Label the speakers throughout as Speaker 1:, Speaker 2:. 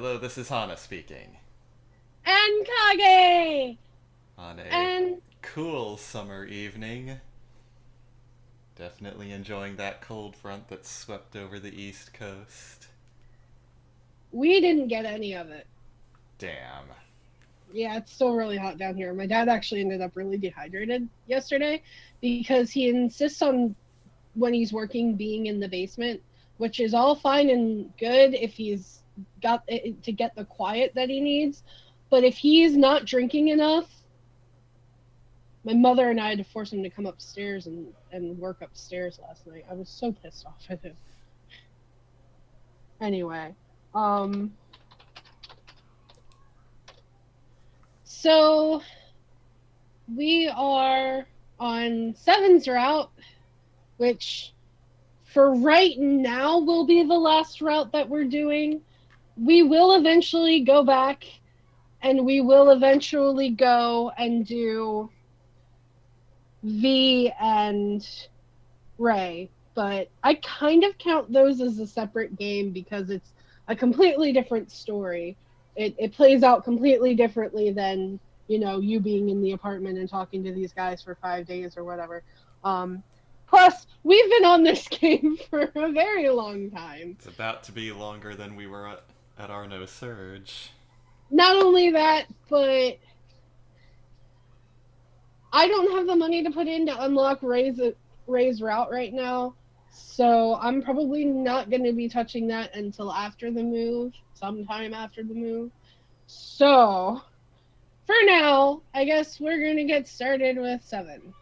Speaker 1: Hello, this is Hana speaking.
Speaker 2: And Kage!
Speaker 1: On a
Speaker 2: And
Speaker 1: cool summer evening. Definitely enjoying that cold front that swept over the East Coast.
Speaker 2: we didn't get any of it.
Speaker 1: Damn.
Speaker 2: Yeah, it's still really hot down here. My dad actually ended up really dehydrated yesterday because he insists on when he's working being in the basement, which is all fine and good if he's got it to get the quiet that he needs. But if he's not drinking enough, my mother and I had to force him to come upstairs and work upstairs last night. I was so pissed off at him. Anyway, um, so we are on Seven's route, which for right now will be the last route that we're doing. We will eventually go back and we will eventually go and do V and Ray, but I kind of count those as a separate game because it's a completely different story. It plays out completely differently than, you being in the apartment and talking to these guys for 5 days or whatever. Um, Plus, we've been on this game for a very long time.
Speaker 1: It's about to be longer than we were at Arno Surge.
Speaker 2: Not only that, but I don't have the money to put in to unlock Ray's route right now. So I'm probably not going to be touching that until after the move, sometime after the move. So for now, I guess we're going to get started with 7.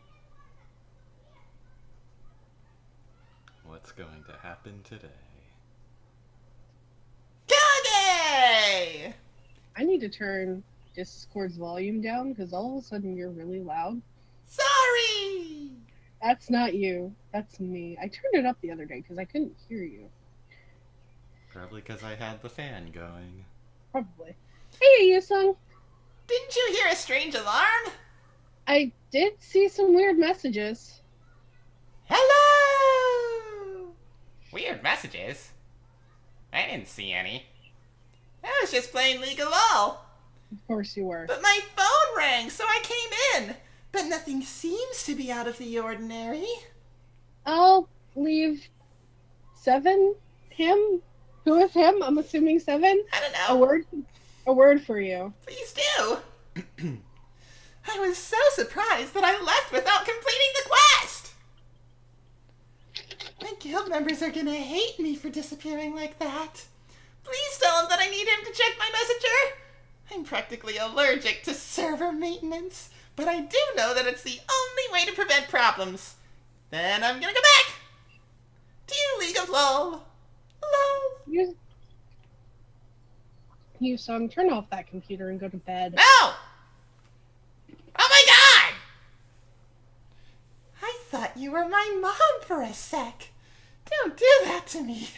Speaker 1: What's going to happen today?
Speaker 3: Kage!
Speaker 2: I need to turn Discord's volume down because all of a sudden you're really loud.
Speaker 3: Sorry!
Speaker 2: That's not you. That's me. I turned it up the other day because I couldn't hear you.
Speaker 1: Probably because I had the fan going.
Speaker 2: Probably. Hey, Yusung.
Speaker 3: Didn't you hear a strange alarm?
Speaker 2: I did see some weird messages.
Speaker 3: Hello! Weird messages? I didn't see any. I was just playing League of LOL.
Speaker 2: Of course you were.
Speaker 3: But my phone rang, so I came in. But nothing seems to be out of the ordinary.
Speaker 2: I'll leave 7 him. Who is him? I'm assuming 7.
Speaker 3: I don't
Speaker 2: A
Speaker 3: know.
Speaker 2: word for you.
Speaker 3: Please do. I was so surprised that I left without completing the quest. My guild members are gonna hate me for disappearing like that. Please tell him that I need him to check my messenger. I'm practically allergic to server maintenance, but I do know that it's the only way to prevent problems. Then I'm gonna go back to League of LOL. LOL.
Speaker 2: Yusung, turn off that computer and go to bed.
Speaker 3: No! Oh my god! I thought you were my mom for a sec. Don't do that to me.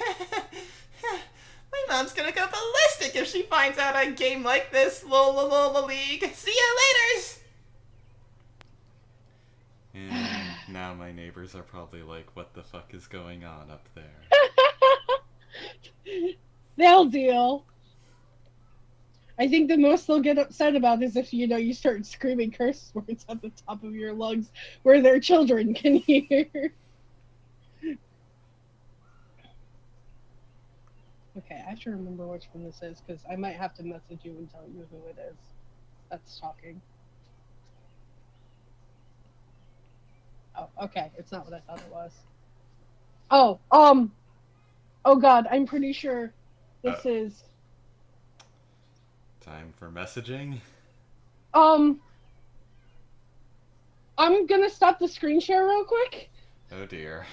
Speaker 3: My mom's gonna go ballistic if she finds out I game like this. Lol league. See ya laters!
Speaker 1: And now my neighbors are probably like, what the fuck is going on up there?
Speaker 2: They'll deal. I think the most they'll get upset about is if, you start screaming curse words at the top of your lungs where their children can hear. Okay, I have to remember which one this is because I might have to message you and tell you who it is that's talking. Oh, okay. It's not what I thought it was. Oh god, I'm pretty sure this is...
Speaker 1: Time for messaging?
Speaker 2: I'm gonna stop the screen share real quick
Speaker 1: Oh dear.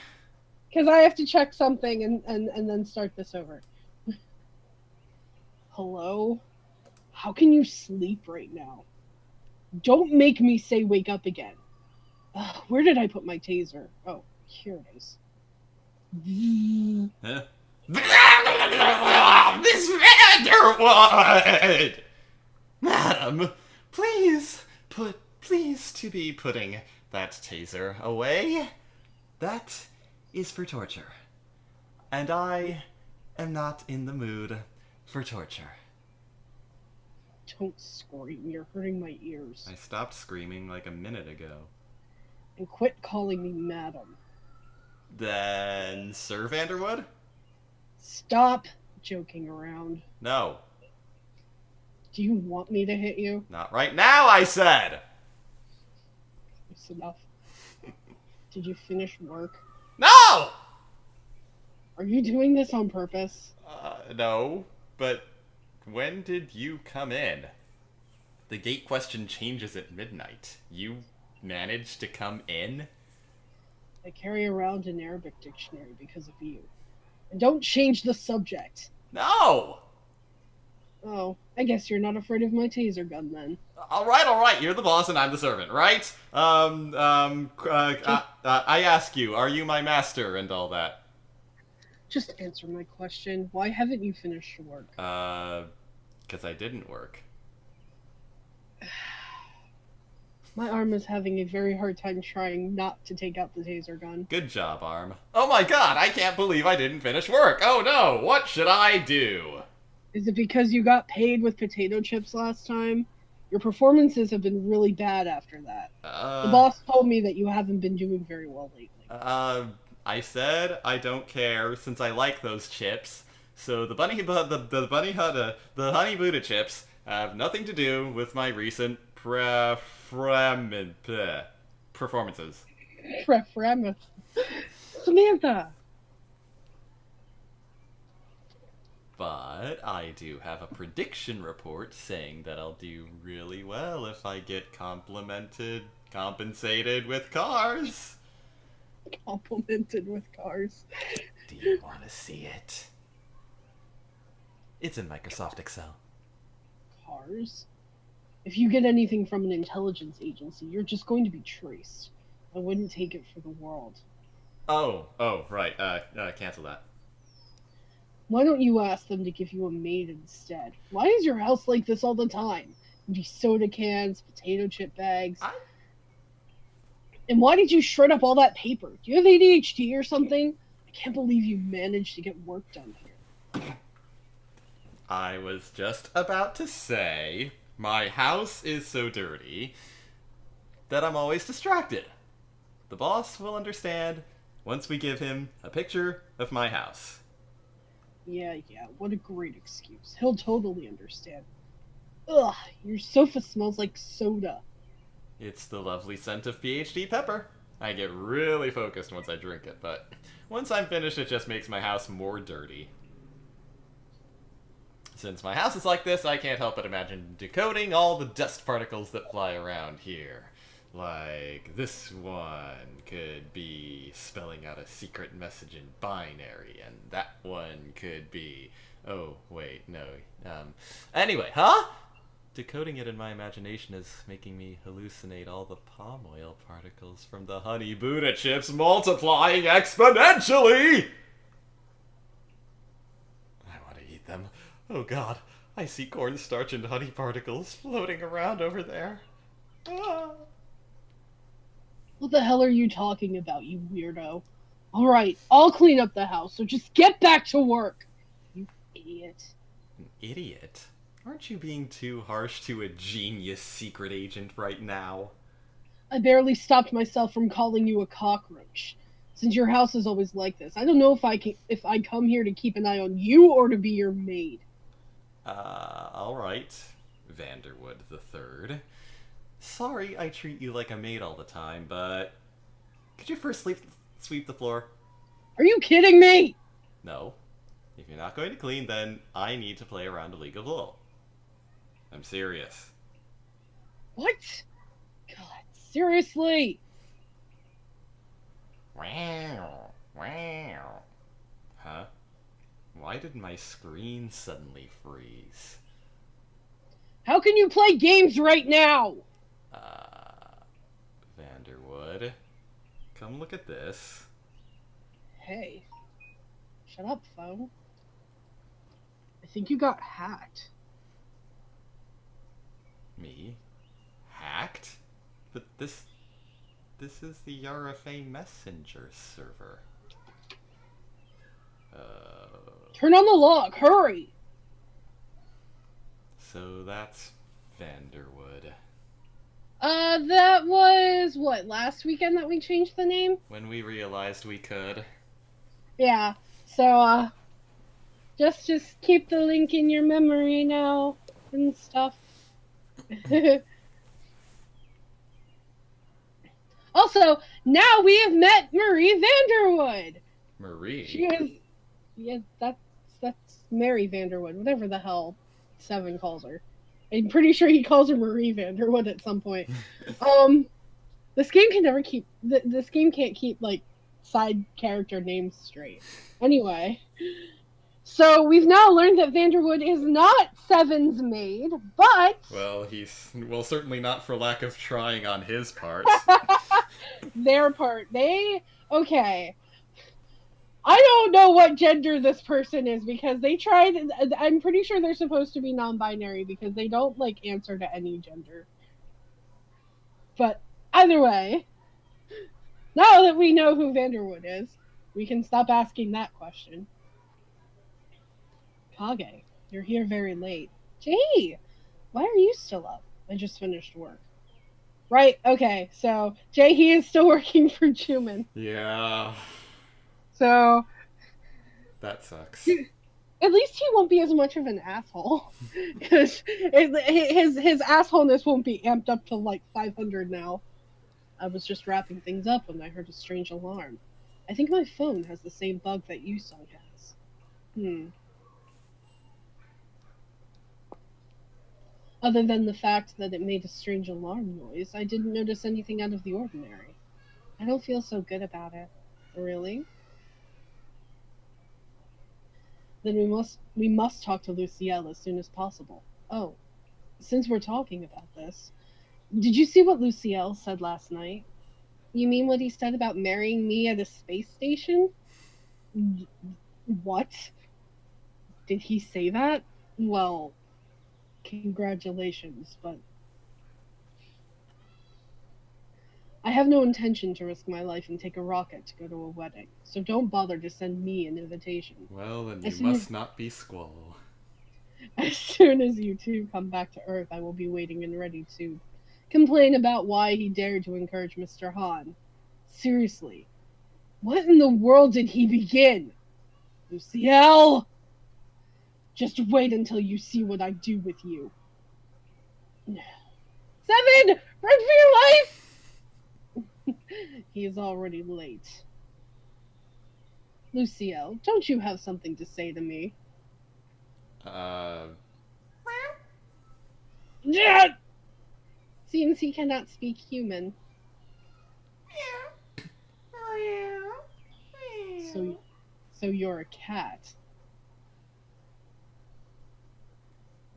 Speaker 2: because I have to check something and then start this over. Hello? How can you sleep right now? Don't make me say wake up again. Where did I put my taser? Oh, here it is.
Speaker 1: Huh?
Speaker 3: This Vanderwood!
Speaker 1: Madam, please to be putting that taser away. That is for torture. And I am not in the mood for torture.
Speaker 2: Don't scream. You're hurting my ears.
Speaker 1: I stopped screaming like a minute ago.
Speaker 2: And quit calling me madam.
Speaker 1: Then Sir Vanderwood?
Speaker 2: Stop joking around.
Speaker 1: No,
Speaker 2: Do you want me to hit you?
Speaker 1: not right now, I said!
Speaker 2: That's enough. Did you finish work?
Speaker 1: No!
Speaker 2: Are you doing this on purpose?
Speaker 1: No, but when did you come in? The gate question changes at midnight. You managed to come in?
Speaker 2: I carry around an Arabic dictionary because of you. And don't change the subject.
Speaker 1: No!
Speaker 2: Oh, I guess you're not afraid of my taser gun then.
Speaker 1: Alright, you're the boss and I'm the servant, right? I ask you, are you my master and all that?
Speaker 2: Just answer my question. Why haven't you finished your work?
Speaker 1: 'Cause I didn't work.
Speaker 2: My arm is having a very hard time trying not to take out the taser gun.
Speaker 1: Good job, Arm. Oh my god, I can't believe I didn't finish work! Oh no, what should I do?
Speaker 2: Is it because you got paid with potato chips last time? Your performances have been really bad after that. The boss told me that you haven't been doing very well lately.
Speaker 1: I said I don't care since I like those chips. So the honey Buddha chips have nothing to do with my recent performances.
Speaker 2: Samantha!
Speaker 1: But I do have a prediction report saying that I'll do really well if I get compensated with cars.
Speaker 2: Complimented with cars.
Speaker 1: Do you want to see it? It's in Microsoft Excel.
Speaker 2: Cars? If you get anything from an intelligence agency, you're just going to be traced. I wouldn't take it for the world.
Speaker 1: Oh, right. Cancel that.
Speaker 2: Why don't you ask them to give you a maid instead? Why is your house like this all the time? Empty soda cans, potato chip bags. And why did you shred up all that paper? Do you have ADHD or something? I can't believe you managed to get work done here.
Speaker 1: I was just about to say, my house is so dirty that I'm always distracted. The boss will understand once we give him a picture of my house.
Speaker 2: Yeah, what a great excuse. He'll totally understand. Ugh, your sofa smells like soda.
Speaker 1: It's the lovely scent of PhD pepper. I get really focused once I drink it, but once I'm finished, it just makes my house more dirty. Since my house is like this, I can't help but imagine decoding all the dust particles that fly around here. Like, this one could be spelling out a secret message in binary, and that one could be... Oh, wait, no. Anyway, huh? Decoding it in my imagination is making me hallucinate all the palm oil particles from the honey Buddha chips multiplying exponentially! I want to eat them. Oh god, I see cornstarch and honey particles floating around over there. Ah.
Speaker 2: What the hell are you talking about, you weirdo? Alright, I'll clean up the house, so just get back to work! You idiot.
Speaker 1: An idiot? Aren't you being too harsh to a genius secret agent right now?
Speaker 2: I barely stopped myself from calling you a cockroach. Since your house is always like this, I don't know if I come here to keep an eye on you or to be your maid.
Speaker 1: Alright, Vanderwood the Third. Sorry I treat you like a maid all the time, but could you first sweep the floor?
Speaker 2: Are you kidding me?
Speaker 1: No. If you're not going to clean, then I need to play around a League of LOL. I'm serious.
Speaker 2: What? God, seriously?
Speaker 1: Wow. Huh? Why did my screen suddenly freeze?
Speaker 2: How can you play games right now?
Speaker 1: Vanderwood, come look at this.
Speaker 2: Hey, shut up, phone. I think you got hacked.
Speaker 1: Me? Hacked? But this is the RFA Messenger server.
Speaker 2: Turn on the lock, hurry!
Speaker 1: So that's Vanderwood.
Speaker 2: That was, what, last weekend that we changed the name?
Speaker 1: When we realized we could.
Speaker 2: Yeah, so, just keep the link in your memory now and stuff. Also, now we have met Marie Vanderwood.
Speaker 1: Marie?
Speaker 2: She is, yeah, that's Mary Vanderwood, whatever the hell Seven calls her. I'm pretty sure he calls her Marie Vanderwood at some point. This game can never keep, this game can't keep, like, side character names straight. Anyway, so we've now learned that Vanderwood is not Seven's maid, but...
Speaker 1: Well, certainly not for lack of trying on his part.
Speaker 2: Their part. Okay. I don't know what gender this person is because they tried. I'm pretty sure they're supposed to be non-binary because they don't like answer to any gender. But either way, now that we know who Vanderwood is, we can stop asking that question. Kage, you're here very late. Jay, why are you still up? I just finished work. Right, okay, so Jay, he is still working for Juman.
Speaker 1: Yeah.
Speaker 2: So...
Speaker 1: That sucks.
Speaker 2: At least he won't be as much of an asshole. Because his assholeness won't be amped up to like 500 now. I was just wrapping things up when I heard a strange alarm. I think my phone has the same bug that Yusung has. Other than the fact that it made a strange alarm noise, I didn't notice anything out of the ordinary. I don't feel so good about it. Really? Then we must talk to Lucielle as soon as possible. Oh, since we're talking about this, did you see what Lucielle said last night? You mean what he said about marrying me at a space station? What? Did he say that? Well, congratulations, but I have no intention to risk my life and take a rocket to go to a wedding, so don't bother to send me an invitation.
Speaker 1: Well, then you must not be Squall.
Speaker 2: As soon as you two come back to Earth, I will be waiting and ready to complain about why he dared to encourage Mr. Han. Seriously, what in the world did he begin? Lucielle! Just wait until you see what I do with you. Seven! Run for your life! He is already late. Lucielle, don't you have something to say to me? Yeah! Seems he cannot speak human. So you're a cat.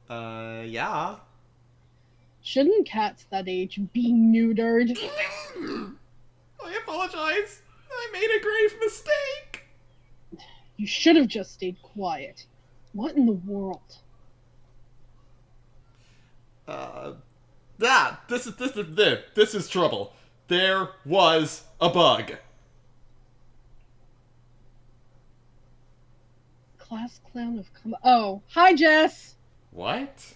Speaker 1: Yeah.
Speaker 2: Shouldn't cats that age be neutered?
Speaker 1: I apologize. I made a grave mistake.
Speaker 2: You should have just stayed quiet. What in the world?
Speaker 1: This is trouble. There was a bug.
Speaker 2: Class clown of Oh, hi Jess!
Speaker 1: What?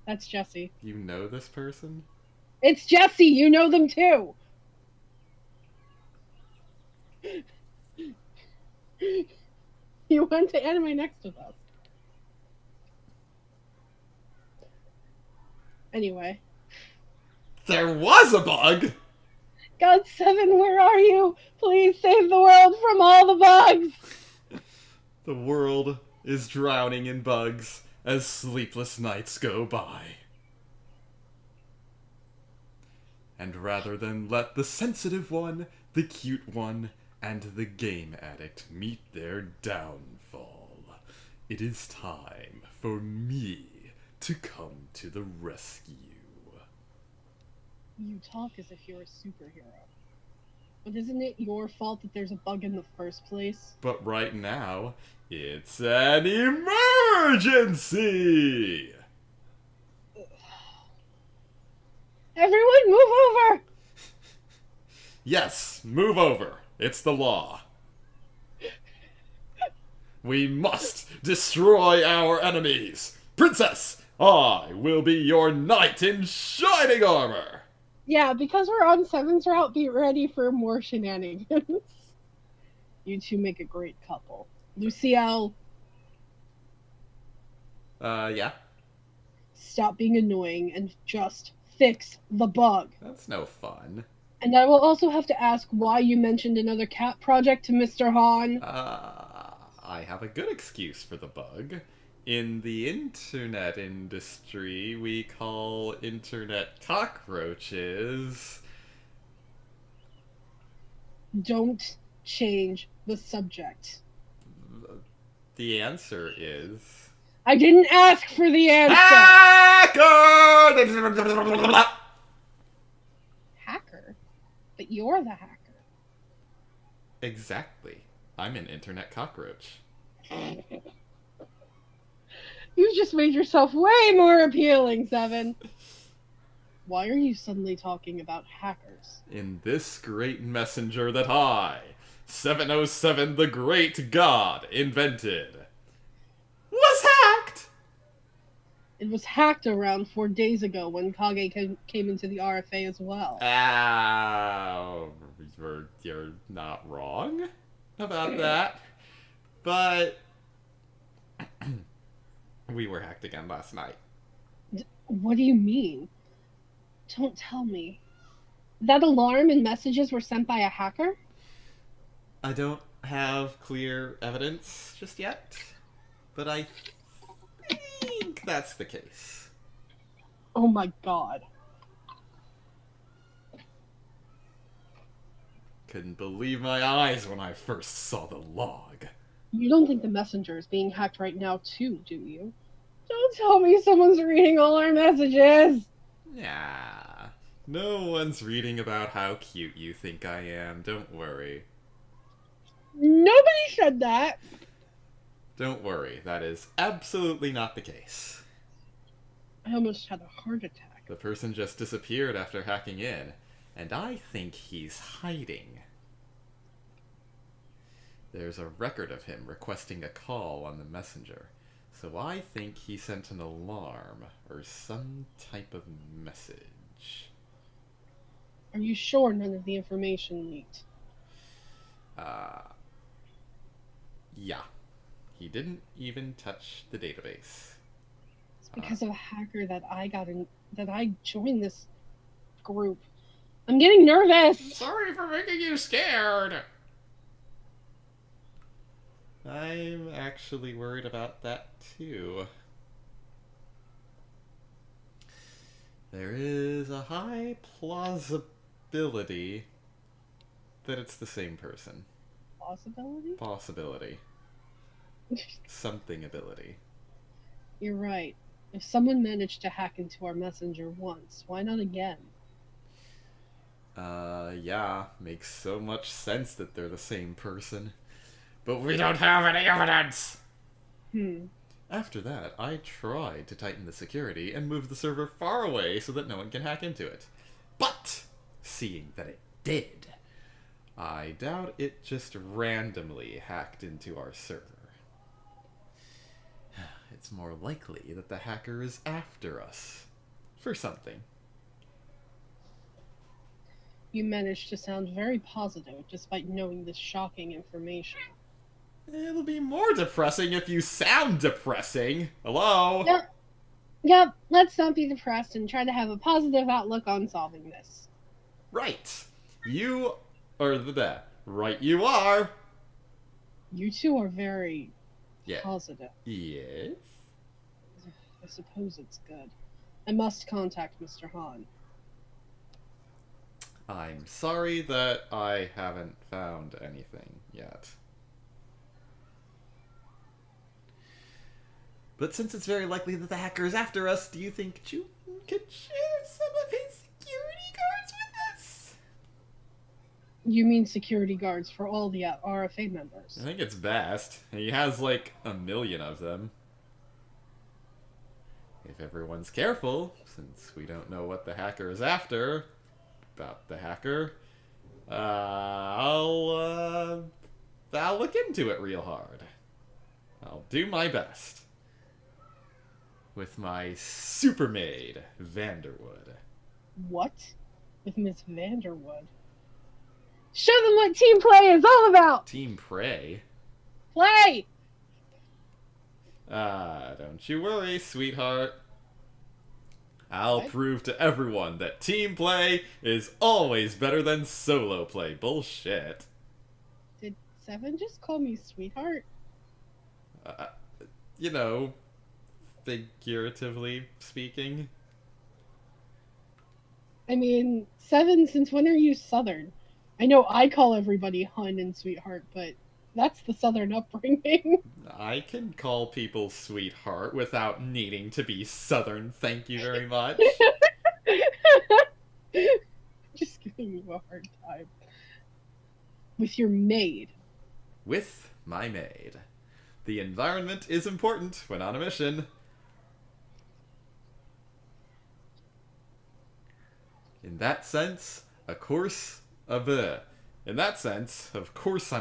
Speaker 2: That's Jessie.
Speaker 1: You know this person?
Speaker 2: It's Jessie! You know them too! You went to Anime Next with us. Anyway.
Speaker 1: There was a bug?
Speaker 2: God 7, where are you? Please save the world from all the bugs!
Speaker 1: The world is drowning in bugs as sleepless nights go by. And rather than let the sensitive one, the cute one, and the game addict meet their downfall, it is time for me to come to the rescue.
Speaker 2: You talk as if you're a superhero. But isn't it your fault that there's a bug in the first place?
Speaker 1: But right now, it's an emergency!
Speaker 2: Everyone move over!
Speaker 1: Yes, move over. It's the law. We must destroy our enemies. Princess, I will be your knight in shining armor!
Speaker 2: Yeah, because we're on Seven's route, be ready for more shenanigans. You two make a great couple. Luciel,
Speaker 1: Yeah.
Speaker 2: stop being annoying and just fix the bug.
Speaker 1: That's no fun.
Speaker 2: And I will also have to ask why you mentioned another cat project to Mr. Hahn.
Speaker 1: I have a good excuse for the bug. In the internet industry, we call internet cockroaches.
Speaker 2: Don't change the subject.
Speaker 1: The answer is...
Speaker 2: I didn't ask for the answer.
Speaker 1: Hacker!
Speaker 2: Hacker? But you're the hacker.
Speaker 1: Exactly. I'm an internet cockroach.
Speaker 2: You just made yourself way more appealing, Seven. Why are you suddenly talking about hackers?
Speaker 1: In this great messenger that I, 707 the Great God, invented, was hacked!
Speaker 2: It was hacked around 4 days ago when Kage came into the RFA as well.
Speaker 1: You're not wrong about that. But we were hacked again last night.
Speaker 2: What do you mean? Don't tell me. That alarm and messages were sent by a hacker?
Speaker 1: I don't have clear evidence just yet, but I think that's the case.
Speaker 2: Oh my god.
Speaker 1: Couldn't believe my eyes when I first saw the log.
Speaker 2: You don't think the messenger is being hacked right now too, do you? Don't tell me someone's reading all our messages!
Speaker 1: Nah, no one's reading about how cute you think I am, don't worry.
Speaker 2: Nobody said that!
Speaker 1: Don't worry, that is absolutely not the case.
Speaker 2: I almost had a heart attack.
Speaker 1: The person just disappeared after hacking in, and I think he's hiding. There's a record of him requesting a call on the messenger, so I think he sent an alarm or some type of message.
Speaker 2: Are you sure none of the information leaked?
Speaker 1: Yeah. He didn't even touch the database.
Speaker 2: It's because of a hacker that I joined this group. I'm getting nervous!
Speaker 1: Sorry for making you scared! I'm actually worried about that too. There is a high plausibility that it's the same person.
Speaker 2: Possibility?
Speaker 1: Possibility. Something ability.
Speaker 2: You're right. If someone managed to hack into our messenger once, why not again?
Speaker 1: Yeah, makes so much sense that they're the same person. But we don't have any evidence! After that, I tried to tighten the security and move the server far away so that no one can hack into it. But, seeing that it did, I doubt it just randomly hacked into our server. It's more likely that the hacker is after us. For something.
Speaker 2: You managed to sound very positive despite knowing this shocking information.
Speaker 1: It'll be more depressing if you sound depressing. Hello?
Speaker 2: Yep, let's not be depressed and try to have a positive outlook on solving this.
Speaker 1: Right. You are the best. Right you are.
Speaker 2: You two are very
Speaker 1: Yeah.
Speaker 2: positive.
Speaker 1: Yes?
Speaker 2: I suppose it's good. I must contact Mr. Hahn.
Speaker 1: I'm sorry that I haven't found anything yet. But since it's very likely that the hacker is after us, do you think Jun could share some of his security guards with us?
Speaker 2: You mean security guards for all the RFA members?
Speaker 1: I think it's best. He has like 1 million of them. If everyone's careful, since we don't know what the hacker is after, about the hacker, I'll look into it real hard. I'll do my best. with my super maid, Vanderwood.
Speaker 2: What? With Miss Vanderwood? Show them what team play is all about!
Speaker 1: Team Prey?
Speaker 2: Play!
Speaker 1: Don't you worry, sweetheart. I'll
Speaker 2: What?
Speaker 1: prove to everyone that team play is always better than solo play. Bullshit.
Speaker 2: Did Seven just call me sweetheart?
Speaker 1: You know, figuratively speaking.
Speaker 2: I mean, Seven, since when are you Southern? I know I call everybody hun and sweetheart, but that's the Southern upbringing.
Speaker 1: I can call people sweetheart without needing to be Southern, thank you very much.
Speaker 2: Just giving you a hard time. With your maid.
Speaker 1: With my maid. The environment is important when on a mission. In that sense, of course, I'm on a... In that sense, of course,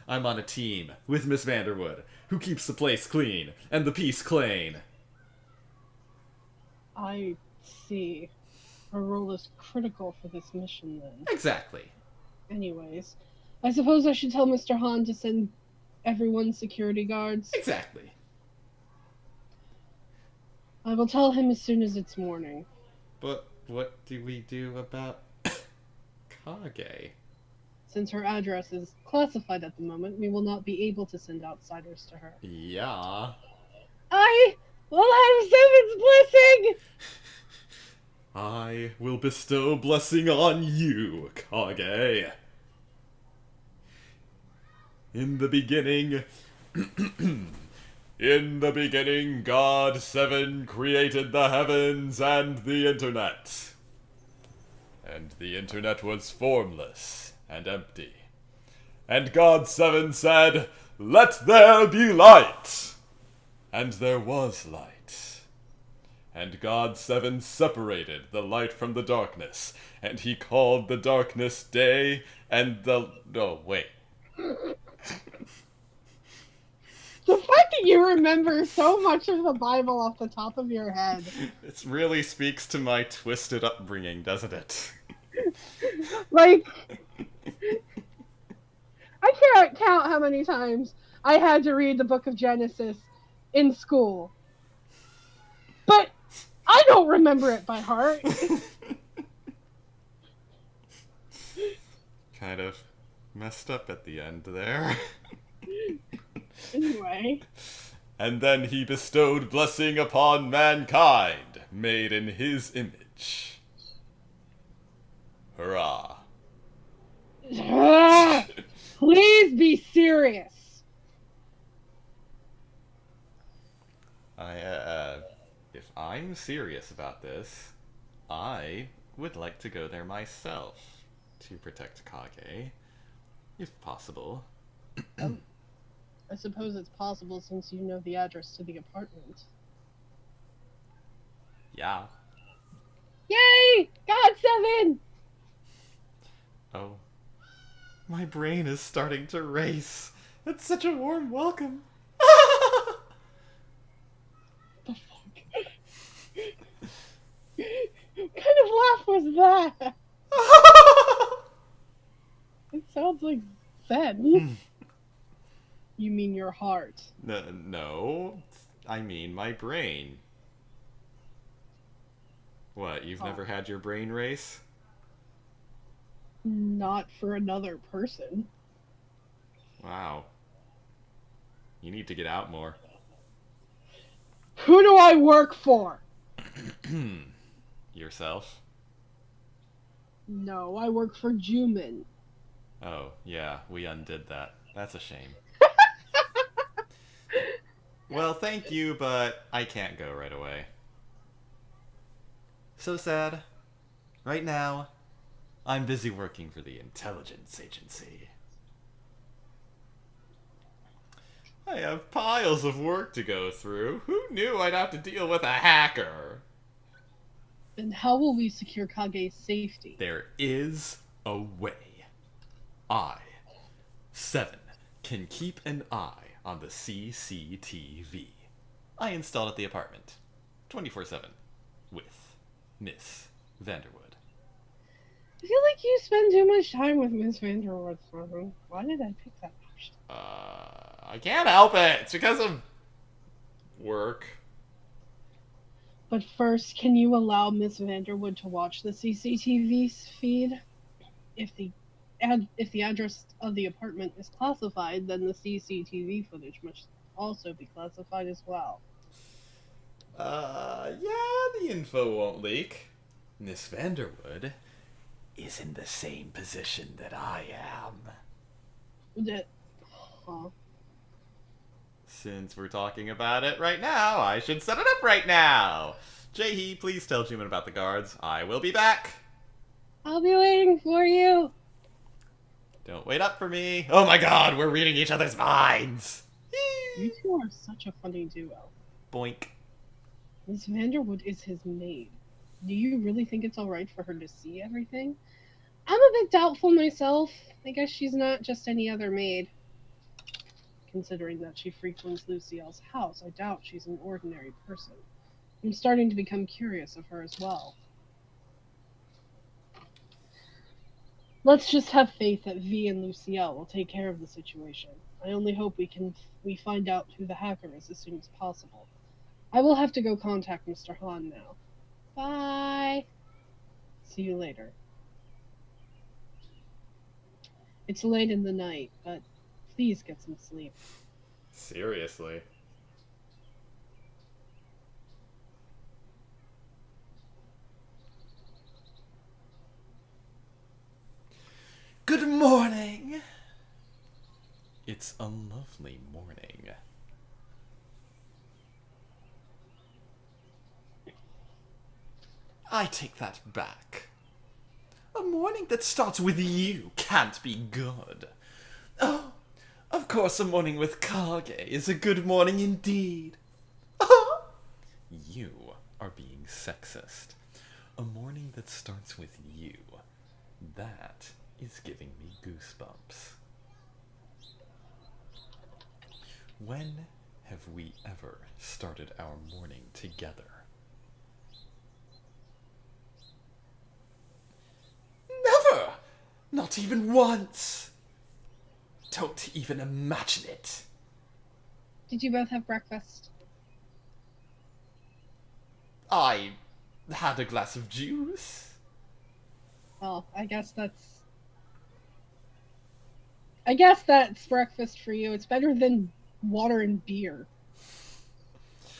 Speaker 1: I'm on a team with Miss Vanderwood, who keeps the place clean and the peace clean.
Speaker 2: I see. Her role is critical for this mission, then.
Speaker 1: Exactly.
Speaker 2: Anyways, I suppose I should tell Mr. Han to send everyone security guards.
Speaker 1: Exactly.
Speaker 2: I will tell him as soon as it's morning.
Speaker 1: But what do we do about Kage?
Speaker 2: Since her address is classified at the moment, we will not be able to send outsiders to her.
Speaker 1: Yeah.
Speaker 2: I will have Seven's blessing!
Speaker 1: I will bestow blessing on you, Kage. In the beginning... In the beginning, God Seven created the heavens and the internet. And the internet was formless and empty. And God Seven said, "Let there be light!" And there was light. And God Seven separated the light from the darkness, and he called the darkness day, and the... Oh, wait.
Speaker 2: The fact that you remember so much of the Bible off the top of your head.
Speaker 1: It really speaks to my twisted upbringing, doesn't it?
Speaker 2: Like, I can't count how many times I had to read the book of Genesis in school. But I don't remember it by heart.
Speaker 1: Kind of messed up at the end there.
Speaker 2: Anyway.
Speaker 1: And then he bestowed blessing upon mankind, made in his image. Hurrah.
Speaker 2: Please be serious.
Speaker 1: If I'm serious about this, I would like to go there myself to protect Kage, if possible.
Speaker 2: I suppose it's possible since you know the address to the apartment.
Speaker 1: Yeah.
Speaker 2: Yay! God Seven!
Speaker 1: Oh. My brain is starting to race. That's such a warm welcome.
Speaker 2: The fuck? What kind of laugh was that? It sounds like Zen. You mean your heart?
Speaker 1: No, I mean my brain. What, you've never had your brain race?
Speaker 2: Not for another person.
Speaker 1: Wow. You need to get out more.
Speaker 2: Who do I work for?
Speaker 1: Yourself?
Speaker 2: No, I work for Juman.
Speaker 1: Oh, yeah, we undid that. That's a shame. Well, thank you, but I can't go right away. So sad. Right now, I'm busy working for the intelligence agency. I have piles of work to go through. Who knew I'd have to deal with a hacker?
Speaker 2: And how will we secure Kage's safety?
Speaker 1: There is a way. I, Seven, can keep an eye on the CCTV I installed at the apartment 24/7 with Miss Vanderwood.
Speaker 2: I feel like you spend too much time with Miss Vanderwood. Why did I pick that option?
Speaker 1: I can't help it. It's because of work.
Speaker 2: But first, can you allow Miss Vanderwood to watch the CCTV feed? If the address of the apartment is classified, then the CCTV footage must also be classified as well.
Speaker 1: Yeah, the info won't leak. Miss Vanderwood is in the same position that I am.
Speaker 2: Huh.
Speaker 1: Since we're talking about it right now, I should set it up right now. Jaehee, please tell Juman about the guards. I will be back.
Speaker 2: I'll be waiting for you.
Speaker 1: Don't wait up for me. Oh my god, we're reading each other's minds.
Speaker 2: You two are such a funny duo.
Speaker 1: Boink.
Speaker 2: Miss Vanderwood is his maid. Do you really think it's alright for her to see everything? I'm a bit doubtful myself. I guess she's not just any other maid. Considering that she frequents Lucille's house, I doubt she's an ordinary person. I'm starting to become curious of her as well. Let's just have faith that V and Lucille will take care of the situation. I only hope we find out who the hacker is as soon as possible. I will have to go contact Mr. Han now. Bye. See you later. It's late in the night, but please get some sleep.
Speaker 1: Seriously. Good morning. It's a lovely morning. I take that back. A morning that starts with you can't be good. Oh, of course a morning with Kage is a good morning indeed. Oh, you are being sexist. A morning that starts with you. That is giving me goosebumps. When have we ever started our morning together? Never! Not even once! Don't even imagine it.
Speaker 2: Did you both have breakfast?
Speaker 1: I had a glass of juice.
Speaker 2: Well, I guess that's breakfast for you. It's better than water and beer.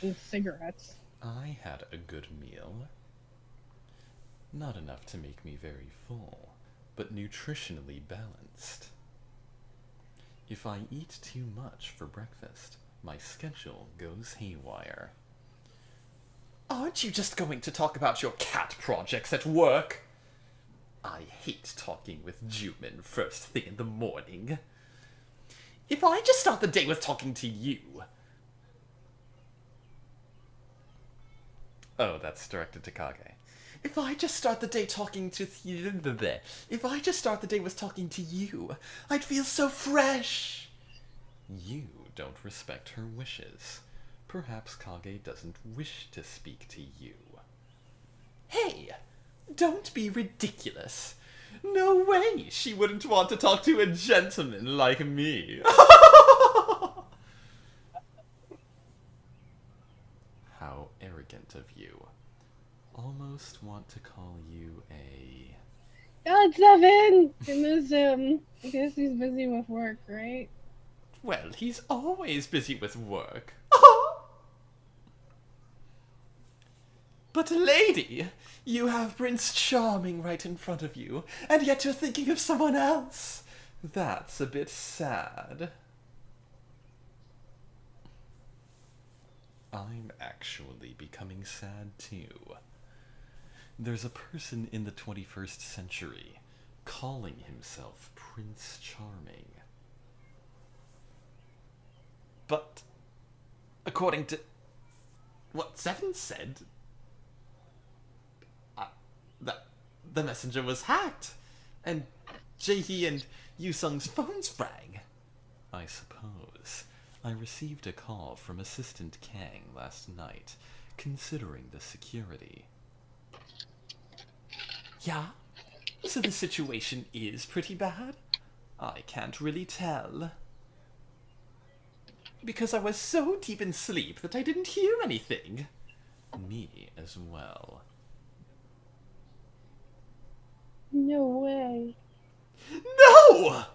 Speaker 2: And cigarettes.
Speaker 1: I had a good meal. Not enough to make me very full, but nutritionally balanced. If I eat too much for breakfast, my schedule goes haywire. Aren't you just going to talk about your cat projects at work? I hate talking with Juman first thing in the morning. If I just start the day with talking to you... Oh, that's directed to Kage. If I just start the day talking to If I just start the day with talking to you, I'd feel so fresh. You don't respect her wishes. Perhaps Kage doesn't wish to speak to you. Hey, don't be ridiculous. No way she wouldn't want to talk to a gentleman like me. How arrogant of you. Almost want to call you a...
Speaker 2: God, Seven! I miss him. I guess he's busy with work, right?
Speaker 1: Well, he's always busy with work. But lady, you have Prince Charming right in front of you, and yet you're thinking of someone else. That's a bit sad. I'm actually becoming sad too. There's a person in the 21st century calling himself Prince Charming. But, according to what Seven said, the messenger was hacked, and Jaehee and Yusung's phones rang. I suppose. I received a call from Assistant Kang last night, considering the security. Yeah? So the situation is pretty bad? I can't really tell. Because I was so deep in sleep that I didn't hear anything. Me as well.
Speaker 2: No way.
Speaker 1: No!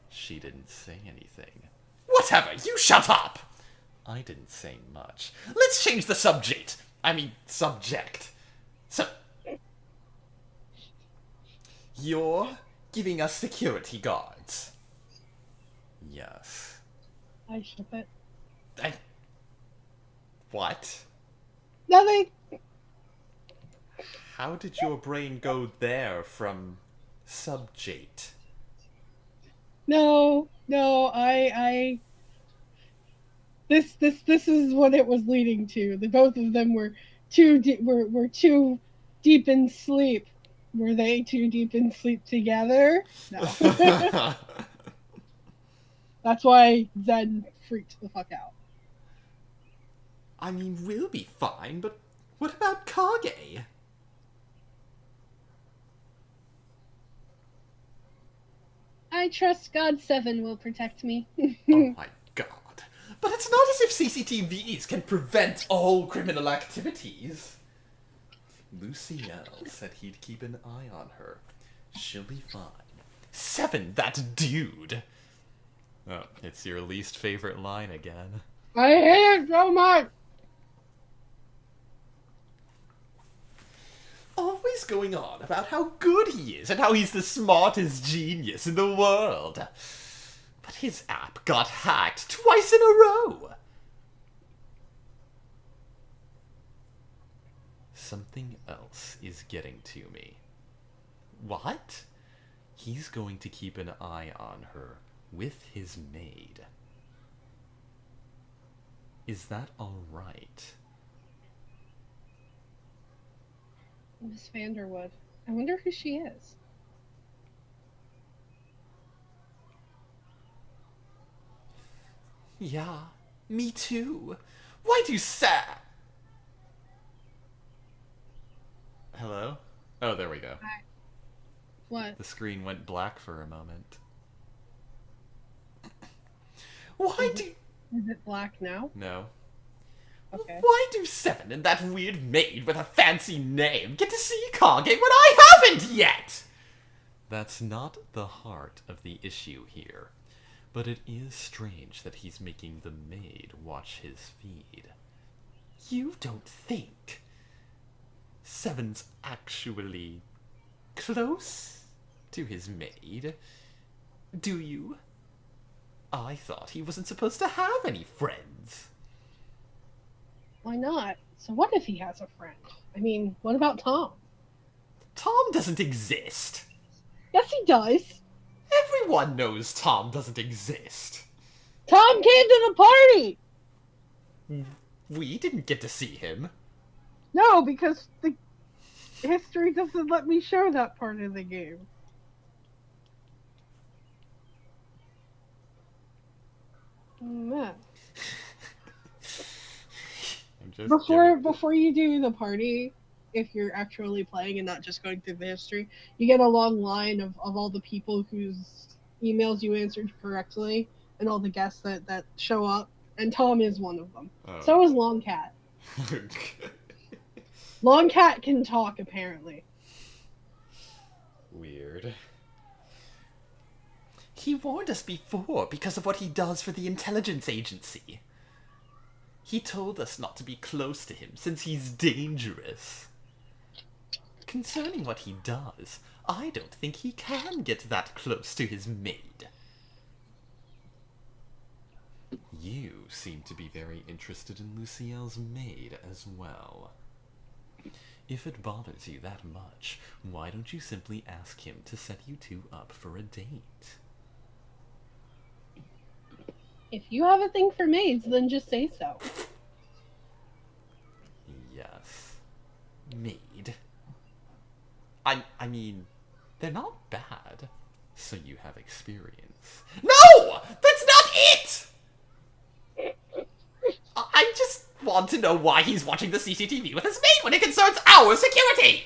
Speaker 1: She didn't say anything. Whatever, you shut up! I didn't say much. Let's change the subject. Subject. So, you're giving us security guards. Yes.
Speaker 2: I ship it.
Speaker 1: What?
Speaker 2: Nothing.
Speaker 1: How did your brain go there from subject?
Speaker 2: No, This is what it was leading to. The both of them were too too deep in sleep. Were they too deep in sleep together? No. That's why Zen freaked the fuck out.
Speaker 1: We'll be fine, but what about Kage?
Speaker 2: I trust God 7 will protect me.
Speaker 1: Oh my god. But it's not as if CCTVs can prevent all criminal activities. Luciel said he'd keep an eye on her. She'll be fine. 7, that dude! Oh, it's your least favorite line again.
Speaker 2: I hate it so much.
Speaker 1: Always going on about how good he is and how he's the smartest genius in the world. But his app got hacked twice in a row. Something else is getting to me. What? He's going to keep an eye on her with his maid. Is that all right?
Speaker 2: Miss Vanderwood. I wonder who she is.
Speaker 1: Yeah, me too. Why do Hello? Oh, there we go.
Speaker 2: What?
Speaker 1: The screen went black for a moment. Why do...
Speaker 2: Is it black now?
Speaker 1: No.
Speaker 2: Okay.
Speaker 1: Why do 7 and that weird maid with a fancy name get to see Kage when I haven't yet? That's not the heart of the issue here. But it is strange that he's making the maid watch his feed. You don't think 7's actually close to his maid, do you? I thought he wasn't supposed to have any friends.
Speaker 2: Why not? So what if he has a friend? What about Tom?
Speaker 1: Tom doesn't exist.
Speaker 2: Yes, he does.
Speaker 1: Everyone knows Tom doesn't exist.
Speaker 2: Tom came to the party!
Speaker 1: We didn't get to see him.
Speaker 2: No, because the history doesn't let me show that part of the game. Man. Before you do the party, if you're actually playing and not just going through the history, you get a long line of all the people whose emails you answered correctly and all the guests that show up, and Tom is one of them.
Speaker 1: Oh.
Speaker 2: So is Longcat. Longcat can talk, apparently.
Speaker 1: Weird. He warned us before because of what he does for the intelligence agency. He told us not to be close to him since he's dangerous. Concerning what he does, I don't think he can get that close to his maid. You seem to be very interested in Luciel's maid as well. If it bothers you that much, why don't you simply ask him to set you two up for a date?
Speaker 2: If you have a thing for maids, then just say so.
Speaker 1: Yes. Maid. They're not bad, so you have experience. No! That's not it! I just want to know why he's watching the CCTV with his mate when it concerns our security!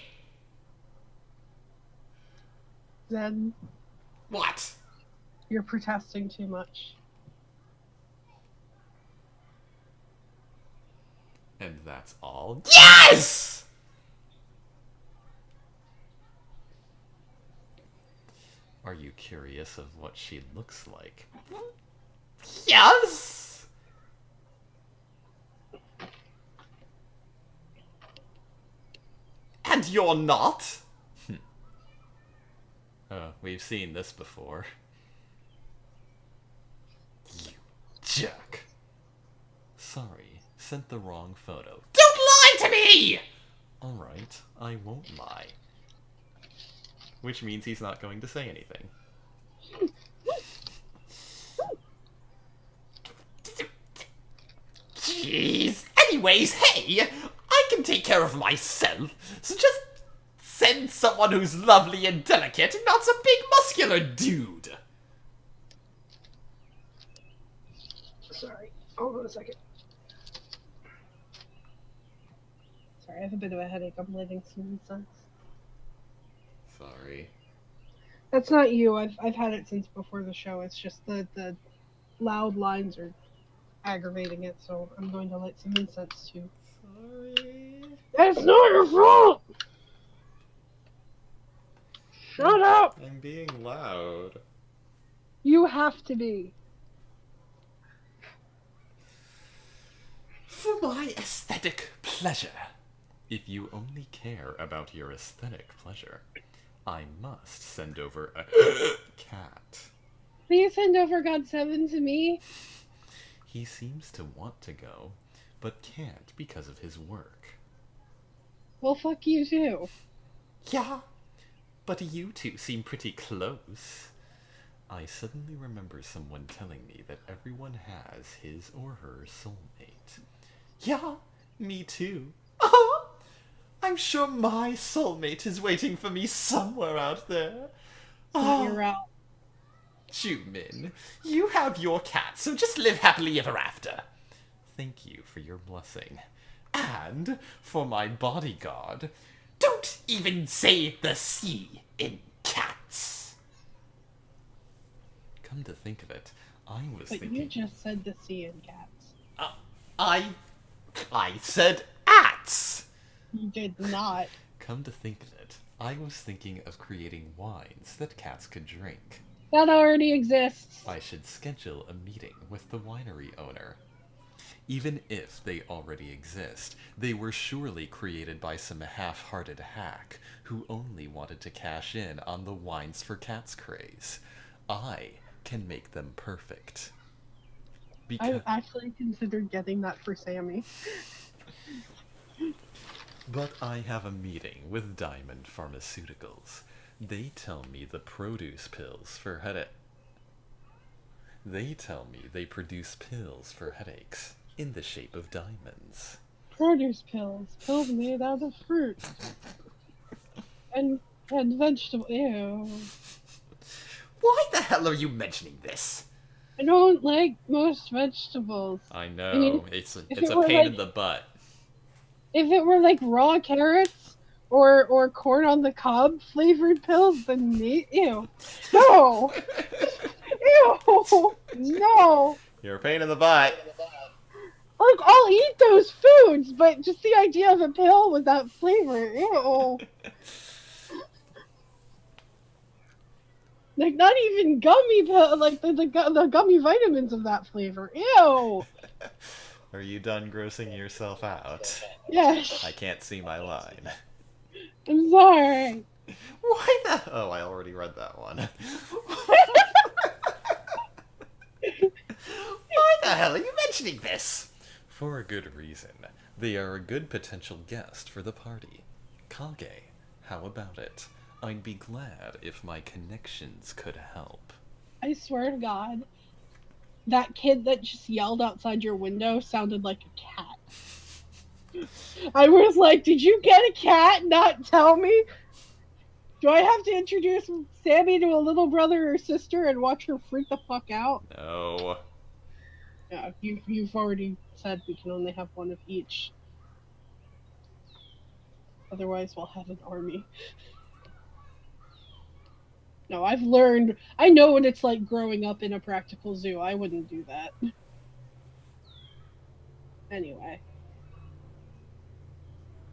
Speaker 2: Zed,
Speaker 1: What?
Speaker 2: you're protesting too much.
Speaker 1: And that's all? Yes! Are you curious of what she looks like? Yes! And you're not? Oh, we've seen this before. You jerk. Sorry, sent the wrong photo. Don't lie to me! Alright, I won't lie. Which means he's not going to say anything. Jeez. Anyways, hey, I can take care of myself, so just send someone who's lovely and delicate and not some big muscular dude.
Speaker 2: Sorry, hold on a second. Sorry, I have a bit of a headache. I'm lighting some incense.
Speaker 1: Sorry.
Speaker 2: That's not you. I've had it since before the show. It's just the loud lines are aggravating it, so I'm going to light some incense too.
Speaker 1: Sorry.
Speaker 2: That's not your fault! Shut up!
Speaker 1: I'm being loud.
Speaker 2: You have to be.
Speaker 1: For my aesthetic pleasure. If you only care about your aesthetic pleasure, I must send over a cat.
Speaker 2: Please send over God 7 to me.
Speaker 1: He seems to want to go, but can't because of his work.
Speaker 2: Well, fuck you too.
Speaker 1: Yeah, but you two seem pretty close. I suddenly remember someone telling me that everyone has his or her soulmate. Yeah, me too. I'm sure my soulmate is waiting for me somewhere out there.
Speaker 2: You're out.
Speaker 1: Jumin, you have your cat, so just live happily ever after. Thank you for your blessing. And for my bodyguard, don't even say the C in cats. Come to think of it, I was
Speaker 2: But
Speaker 1: thinking...
Speaker 2: you just said the C in cats.
Speaker 1: I said ats!
Speaker 2: You did not.
Speaker 1: Come to think of it, I was thinking of creating wines that cats could drink.
Speaker 2: That already exists.
Speaker 1: I should schedule a meeting with the winery owner. Even if they already exist, they were surely created by some half-hearted hack who only wanted to cash in on the wines for cats craze. I can make them perfect.
Speaker 2: I've actually considered getting that for Sammy.
Speaker 1: But I have a meeting with Diamond Pharmaceuticals. They tell me the produce pills for headache. They tell me they produce pills for headaches in the shape of diamonds.
Speaker 2: Produce pills. Pills made out of fruit. and vegetable. Ew.
Speaker 1: Why the hell are you mentioning this?
Speaker 2: I don't like most vegetables.
Speaker 1: I know,
Speaker 2: I mean,
Speaker 1: it's a
Speaker 2: if it were
Speaker 1: pain in
Speaker 2: like-
Speaker 1: the butt.
Speaker 2: If it were like raw carrots or corn on the cob flavored pills, then ew. No! Ew! No!
Speaker 1: You're a pain in the butt.
Speaker 2: Like, I'll eat those foods, but just the idea of a pill with that flavor, ew. Like, not even gummy pill, like the gummy vitamins of that flavor, ew.
Speaker 1: Are you done grossing yourself out?
Speaker 2: Yes,
Speaker 1: I can't see my line.
Speaker 2: I'm sorry.
Speaker 1: Why the... Oh, I already read that one. Why the hell are you mentioning this? For a good reason. They are a good potential guest for the party. Kage, how about it? I'd be glad if my connections could help.
Speaker 2: I swear to God, that kid that just yelled outside your window sounded like a cat. I was like, did you get a cat? Not tell me? Do I have to introduce Sammy to a little brother or sister and watch her freak the fuck out?
Speaker 1: No.
Speaker 2: Yeah, you've already said we can only have one of each. Otherwise, we'll have an army. No, I've learned. I know what it's like growing up in a practical zoo. I wouldn't do that. Anyway.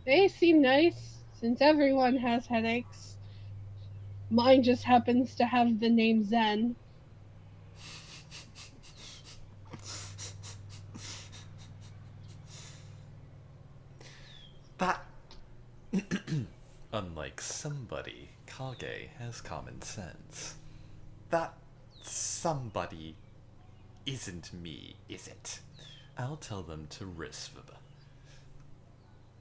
Speaker 2: They seem nice, since everyone has headaches. Mine just happens to have the name Zen.
Speaker 1: That. Unlike somebody, Kage has common sense. That somebody isn't me, is it? I'll tell them to RISV.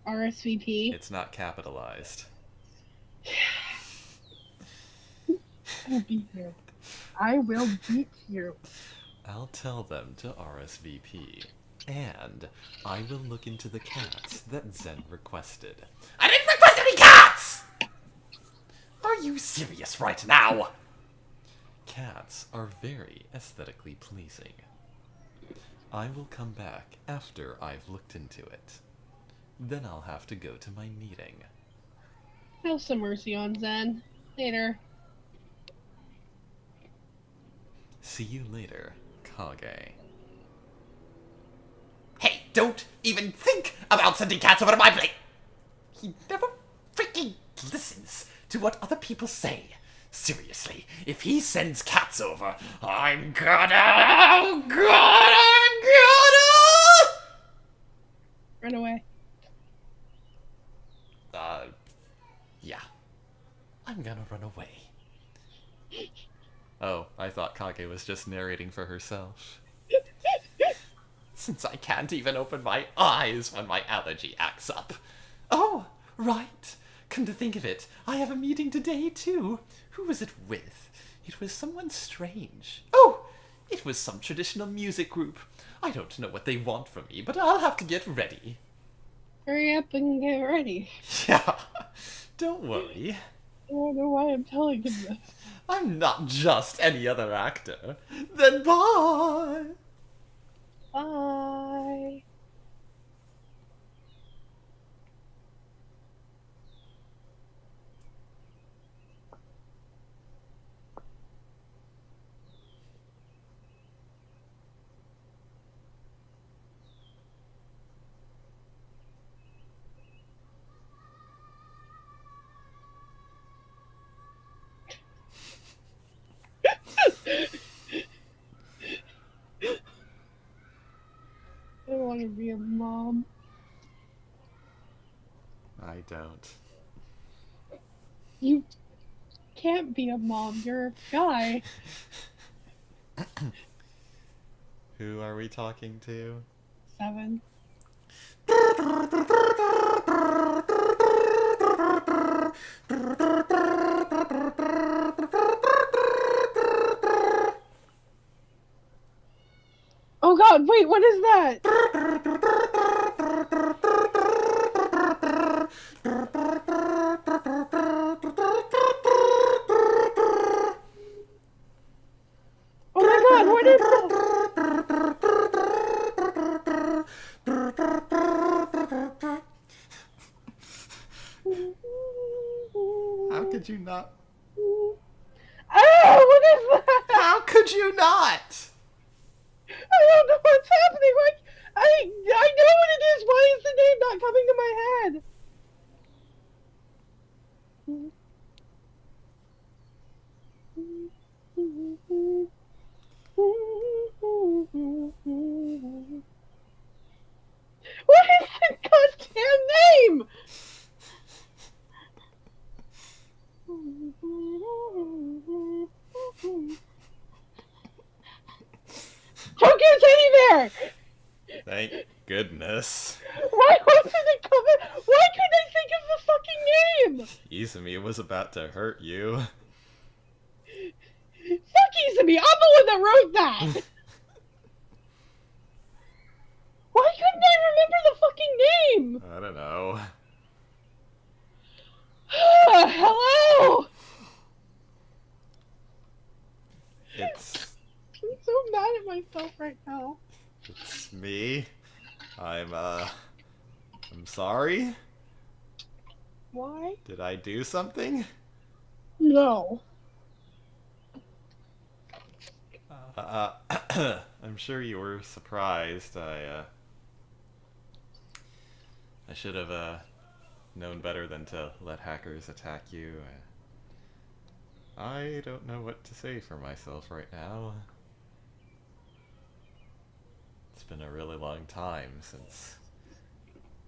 Speaker 2: RSVP.
Speaker 1: It's not capitalized.
Speaker 2: I'll be here. I will beat you.
Speaker 1: I'll tell them to RSVP. And I will look into the cats that Zen requested.
Speaker 3: I didn't request any cats! Are you serious right now?
Speaker 1: Cats are very aesthetically pleasing. I will come back after I've looked into it. Then I'll have to go to my meeting.
Speaker 2: Have some mercy on Zen. Later.
Speaker 1: See you later, Kage.
Speaker 3: Hey, don't even think about sending cats over to my plate! He never freaking listens to what other people say. Seriously, if he sends cats over, I'm gonna...
Speaker 2: Run away.
Speaker 1: Yeah. I'm gonna run away. Oh, I thought Kage was just narrating for herself. Since I can't even open my eyes when my allergy acts up. Oh, right. Come to think of it, I have a meeting today, too. Who was it with? It was someone strange. Oh, it was some traditional music group. I don't know what they want from me, but I'll have to get ready.
Speaker 2: Hurry up and get ready.
Speaker 1: Yeah, don't worry.
Speaker 2: I don't know why I'm telling him this.
Speaker 1: I'm not just any other actor. Then bye!
Speaker 2: Bye. I want to be a mom.
Speaker 1: I don't.
Speaker 2: You can't be a mom. You're a guy.
Speaker 1: Who are we talking to?
Speaker 2: 7. Oh god, wait, what is that? Oh my god, what is that?
Speaker 1: How could you not?
Speaker 2: Oh, what is that?
Speaker 1: How could you not?
Speaker 2: I don't know what's happening. Like, I know what it is. Why is the name not coming to my head? What is the goddamn name? Tokyo Teddy Bear!
Speaker 1: Thank goodness.
Speaker 2: Why wasn't it coming? Why couldn't I think of the fucking name?
Speaker 1: Izumi was about to hurt you.
Speaker 2: Fuck Izumi, I'm the one that wrote that! Why couldn't I remember the fucking name?
Speaker 1: I don't know.
Speaker 2: Hello?
Speaker 1: It's
Speaker 2: I'm so mad at myself right now.
Speaker 1: it's me. I'm sorry.
Speaker 2: Why?
Speaker 1: Did I do something?
Speaker 2: No.
Speaker 1: I'm sure you were surprised. I should have known better than to let hackers attack you. I don't know what to say for myself right now. It's been a really long time since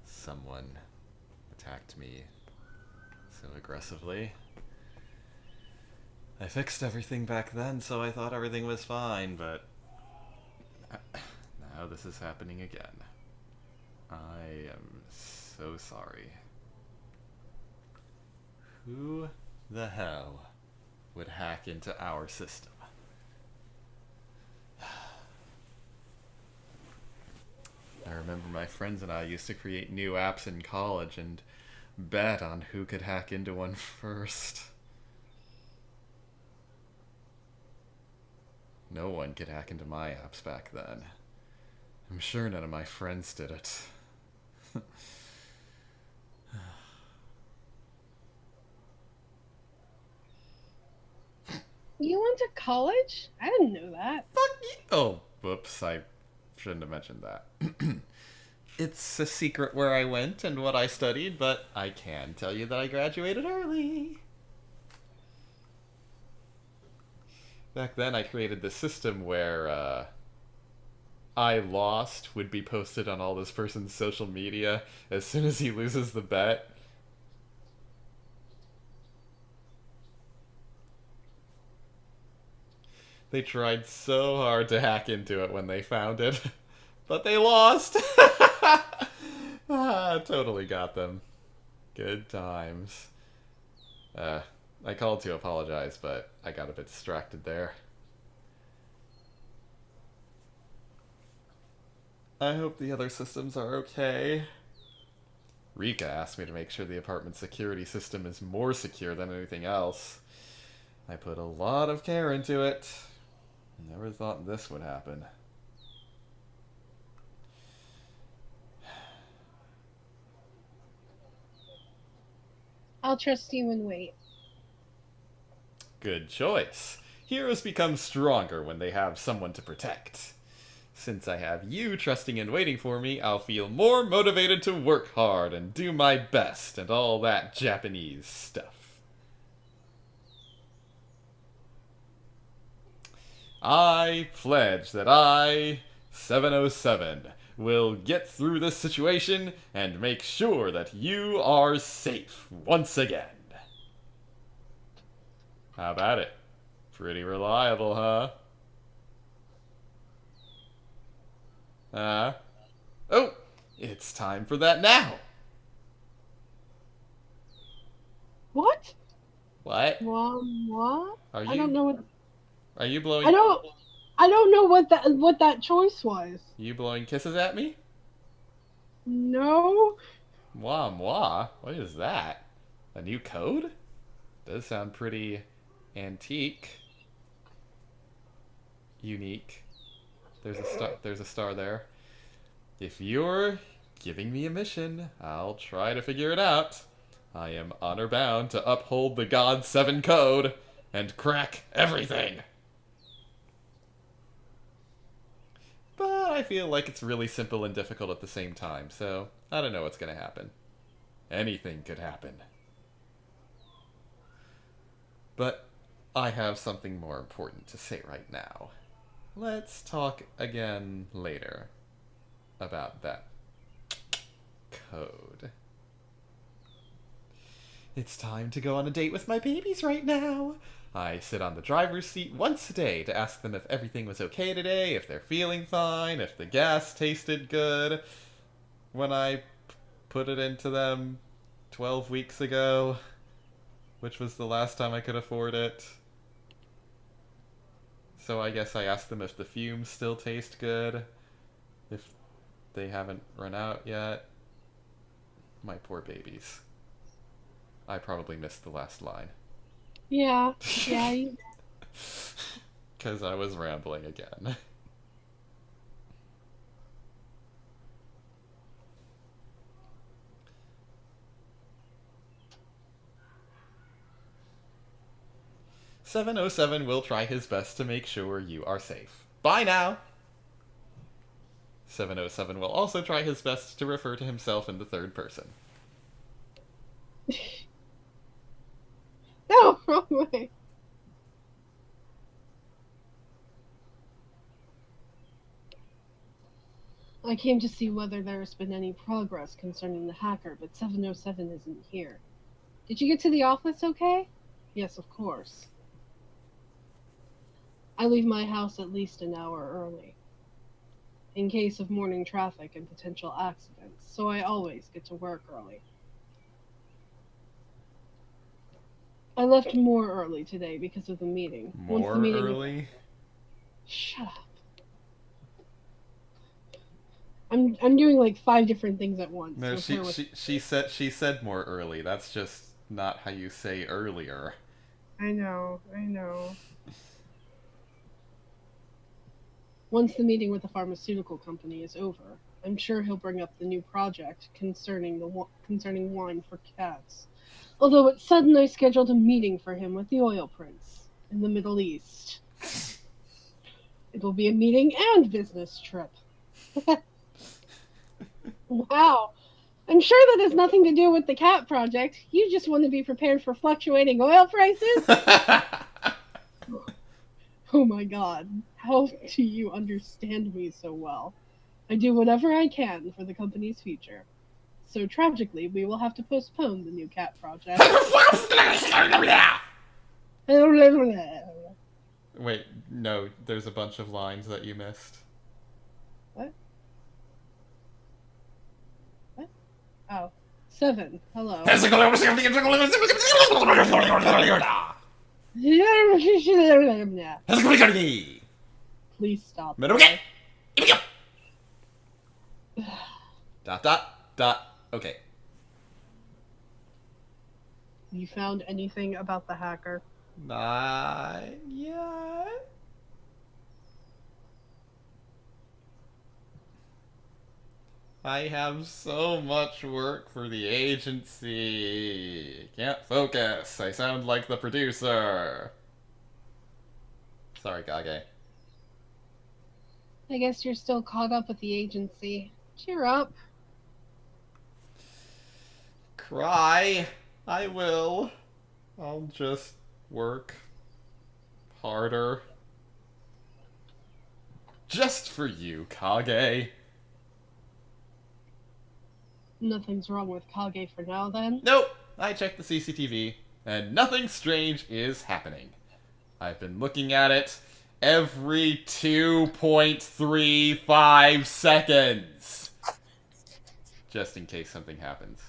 Speaker 1: someone attacked me so aggressively. I fixed everything back then, so I thought everything was fine, but now this is happening again. I am so sorry. Who the hell would hack into our system? I remember my friends and I used to create new apps in college and bet on who could hack into one first. No one could hack into my apps back then. I'm sure none of my friends did it.
Speaker 2: You went to college? I didn't know that.
Speaker 1: Fuck you! Oh, whoops, I shouldn't have mentioned that. It's a secret where I went and what I studied, but I can tell you that I graduated early. Back then I created this system where, I lost would be posted on all this person's social media as soon as he loses the bet. They tried so hard to hack into it when they found it, but they lost. Totally got them. Good times. I called to apologize, but I got a bit distracted there. I hope the other systems are okay. Rika asked me to make sure the apartment security system is more secure than anything else. I put a lot of care into it. Never thought this would happen.
Speaker 2: I'll trust you and wait.
Speaker 1: Good choice. Heroes become stronger when they have someone to protect. Since I have you trusting and waiting for me, I'll feel more motivated to work hard and do my best and all that Japanese stuff. I pledge that I, 707, will get through this situation and make sure that you are safe once again. How about it? Pretty reliable, huh? Oh, it's time for that now.
Speaker 2: What?
Speaker 1: What?
Speaker 2: What?
Speaker 1: Are you?
Speaker 2: I don't know what.
Speaker 1: Are you blowing?
Speaker 2: I don't know what that choice was.
Speaker 1: You blowing kisses at me?
Speaker 2: No.
Speaker 1: Moi moi. What is that? A new code? Does sound pretty antique. Unique. There's a star there. If you're giving me a mission, I'll try to figure it out. I am honor bound to uphold the God 7 code and crack everything. But I feel like it's really simple and difficult at the same time, so I don't know what's gonna happen. Anything could happen. But I have something more important to say right now. Let's talk again later about that code. It's time to go on a date with my babies right now. I sit on the driver's seat once a day to ask them if everything was okay today, if they're feeling fine, if the gas tasted good. When I put it into them 12 weeks ago, which was the last time I could afford it. So I guess I asked them if the fumes still taste good, if they haven't run out yet. My poor babies. I probably missed the last line.
Speaker 2: Yeah.
Speaker 1: because I was rambling again. "707 will try his best to make sure you are safe. Bye now!" 707 will also try his best to refer to himself in the third person.
Speaker 2: No, wrong way. I came to see whether there has been any progress concerning the hacker, but 707 isn't here. Did you get to the office okay? Yes, of course. I leave my house at least an hour early, in case of morning traffic and potential accidents, so I always get to work early. I left more early today because of the meeting. Once
Speaker 1: More
Speaker 2: the meeting
Speaker 1: early?
Speaker 2: Shut up. I'm doing like 5 different things at once.
Speaker 1: No,
Speaker 2: so
Speaker 1: she said more early. That's just not how you say earlier.
Speaker 2: I know. Once the meeting with the pharmaceutical company is over, I'm sure he'll bring up the new project concerning wine for cats. Although it said I scheduled a meeting for him with the oil prince in the Middle East. It will be a meeting and business trip. Wow. I'm sure that has nothing to do with the cat project. You just want to be prepared for fluctuating oil prices? Oh my god. How do you understand me so well? I do whatever I can for the company's future. So tragically, we will have to postpone the new cat project.
Speaker 1: Wait, no, there's a bunch of lines that you missed.
Speaker 2: What? Oh. 7. Hello. Please stop.
Speaker 1: Okay.
Speaker 2: You found anything about the hacker?
Speaker 1: Not yet. I have so much work for the agency. Can't focus. I sound like the producer. Sorry, Kage.
Speaker 2: I guess you're still caught up with the agency. Cheer up.
Speaker 1: Cry. I will. I'll just work harder. Just for you, Kage.
Speaker 2: Nothing's wrong with Kage for now, then?
Speaker 1: Nope. I checked the CCTV, and nothing strange is happening. I've been looking at it every 2.35 seconds. Just in case something happens.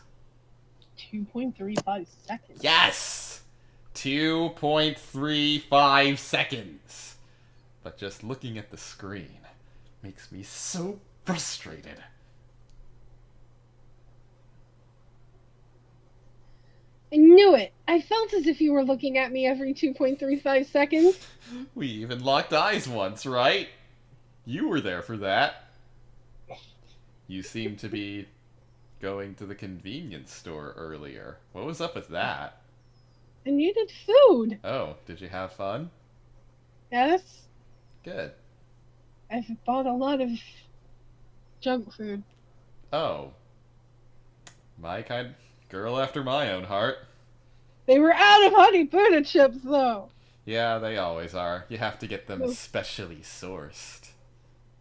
Speaker 2: 2.35 seconds?
Speaker 1: Yes! 2.35 seconds. But just looking at the screen makes me so frustrated.
Speaker 2: I knew it! I felt as if you were looking at me every 2.35 seconds.
Speaker 1: We even locked eyes once, right? You were there for that. You seemed to be going to the convenience store earlier. What was up with that?
Speaker 2: I needed food.
Speaker 1: Oh, did you have fun?
Speaker 2: Yes?
Speaker 1: Good.
Speaker 2: I've bought a lot of junk food.
Speaker 1: Oh. My kind girl after my own heart.
Speaker 2: They were out of honey Buddha chips, though.
Speaker 1: Yeah, they always are. You have to get them specially sourced.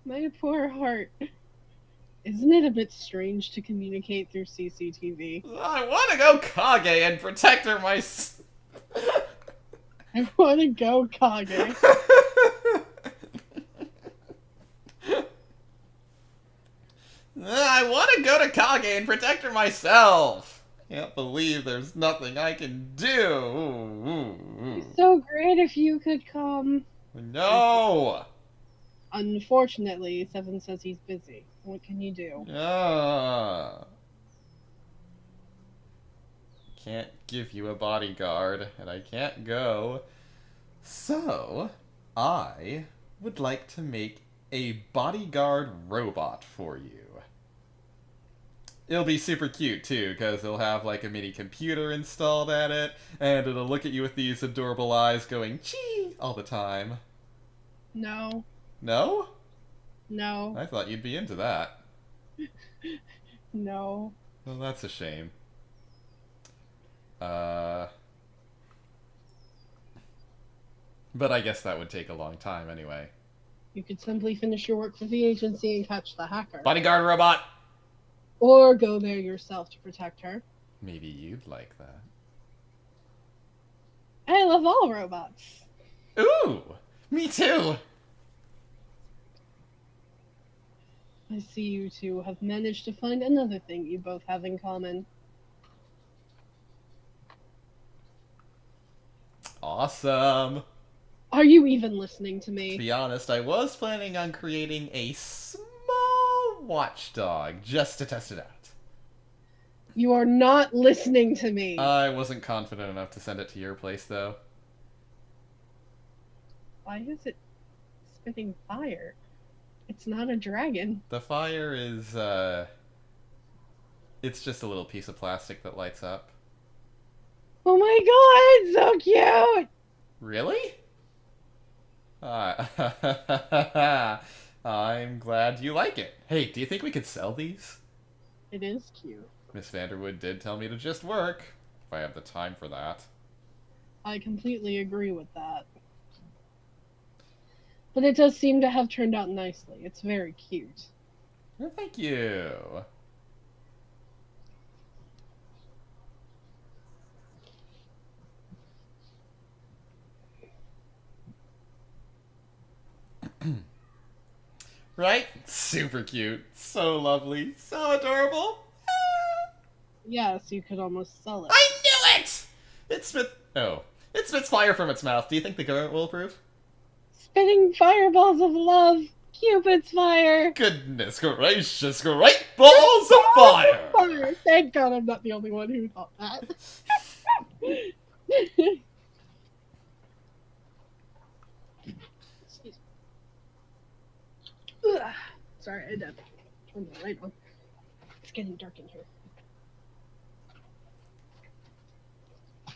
Speaker 2: My poor heart. Isn't it a bit strange to communicate through CCTV?
Speaker 1: I want to go Kage and protect her
Speaker 2: I want to go Kage.
Speaker 1: I want to go to Kage and protect her myself. Can't believe there's nothing I can do.
Speaker 2: It's so great if you could come.
Speaker 1: No.
Speaker 2: Unfortunately, Seven says he's busy. What can you do?
Speaker 1: Can't give you a bodyguard, and I can't go. So, I would like to make a bodyguard robot for you. It'll be super cute too, because it'll have like a mini computer installed at it, and it'll look at you with these adorable eyes going chee all the time.
Speaker 2: No.
Speaker 1: No?
Speaker 2: No.
Speaker 1: I thought you'd be into that.
Speaker 2: No.
Speaker 1: Well, that's a shame. But I guess that would take a long time anyway.
Speaker 2: You could simply finish your work for the agency and catch the hacker.
Speaker 1: Bodyguard robot!
Speaker 2: Or go there yourself to protect her.
Speaker 1: Maybe you'd like that.
Speaker 2: I love all robots.
Speaker 1: Ooh! Me too!
Speaker 2: I see you two have managed to find another thing you both have in common.
Speaker 1: Awesome!
Speaker 2: Are you even listening to
Speaker 1: To
Speaker 2: me?
Speaker 1: be honest, I was planning on creating a small watchdog just to test it out.
Speaker 2: You are not listening to me.
Speaker 1: I wasn't confident enough to send it to your place, though.
Speaker 2: Why is it spitting fire? It's not a dragon.
Speaker 1: The fire is, it's just a little piece of plastic that lights up.
Speaker 2: Oh my god, so cute!
Speaker 1: Really? I'm glad you like it. Hey, do you think we could sell these?
Speaker 2: It is cute.
Speaker 1: Miss Vanderwood did tell me to just work, if I have the time for that.
Speaker 2: I completely agree with that. But it does seem to have turned out nicely. It's very cute.
Speaker 1: Well, thank you. Right? Super cute. So lovely. So adorable.
Speaker 2: Yes, you could almost sell it.
Speaker 1: I knew it! It spits fire from its mouth. Do you think the government will approve?
Speaker 2: Spitting fireballs of love! Cupid's fire!
Speaker 1: Goodness gracious, great balls of fire!
Speaker 2: Fire! Thank God I'm not the only one who thought that. Excuse me. Ugh. Sorry, I did. Turn the light on. It's getting dark in here.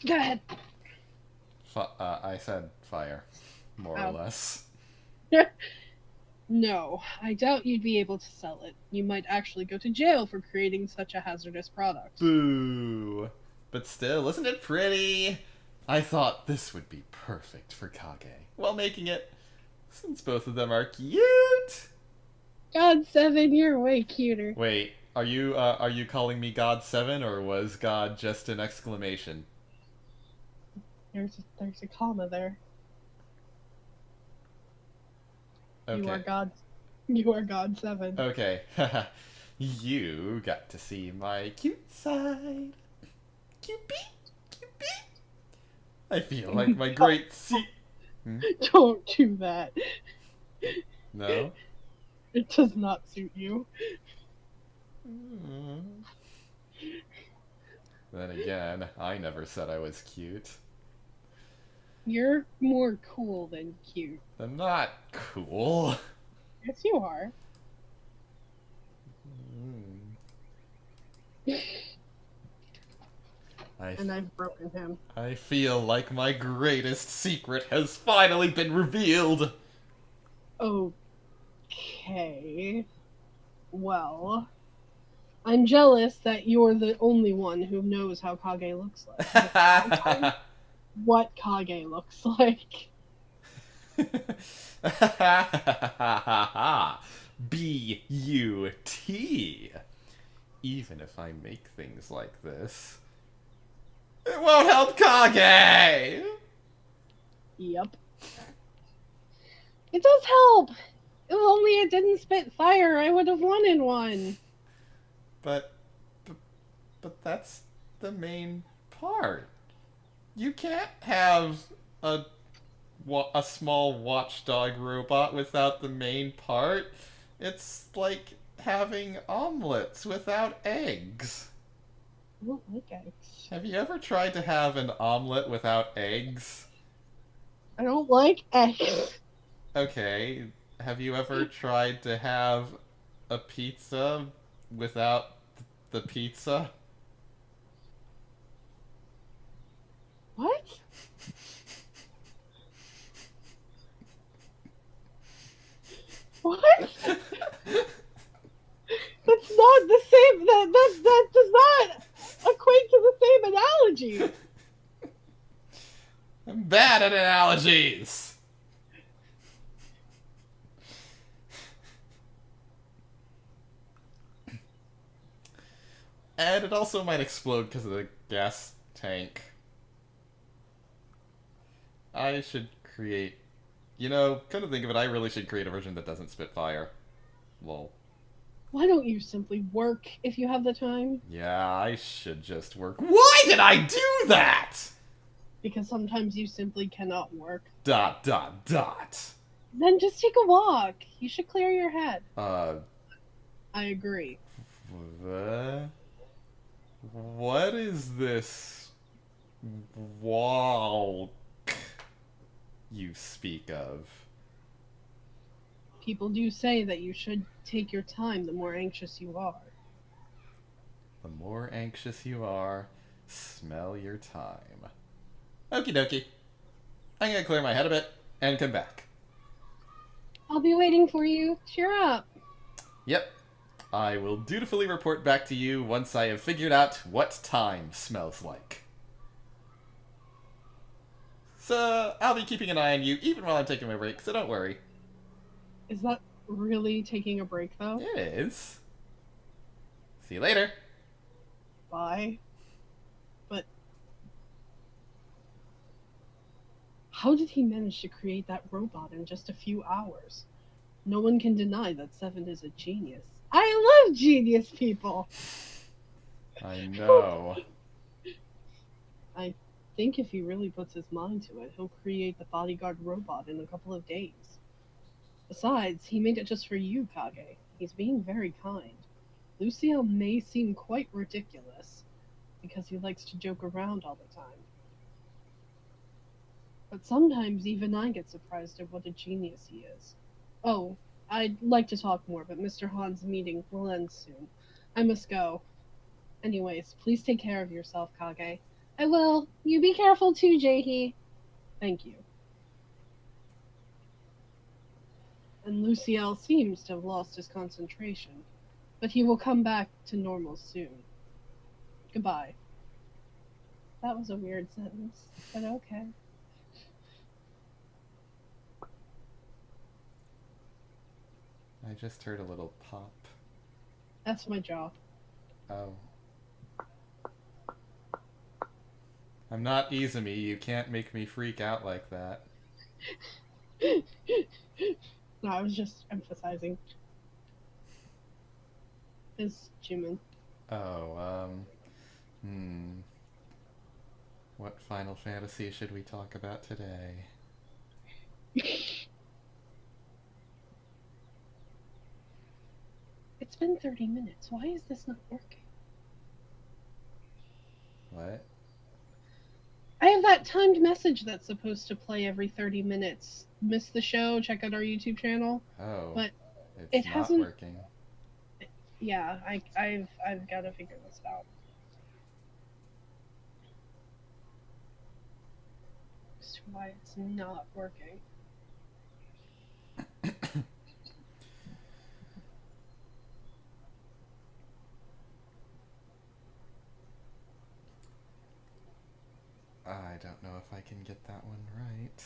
Speaker 2: Go ahead.
Speaker 1: I said fire, more or
Speaker 2: Oh.
Speaker 1: less.
Speaker 2: No, I doubt you'd be able to sell it. You might actually go to jail for creating such a hazardous product.
Speaker 1: Boo. But still, isn't it pretty? I thought this would be perfect for Kage while making it, since both of them are cute.
Speaker 2: God, Seven, you're way cuter.
Speaker 1: Wait, are you calling me God 7, or was God just an exclamation?
Speaker 2: There's a comma there.
Speaker 1: Okay.
Speaker 2: You are God 7.
Speaker 1: Okay. You got to see my cute side. Cupid, Cupid. I feel like my great
Speaker 2: Don't do that.
Speaker 1: No?
Speaker 2: It does not suit you.
Speaker 1: Then again, I never said I was cute.
Speaker 2: You're more cool than cute.
Speaker 1: I'm not cool.
Speaker 2: Yes, you are. And I've broken him.
Speaker 1: I feel like my greatest secret has finally been revealed.
Speaker 2: Okay. Well, I'm jealous that you're the only one who knows how Kage looks like. What Kage looks like.
Speaker 1: B-U-T. Even if I make things like this, it won't help Kage!
Speaker 2: Yep. It does help! If only it didn't spit fire, I would have won in one.
Speaker 1: But that's the main part. You can't have a small watchdog robot without the main part. It's like having omelets without eggs.
Speaker 2: I don't like eggs.
Speaker 1: Have you ever tried to have an omelet without eggs?
Speaker 2: I don't like eggs.
Speaker 1: Okay, have you ever tried to have a pizza without the pizza?
Speaker 2: What? What? That's not the same. That does not equate to the same analogy.
Speaker 1: I'm bad at analogies! And it also might explode because of the gas tank. I should create... You know, come to think of it, I really should create a version that doesn't spit fire. Lol.
Speaker 2: Why don't you simply work if you have the time?
Speaker 1: Yeah, I should just work. Why did I do that?
Speaker 2: Because sometimes you simply cannot work.
Speaker 1: Dot, dot, dot.
Speaker 2: Then just take a walk. You should clear your head.
Speaker 1: Uh,
Speaker 2: I agree.
Speaker 1: what is this walk you speak of?
Speaker 2: People do say that you should take your time the more anxious you are.
Speaker 1: The more anxious you are, smell your time. Okie dokie. I'm gonna clear my head a bit and come back.
Speaker 2: I'll be waiting for you. Cheer up.
Speaker 1: Yep. I will dutifully report back to you once I have figured out what time smells like. So, I'll be keeping an eye on you even while I'm taking my break, so don't worry.
Speaker 2: Is that really taking a break, though?
Speaker 1: It is. See you later.
Speaker 2: Bye. But how did he manage to create that robot in just a few hours? No one can deny that Seven is a genius. I love genius people!
Speaker 1: I know.
Speaker 2: I think if he really puts his mind to it, he'll create the bodyguard robot in a couple of days. Besides, he made it just for you, Kage. He's being very kind. Lucio may seem quite ridiculous, because he likes to joke around all the time. But sometimes even I get surprised at what a genius he is. Oh, I'd like to talk more, but Mr. Han's meeting will end soon. I must go. Anyways, please take care of yourself, Kage. I will. You be careful too, Jaehee. Thank you. And Luciel seems to have lost his concentration, but he will come back to normal soon. Goodbye. That was a weird sentence, but okay.
Speaker 1: I just heard a little pop.
Speaker 2: That's my jaw.
Speaker 1: Oh. I'm not Izumi, you can't make me freak out like that.
Speaker 2: No, I was just emphasizing. Is Jimin.
Speaker 1: Oh, what Final Fantasy should we talk about today?
Speaker 2: It's been 30 minutes. Why is this not working?
Speaker 1: What?
Speaker 2: I have that timed message that's supposed to play every 30 minutes. Miss the show, check out our YouTube channel.
Speaker 1: Oh,
Speaker 2: But
Speaker 1: it's
Speaker 2: it
Speaker 1: not
Speaker 2: hasn't-
Speaker 1: working.
Speaker 2: Yeah, I've got to figure this out. As to why it's not working.
Speaker 1: I don't know if I can get that one right.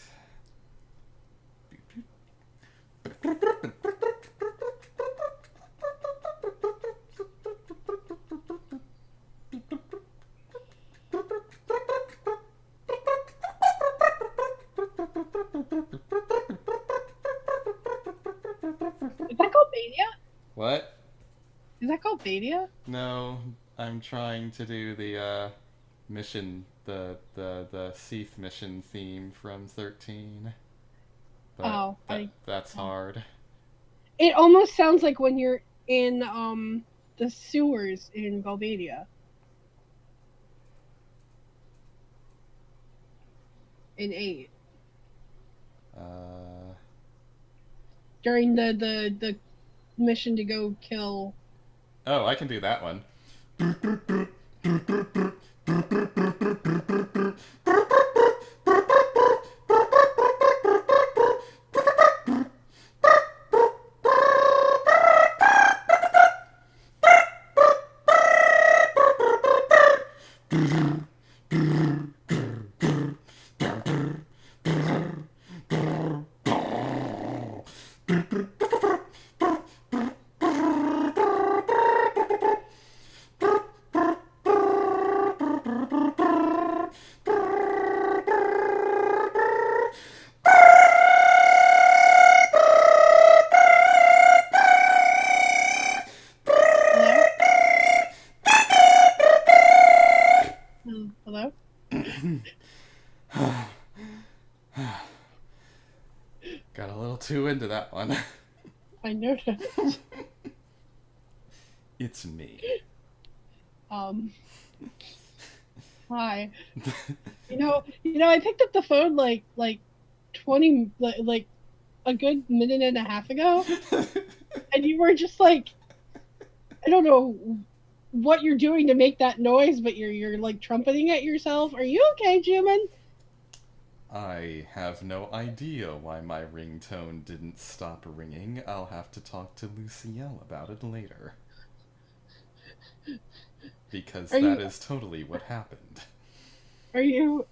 Speaker 2: Is that called Mania?
Speaker 1: What?
Speaker 2: Is that called Mania?
Speaker 1: No, I'm trying to do the mission, the Seath mission theme from 13. But
Speaker 2: Oh,
Speaker 1: that's hard.
Speaker 2: It almost sounds like when you're in the sewers in Valbadia. In 8. during the mission to go kill.
Speaker 1: Oh, I can do that one.
Speaker 2: Hello?
Speaker 1: Got a little too into that one.
Speaker 2: I noticed.
Speaker 1: It's me.
Speaker 2: Hi. I picked up the phone like 20 like a good minute and a half ago, and you were just like, I don't know what you're doing to make that noise, but you're like trumpeting at yourself. Are you okay, Jimin?
Speaker 1: I have no idea why my ringtone didn't stop ringing. I'll have to talk to Lucielle about it later. Because that is totally what happened.
Speaker 2: Are you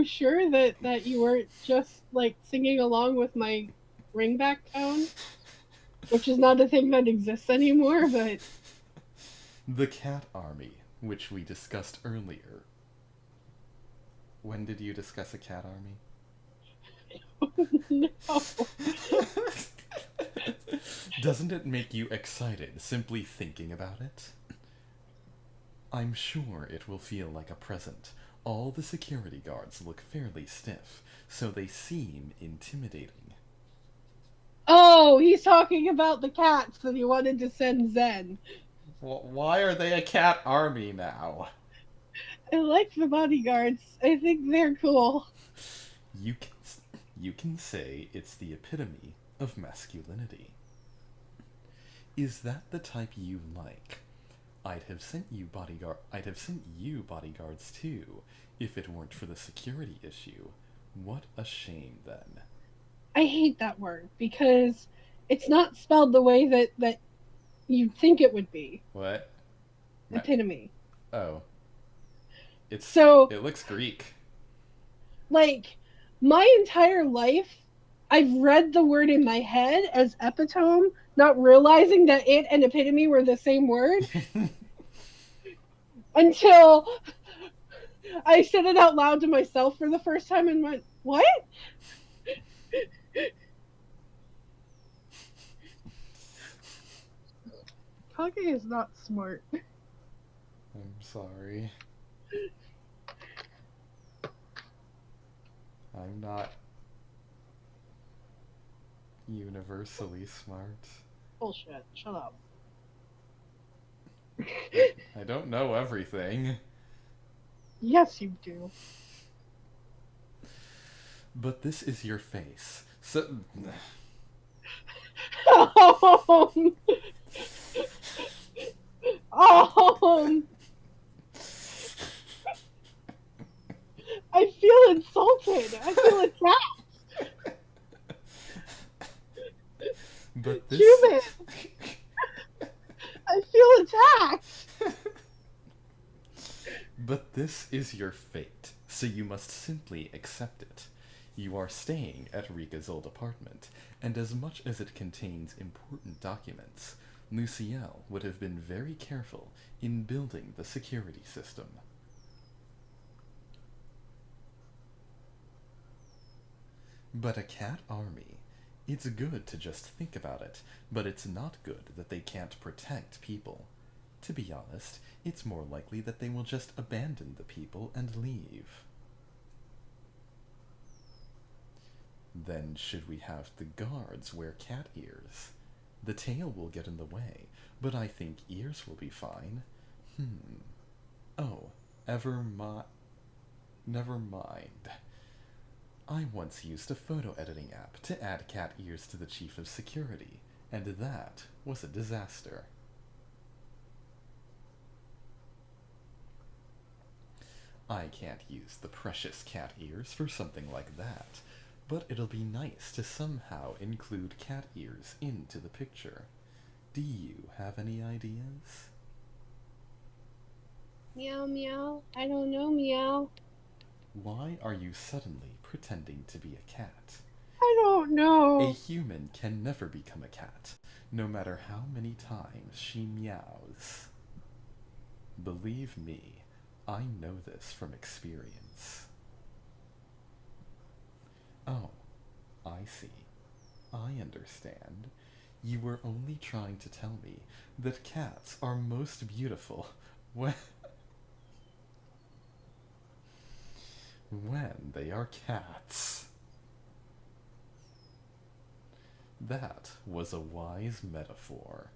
Speaker 2: sure that you weren't just like singing along with my ringback tone? Which is not a thing that exists anymore, but
Speaker 1: The cat army, which we discussed earlier. When did you discuss a cat army?
Speaker 2: no.
Speaker 1: Doesn't it make you excited simply thinking about it? I'm sure it will feel like a present. All the security guards look fairly stiff, so they seem intimidating.
Speaker 2: Oh, he's talking about the cats that he wanted to send Zen.
Speaker 1: Why are they a cat army now?
Speaker 2: I like the bodyguards. I think they're cool.
Speaker 1: You can say it's the epitome of masculinity. Is that the type you like? I'd have sent you bodyguards too, if it weren't for the security issue. What a shame, then.
Speaker 2: I hate that word because it's not spelled the way that you'd think it would be.
Speaker 1: What?
Speaker 2: Epitome.
Speaker 1: Oh. It looks Greek.
Speaker 2: Like, my entire life, I've read the word in my head as epitome, not realizing that it and epitome were the same word. Until I said it out loud to myself for the first time and went, what? Kage is not smart.
Speaker 1: I'm sorry. I'm not universally smart.
Speaker 2: Bullshit. Shut up.
Speaker 1: I don't know everything.
Speaker 2: Yes, you do.
Speaker 1: But this is your face. So...
Speaker 2: I feel insulted. I feel attacked.
Speaker 1: But this...
Speaker 2: Human. I feel attacked.
Speaker 1: But this is your fate, so you must simply accept it. You are staying at Rika's old apartment, and as much as it contains important documents, Lucielle would have been very careful in building the security system. But a cat army, it's good to just think about it, but it's not good that they can't protect people. To be honest, it's more likely that they will just abandon the people and leave. Then should we have the guards wear cat ears? The tail will get in the way, but I think ears will be fine. Oh, never mind. I once used a photo editing app to add cat ears to the chief of security, and that was a disaster. I can't use the precious cat ears for something like that, but it'll be nice to somehow include cat ears into the picture. Do you have any ideas?
Speaker 2: Meow meow. I don't know, meow.
Speaker 1: Why are you suddenly pretending to be a cat?
Speaker 2: I don't
Speaker 1: A
Speaker 2: know.
Speaker 1: human can never become a cat, no matter how many times she meows. Believe me, I know this from experience. Oh, I see. I understand. You were only trying to tell me that cats are most beautiful when they are cats. That was a wise metaphor.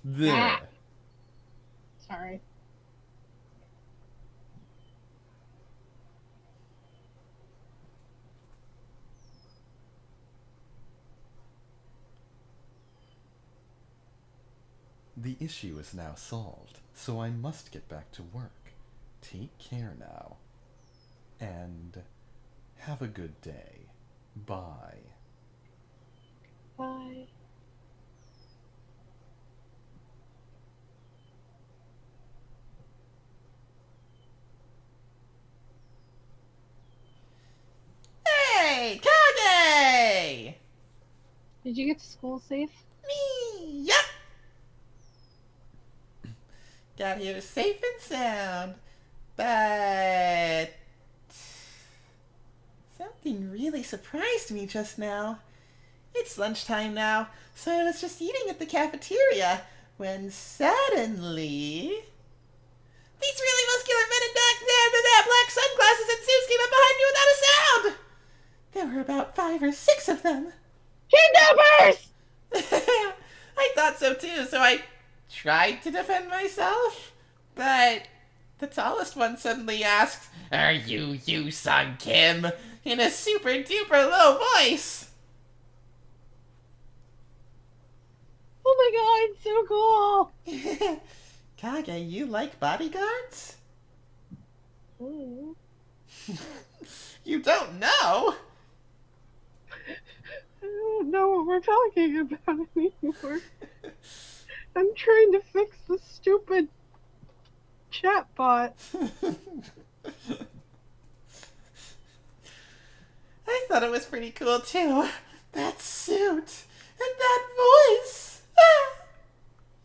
Speaker 1: There.
Speaker 2: Ah. Sorry.
Speaker 1: The issue is now solved, so I must get back to work. Take care now. And have a good day. Bye.
Speaker 2: Bye.
Speaker 3: Hey, Kage!
Speaker 2: Did you get to school safe?
Speaker 3: Me, yup! Got here safe and sound, but something really surprised me just now. It's lunchtime now, so I was just eating at the cafeteria when suddenly these really muscular men in black sunglasses and suits came up behind me without a sound. There were about 5 or 6 of them.
Speaker 2: Kidnappers!
Speaker 3: I thought so too, so I tried to defend myself, but the tallest one suddenly asked, "Are you Yu Sung Kim?" in a super duper low voice.
Speaker 2: Oh my god, so cool!
Speaker 3: Kage, you like bodyguards?
Speaker 2: Ooh.
Speaker 3: You don't know?
Speaker 2: I don't know what we're talking about anymore. I'm trying to fix the stupid chatbot.
Speaker 3: I thought it was pretty cool too. That suit and that voice. Ah!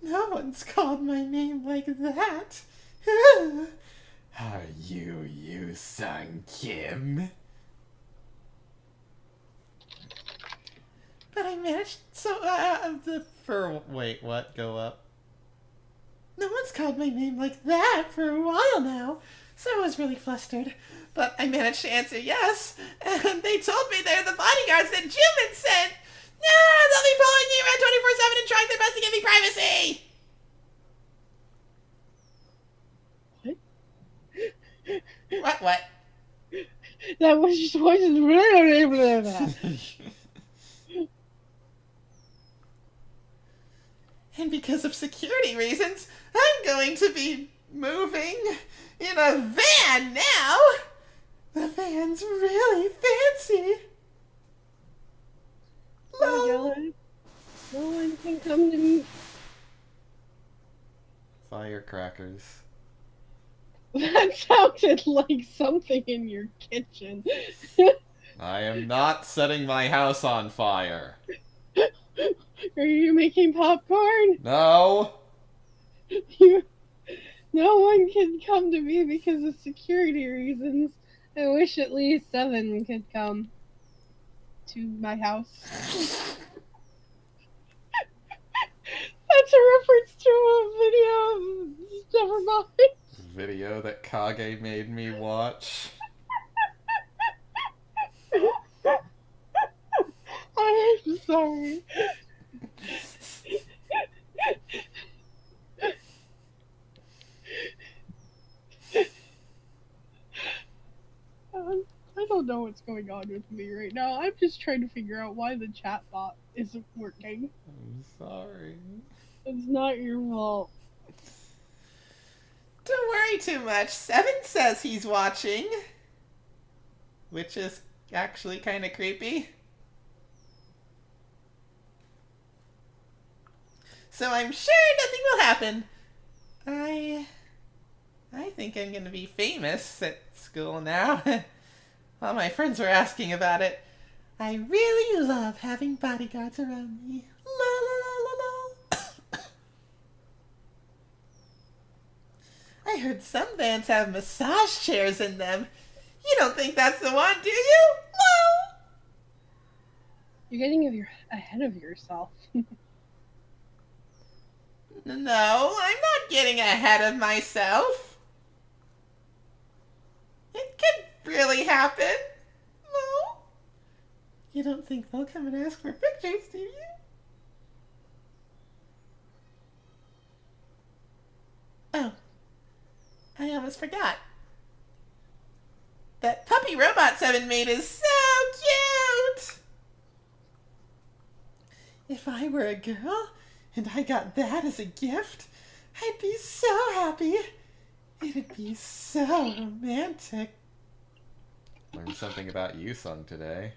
Speaker 3: No one's called my name like that. Are you Yu Sung Kim? But I managed wait, what? Go up. No one's called my name like that for a while now, so I was really flustered. But I managed to answer yes, and they told me they're the bodyguards that Jimin sent. They'll be following me around 24/7 and trying their best to give me privacy. What?
Speaker 2: That was just voices.
Speaker 3: And because of security reasons, I'm going to be moving in a van now. The van's really fancy. Lol.
Speaker 2: No one can come to me.
Speaker 1: Firecrackers.
Speaker 2: That sounded like something in your kitchen.
Speaker 1: I am not setting my house on fire.
Speaker 2: Are you making popcorn?
Speaker 1: No.
Speaker 2: No one can come to me because of security reasons. I wish at least 7 could come to my house. That's a reference to a video. Never mind.
Speaker 1: Video that Kage made me watch.
Speaker 2: I'm sorry. don't know what's going on with me right now. I'm just trying to figure out why the chat bot isn't working.
Speaker 1: I'm sorry.
Speaker 2: It's not your fault.
Speaker 3: Don't worry too much. Seven says he's watching. Which is actually kind of creepy. So I'm sure nothing will happen. I think I'm gonna be famous at school now. All my friends were asking about it. I really love having bodyguards around me. La la la la la. I heard some vans have massage chairs in them. You don't think that's the one, do you? No.
Speaker 2: You're getting ahead of yourself.
Speaker 3: No, I'm not getting ahead of myself. It could really happen. No. You don't think they'll come and ask for pictures, do you? Oh. I almost forgot. That puppy robot Seven made is so cute! If I were a girl and I got that as a gift, I'd be so happy. It'd be so romantic.
Speaker 1: Learned something about you, Sung, today.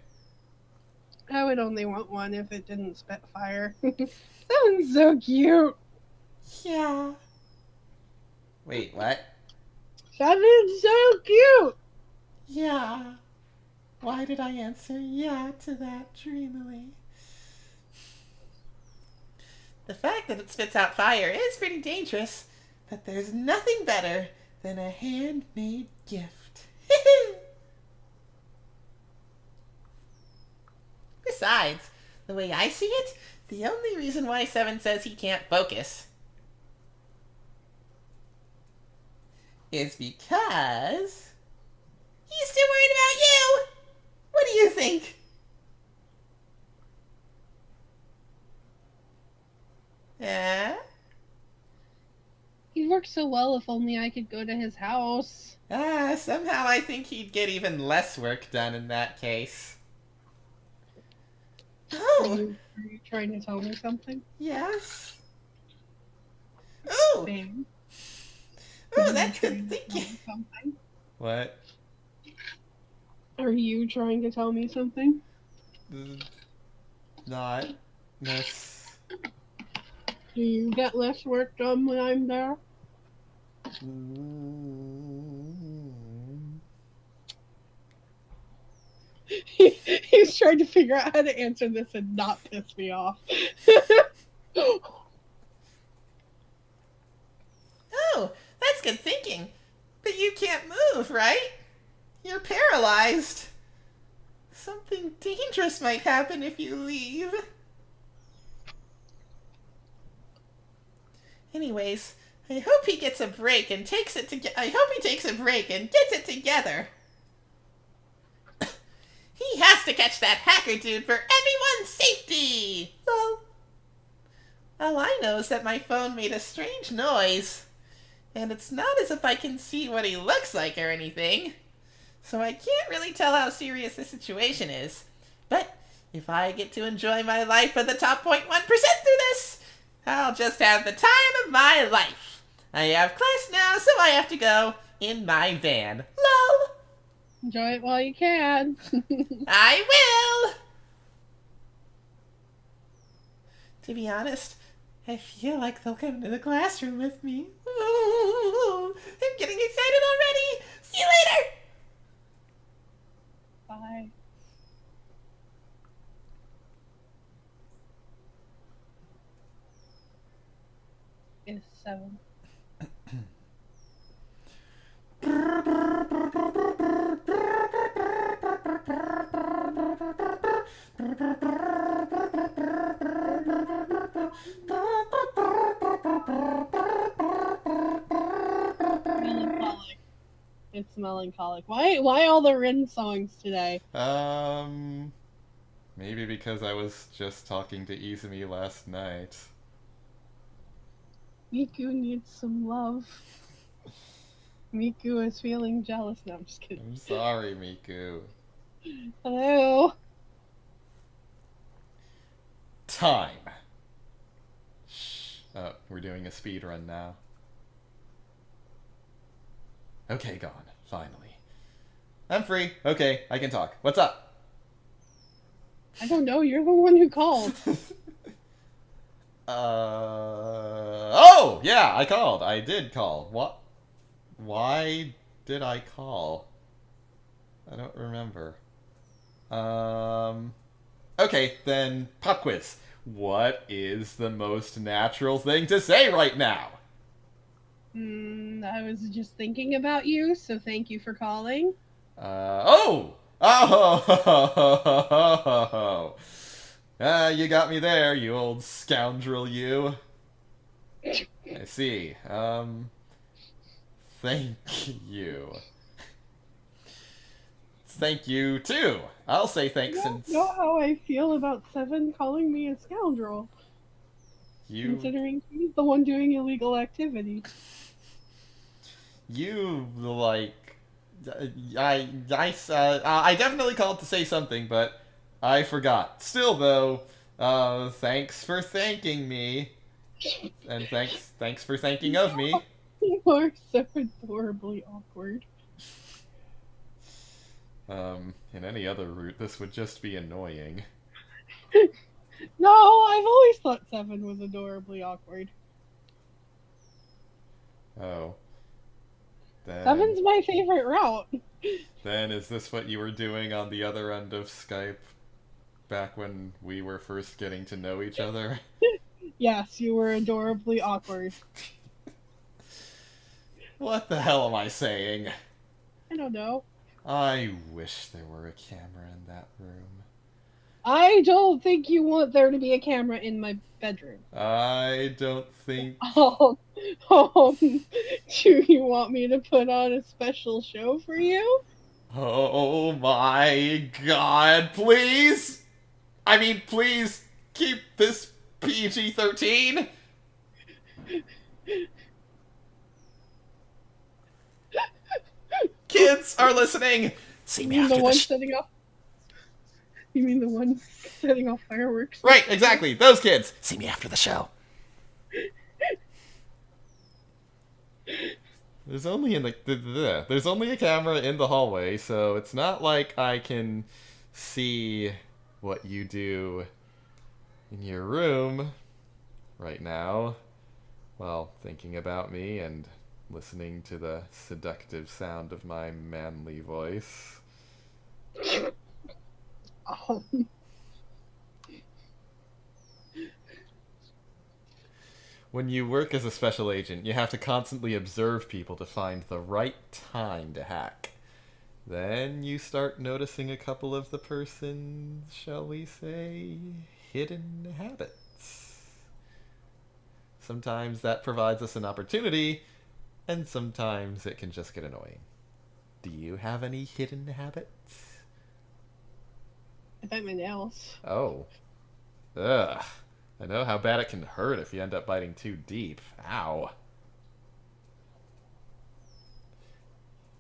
Speaker 2: I would only want one if it didn't spit fire. That one's so cute.
Speaker 3: Yeah.
Speaker 1: Wait, what?
Speaker 2: That is so cute.
Speaker 3: Yeah. Why did I answer yeah to that dreamily? The fact that it spits out fire is pretty dangerous, but there's nothing better than a handmade gift. Besides, the way I see it, the only reason why Seven says he can't focus is because he's still worried about you. What do you think?
Speaker 2: He'd work so well if only I could go to his house.
Speaker 3: Somehow I think he'd get even less work done in that case.
Speaker 2: Are
Speaker 3: Oh,
Speaker 2: you trying to tell me something?
Speaker 3: yes. Ooh,
Speaker 2: Babe?
Speaker 3: ooh, that's
Speaker 2: Are you
Speaker 3: good
Speaker 2: trying to tell
Speaker 3: thinking.
Speaker 2: me something?
Speaker 1: What?
Speaker 2: Are you trying to tell me something?
Speaker 1: Not. Miss.
Speaker 2: Do you get less work done when I'm there? He's trying to figure out how to answer this and not piss me off.
Speaker 3: Oh, that's good thinking. But you can't move, right? You're paralyzed. Something dangerous might happen if you leave. Anyways, I hope he gets a break and takes it together. I hope he takes a break and gets it together. He has to catch that hacker dude for everyone's safety. Well, all I know is that my phone made a strange noise. And it's not as if I can see what he looks like or anything. So I can't really tell how serious the situation is. But if I get to enjoy my life for the top 0.1% through this, I'll just have the time of my life. I have class now, so I have to go in my van. Lol.
Speaker 2: Enjoy it while you can.
Speaker 3: I will. To be honest, I feel like they'll come to the classroom with me. Ooh, I'm getting excited already. See you later.
Speaker 2: Bye. It's 7. Melancholic. It's melancholic. Why all the Rin songs today?
Speaker 1: Maybe because I was just talking to Izumi last night.
Speaker 2: Miku needs some love. Miku is feeling jealous. No, I'm just kidding.
Speaker 1: I'm sorry, Miku.
Speaker 2: Hello.
Speaker 1: Time. Shh. Oh, we're doing a speed run now. Okay, gone. Finally. I'm free. Okay, I can talk. What's up?
Speaker 2: I don't know. You're the one who called.
Speaker 1: Oh, yeah, I called. I did call. What? Why did I call? I don't remember. Okay, then pop quiz. What is the most natural thing to say right now?
Speaker 2: I was just thinking about you, so thank you for calling.
Speaker 1: Oh! Oh! You got me there, you old scoundrel, you. I see. Thank you. Thank you, too. I'll say thanks
Speaker 2: I
Speaker 1: since
Speaker 2: don't know how I feel about Seven calling me a scoundrel,
Speaker 1: you...
Speaker 2: considering he's the one doing illegal activity.
Speaker 1: You, like... I definitely called to say something, but I forgot. Still, though, thanks for thanking me. And thanks for thanking of me.
Speaker 2: You are so adorably awkward.
Speaker 1: In any other route, this would just be annoying.
Speaker 2: No, I've always thought Seven was adorably awkward.
Speaker 1: Oh. Then,
Speaker 2: Seven's my favorite route.
Speaker 1: then is this what you were doing on the other end of Skype back when we were first getting to know each other?
Speaker 2: Yes, you were adorably awkward.
Speaker 1: What the hell am I saying?
Speaker 2: I don't know.
Speaker 1: I wish there were a camera in that room.
Speaker 2: I don't think you want there to be a camera in my bedroom.
Speaker 1: I don't think...
Speaker 2: Do you want me to put on a special show for you?
Speaker 1: Oh my god, please! I mean, please keep this PG-13? Kids are listening!
Speaker 3: See
Speaker 2: You
Speaker 3: me
Speaker 2: mean
Speaker 3: after
Speaker 2: the
Speaker 3: the
Speaker 2: one setting off? You mean the one setting off fireworks?
Speaker 1: Right, exactly, those kids!
Speaker 3: See me after the show.
Speaker 1: There's only there's only a camera in the hallway, so it's not like I can see what you do in your room right now while thinking about me and listening to the seductive sound of my manly voice.
Speaker 2: Oh.
Speaker 1: When you work as a special agent, you have to constantly observe people to find the right time to hack. Then you start noticing a couple of the person's, shall we say, hidden habits. Sometimes that provides us an opportunity, and sometimes it can just get annoying. Do you have any hidden habits?
Speaker 2: I bite my nails.
Speaker 1: Oh. Ugh. I know how bad it can hurt if you end up biting too deep. Ow.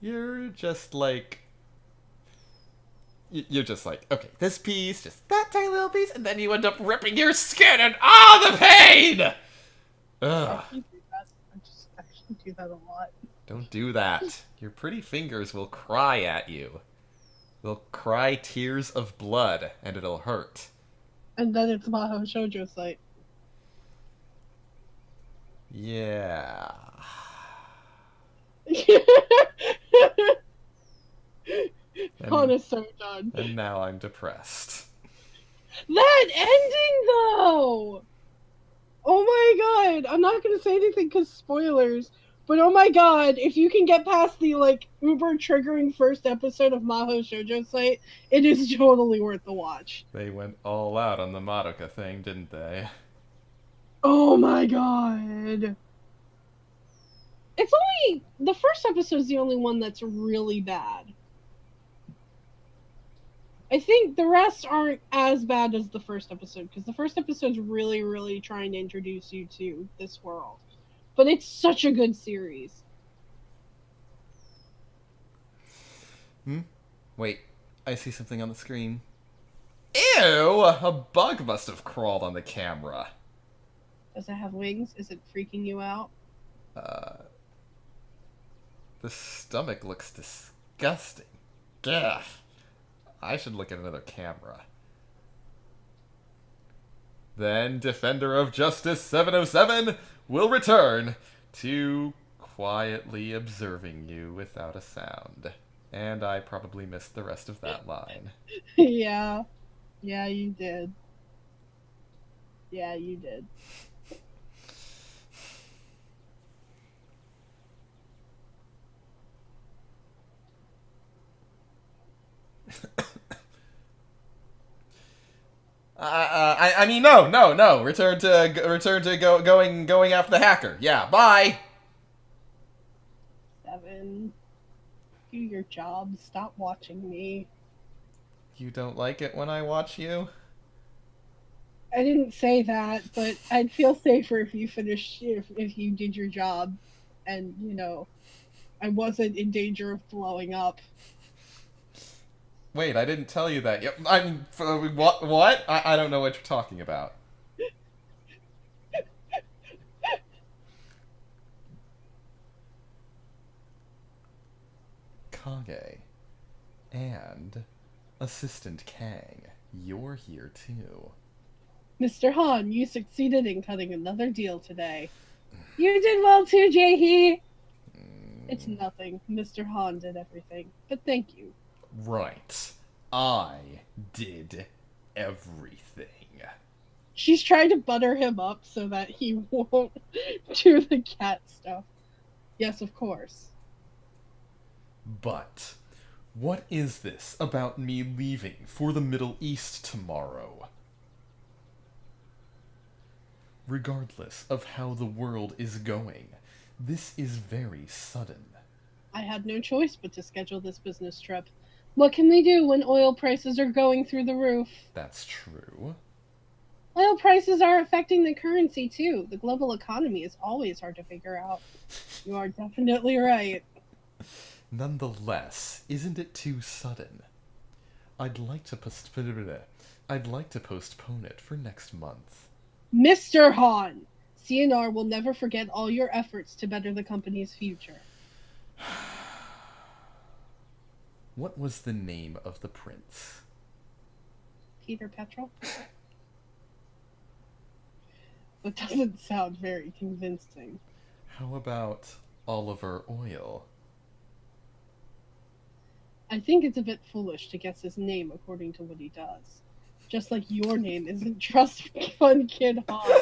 Speaker 1: You're just like... You're just like, okay, this piece, just that tiny little piece, and then you end up ripping your skin and the pain! Ugh.
Speaker 2: I just actually do that a lot.
Speaker 1: Don't do that. Your pretty fingers will cry at you. They'll cry tears of blood, and it'll hurt.
Speaker 2: And then it's Maho Shoujo site.
Speaker 1: Yeah.
Speaker 2: Con is so done.
Speaker 1: And now I'm depressed.
Speaker 2: That ending though! Oh my god! I'm not gonna say anything because spoilers, but oh my god, if you can get past the like uber triggering first episode of Maho Shoujo site, it is totally worth the watch.
Speaker 1: They went all out on the Madoka thing, didn't they?
Speaker 2: Oh my god. It's only the first episode is the only one that's really bad. I think the rest aren't as bad as the first episode because the first episode's really, really trying to introduce you to this world. But it's such a good series.
Speaker 1: Wait, I see something on the screen. Ew! A bug must have crawled on the camera.
Speaker 2: Does it have wings? Is it freaking you out?
Speaker 1: The stomach looks disgusting. Gah! I should look at another camera. Then Defender of Justice 707 will return to quietly observing you without a sound. And I probably missed the rest of that line.
Speaker 2: Yeah. Yeah, you did. Yeah, you did.
Speaker 1: I mean, no. Return to going after the hacker. Yeah, bye.
Speaker 2: 7. Do your job. Stop watching me.
Speaker 1: You don't like it when I watch you?
Speaker 2: I didn't say that, but I'd feel safer if you finished, if you did your job and, you know, I wasn't in danger of blowing up.
Speaker 1: Wait, I didn't tell you that. Yep. I mean, what? I don't know what you're talking about. Kage and Assistant Kang, you're here too.
Speaker 2: Mr. Han, you succeeded in cutting another deal today. You did well too, Jae-hee. It's nothing. Mr. Han did everything. But thank you.
Speaker 1: Right. I did everything.
Speaker 2: She's trying to butter him up so that he won't do the cat stuff. Yes, of course.
Speaker 1: But what is this about me leaving for the Middle East tomorrow? Regardless of how the world is going, this is very sudden.
Speaker 2: I had no choice but to schedule this business trip. What can we do when oil prices are going through the roof?
Speaker 1: That's true.
Speaker 2: Oil prices are affecting the currency too. The global economy is always hard to figure out. You are definitely right.
Speaker 1: Nonetheless, isn't it too sudden? I'd like to postpone it for next month.
Speaker 2: Mr. Han, CNR will never forget all your efforts to better the company's future.
Speaker 1: What was the name of the prince?
Speaker 2: Peter Petrol? That doesn't sound very convincing.
Speaker 1: How about Oliver Oil?
Speaker 2: I think it's a bit foolish to guess his name according to what he does. Just like your name isn't Trust Fund Kid Han.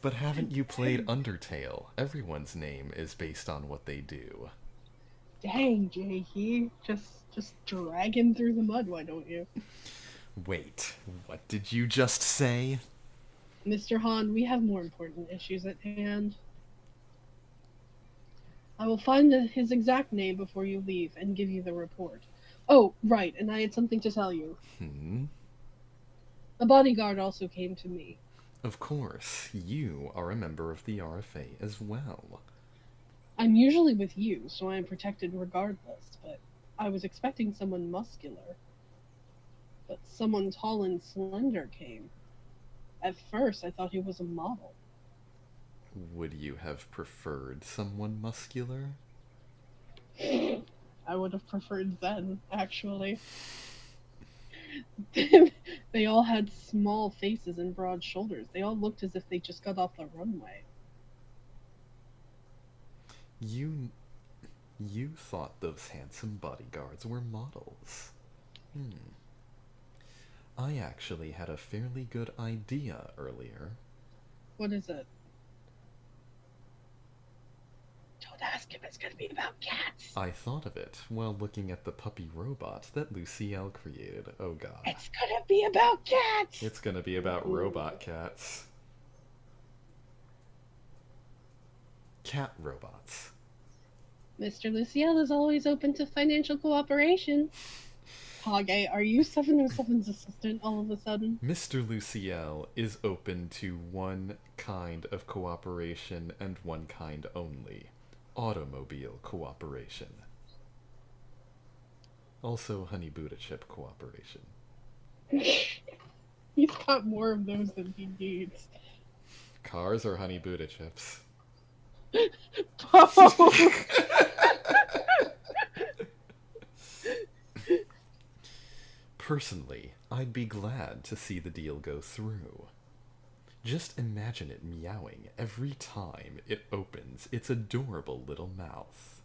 Speaker 1: But haven't you played Undertale? Everyone's name is based on what they do.
Speaker 2: Dang, Jae-hee. Just drag him through the mud, why don't you?
Speaker 1: Wait, what did you just say?
Speaker 2: Mr. Han, we have more important issues at hand. I will find his exact name before you leave and give you the report. Oh, right, and I had something to tell you. A bodyguard also came to me.
Speaker 1: Of course, you are a member of the RFA as well.
Speaker 2: I'm usually with you, so I am protected regardless, but I was expecting someone muscular. But someone tall and slender came. At first, I thought he was a model.
Speaker 1: Would you have preferred someone muscular?
Speaker 2: I would have preferred Zen, actually. They all had small faces and broad shoulders. They all looked as if they just got off the runway.
Speaker 1: You thought those handsome bodyguards were models. I actually had a fairly good idea earlier.
Speaker 2: What is it? Don't ask him, it's gonna be about cats.
Speaker 1: I thought of it while looking at the puppy robot that Lucielle created. Oh god.
Speaker 2: It's gonna be about cats!
Speaker 1: It's gonna be about robot cats. Cat robots.
Speaker 2: Mr. Luciel is always open to financial cooperation. Kage, are you 707's assistant all of a sudden?
Speaker 1: Mr. Luciel is open to one kind of cooperation and one kind only. Automobile cooperation. Also Honey Buddha Chip cooperation.
Speaker 2: He's got more of those than he needs.
Speaker 1: Cars or Honey Buddha Chips?
Speaker 2: Oh.
Speaker 1: Personally, I'd be glad to see the deal go through. Just imagine it meowing every time it opens its adorable little mouth.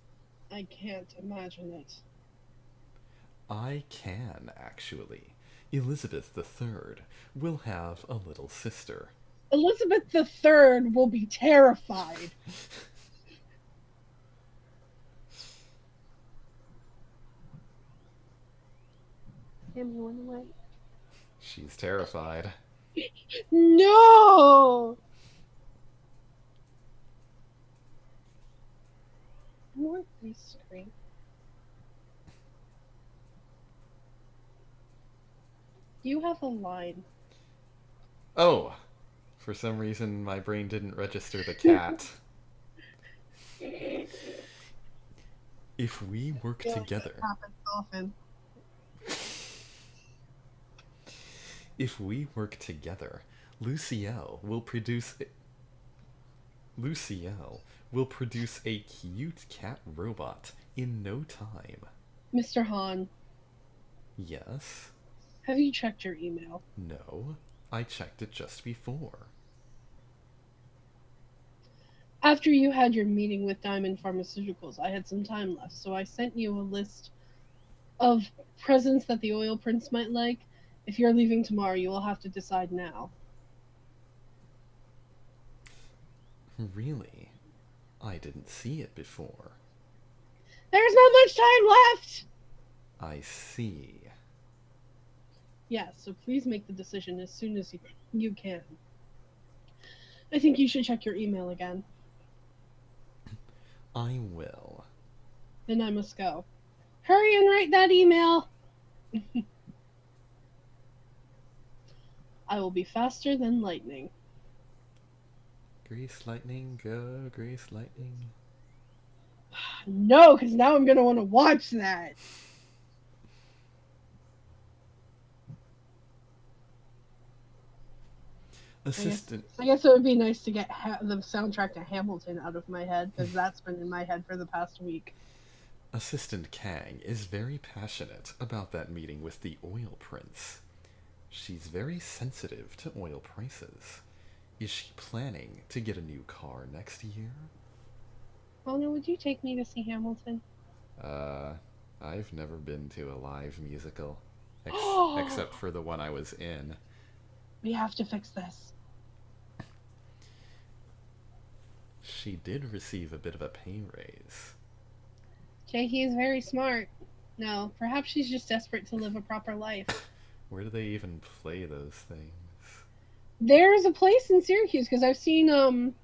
Speaker 2: I can't imagine it.
Speaker 1: I can, actually. Elizabeth III will have a little sister.
Speaker 2: Elizabeth III will be terrified. Tammy went away.
Speaker 1: She's terrified.
Speaker 2: No! More grease screen. Do you have a line?
Speaker 1: Oh! For some reason, my brain didn't register the cat. If we work together...
Speaker 2: Happens often.
Speaker 1: If we work together, Luciel will produce a cute cat robot in no time.
Speaker 2: Mr. Han,
Speaker 1: Yes?
Speaker 2: have you checked your email?
Speaker 1: No? I checked it just before.
Speaker 2: After you had your meeting with Diamond Pharmaceuticals, I had some time left, so I sent you a list of presents that the Oil Prince might like. If you're leaving tomorrow, you will have to decide now.
Speaker 1: Really? I didn't see it before.
Speaker 2: There's not much time left!
Speaker 1: I see.
Speaker 2: Yes, so please make the decision as soon as you can. I think you should check your email again.
Speaker 1: I will.
Speaker 2: Then I must go. Hurry and write that email! I will be faster than lightning.
Speaker 1: Grease lightning, go, grease lightning.
Speaker 2: No, because now I'm going to want to watch that.
Speaker 1: Assistant.
Speaker 2: I guess it would be nice to get the soundtrack to Hamilton out of my head, because that's been in my head for the past week.
Speaker 1: Assistant Kang is very passionate about that meeting with the Oil Prince. She's very sensitive to oil prices. Is she planning to get a new car next year?
Speaker 2: Mona, would you take me to see Hamilton?
Speaker 1: I've never been to a live musical. Except for the one I was in.
Speaker 2: We have to fix this.
Speaker 1: She did receive a bit of a pay raise.
Speaker 2: Jakey is very smart. No, perhaps she's just desperate to live a proper life.
Speaker 1: Where do they even play those things?
Speaker 2: There's a place in Syracuse, because I've seen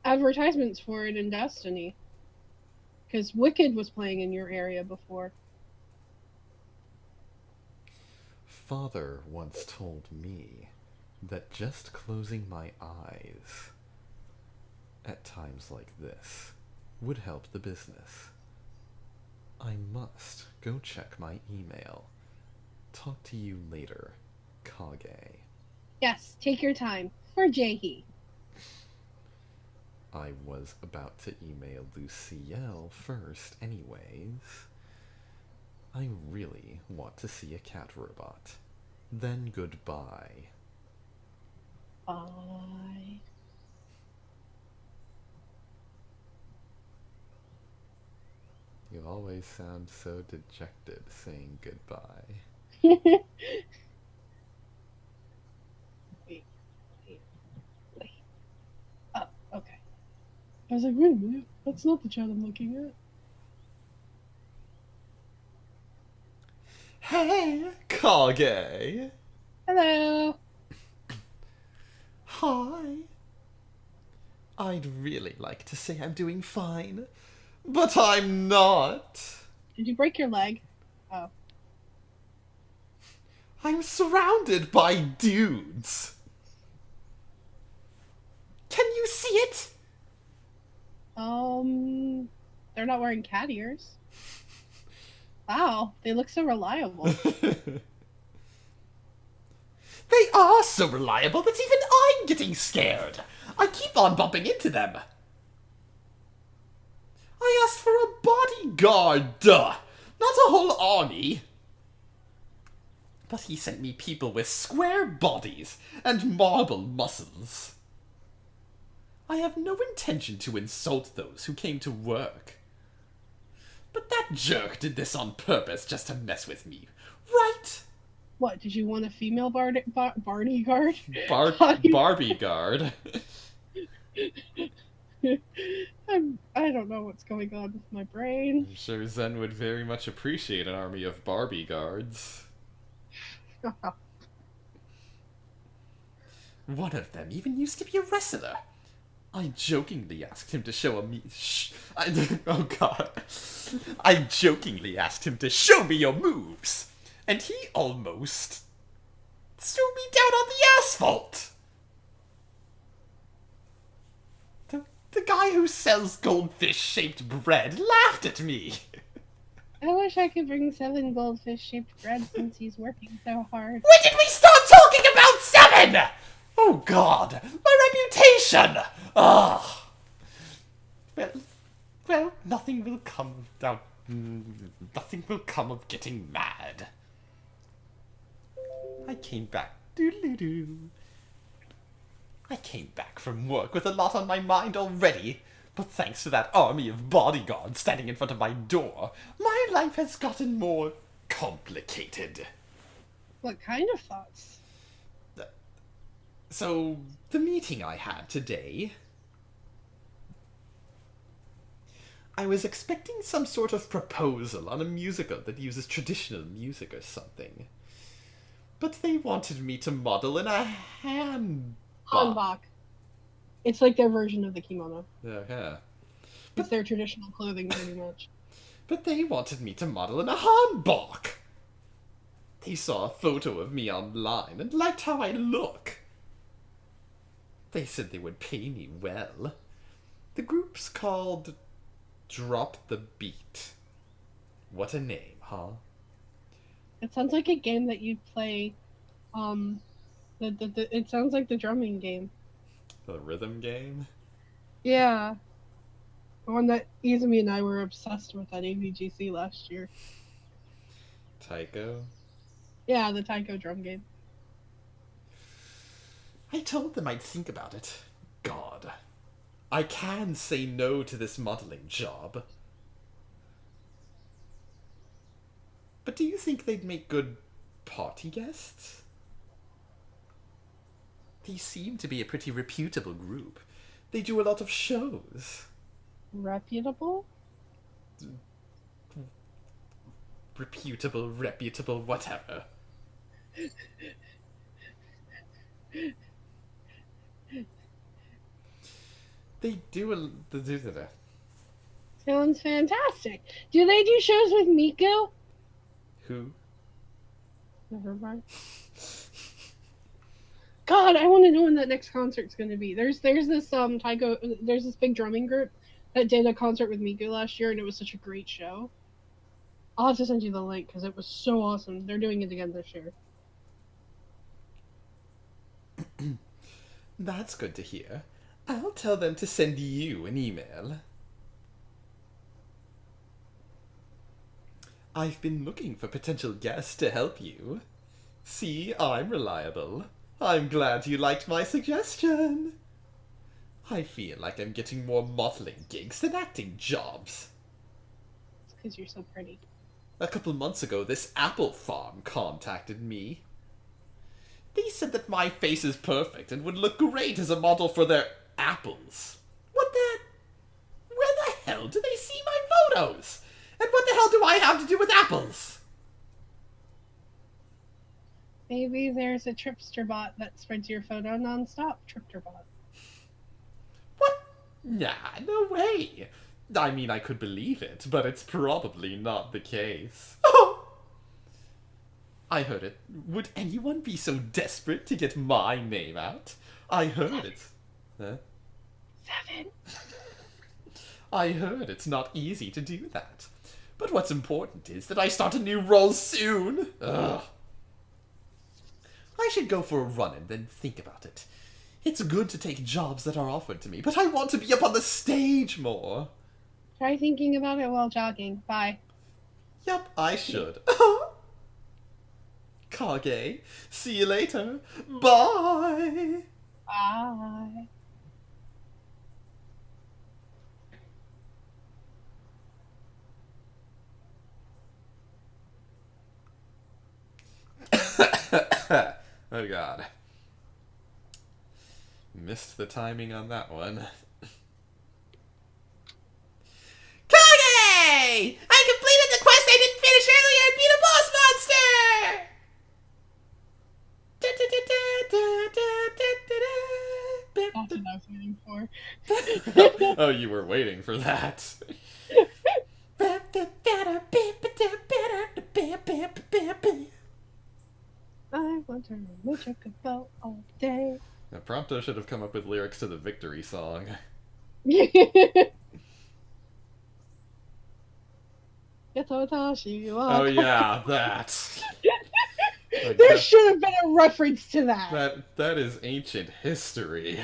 Speaker 2: advertisements for it in Destiny. Because Wicked was playing in your area before.
Speaker 1: Father once told me that just closing my eyes at times like this would help the business. I must go check my email. Talk to you later, Kage.
Speaker 2: Yes, take your time. For Jaehee.
Speaker 1: I was about to email Luciel first anyways. I really want to see a cat robot. Then goodbye.
Speaker 2: Bye.
Speaker 1: You always sound so dejected saying goodbye.
Speaker 2: Wait. Oh, okay. I was like, wait a minute. That's not the chat I'm looking at.
Speaker 1: Hey, Kage!
Speaker 2: Hello.
Speaker 1: Hi. I'd really like to say I'm doing fine, but I'm not.
Speaker 2: Did you break your leg? Oh.
Speaker 1: I'm surrounded by dudes.
Speaker 3: Can you see it?
Speaker 2: They're not wearing cat ears. Wow, they look so reliable.
Speaker 3: They are so reliable that even I'm getting scared. I keep on bumping into them. I asked for a bodyguard, duh, not a whole army. But he sent me people with square bodies and marble muscles. I have no intention to insult those who came to work. But that jerk did this on purpose just to mess with me, right?
Speaker 2: What, did you want a female Barney guard?
Speaker 1: Barbie guard.
Speaker 2: I don't know what's going on with my brain.
Speaker 1: I'm sure Zen would very much appreciate an army of Barbie guards.
Speaker 3: One of them even used to be a wrestler. I jokingly asked him to show me. Oh god. I jokingly asked him to show me your moves, and he almost threw me down on the asphalt. The guy who sells goldfish-shaped bread laughed at me.
Speaker 2: I wish I could bring 7 goldfish-shaped bread since he's working so hard.
Speaker 3: When did we start talking about 7? Oh god, my reputation! Ah. Well, nothing will come of getting mad. I came back. Doodle-doo. I came back from work with a lot on my mind already, but thanks to that army of bodyguards standing in front of my door, my life has gotten more complicated.
Speaker 2: What kind of thoughts?
Speaker 3: So, the meeting I had today, I was expecting some sort of proposal on a musical that uses traditional music or something. But they wanted me to model in a
Speaker 2: Hanbok. It's like their version of the kimono.
Speaker 1: Yeah.
Speaker 2: It's their traditional clothing, pretty much.
Speaker 3: But they wanted me to model in a hanbok. They saw a photo of me online and liked how I look. They said they would pay me well. The group's called Drop the Beat. What a name, huh?
Speaker 2: It sounds like a game that you'd play. It sounds like the drumming game.
Speaker 1: The rhythm game?
Speaker 2: Yeah. The one that Izumi and I were obsessed with at AVGC last year.
Speaker 1: Taiko?
Speaker 2: Yeah, the taiko drum game.
Speaker 3: I told them I'd think about it. God. I can say no to this modeling job. But do you think they'd make good party guests? They seem to be a pretty reputable group. They do a lot of shows.
Speaker 2: Reputable?
Speaker 3: Reputable, whatever. They do that.
Speaker 2: Sounds fantastic. Do they do shows with Miku?
Speaker 3: Who?
Speaker 2: Never mind. God, I want to know when that next concert's going to be. There's this taiko, there's this big drumming group that did a concert with Miku last year, and it was such a great show. I'll have to send you the link because it was so awesome. They're doing it again this year.
Speaker 3: That's good to hear. I'll tell them to send you an email. I've been looking for potential guests to help you. See, I'm reliable. I'm glad you liked my suggestion. I feel like I'm getting more modeling gigs than acting jobs.
Speaker 2: It's because you're so pretty.
Speaker 3: A couple months ago, this apple farm contacted me. They said that my face is perfect and would look great as a model for their apples. Where the hell do they see my photos? And what the hell do I have to do with apples?
Speaker 2: Maybe there's a Tripster bot that spreads your photo nonstop. Tripter bot.
Speaker 3: What? Nah, no way.
Speaker 1: I mean, I could believe it, but it's probably not the case. I heard it. Would anyone be so desperate to get my name out? I heard it. Huh?
Speaker 2: 7.
Speaker 1: I heard it's not easy to do that. But what's important is that I start a new role soon. Ugh. I should go for a run and then think about it. It's good to take jobs that are offered to me, but I want to be up on the stage more.
Speaker 2: Try thinking about it while jogging. Bye.
Speaker 1: Yep, I should. Kage, see you later. Bye.
Speaker 2: Bye.
Speaker 1: Oh god. Missed the timing on that one.
Speaker 3: Kage! I completed the quest I didn't finish earlier and beat a boss monster!
Speaker 2: That's what I was waiting for.
Speaker 1: Oh, you were waiting for that.
Speaker 2: I want to know check about all day.
Speaker 1: Now, Prompto should have come up with lyrics to the victory song. Oh yeah, that.
Speaker 2: There should have been a reference to that.
Speaker 1: That is ancient history.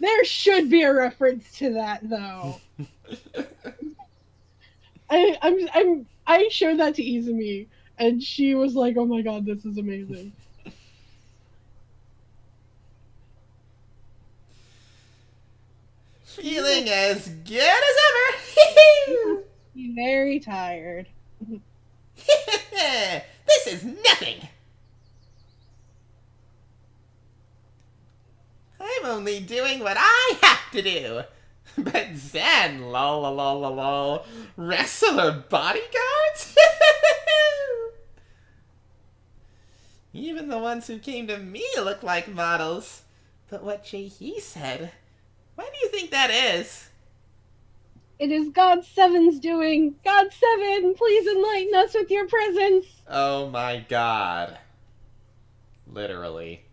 Speaker 2: There should be a reference to that, though. I showed that to Izumi, and she was like, "Oh my god, this is amazing."
Speaker 3: Feeling as good as ever!
Speaker 2: Very tired.
Speaker 3: This is nothing! I'm only doing what I have to do. But Zen, lol, lol, lol, lol, wrestler bodyguards? Even the ones who came to me look like models. But what Jaehee said, why do you think that is?
Speaker 2: It is God Seven's doing. God Seven, please enlighten us with your presence.
Speaker 1: Oh my god. Literally.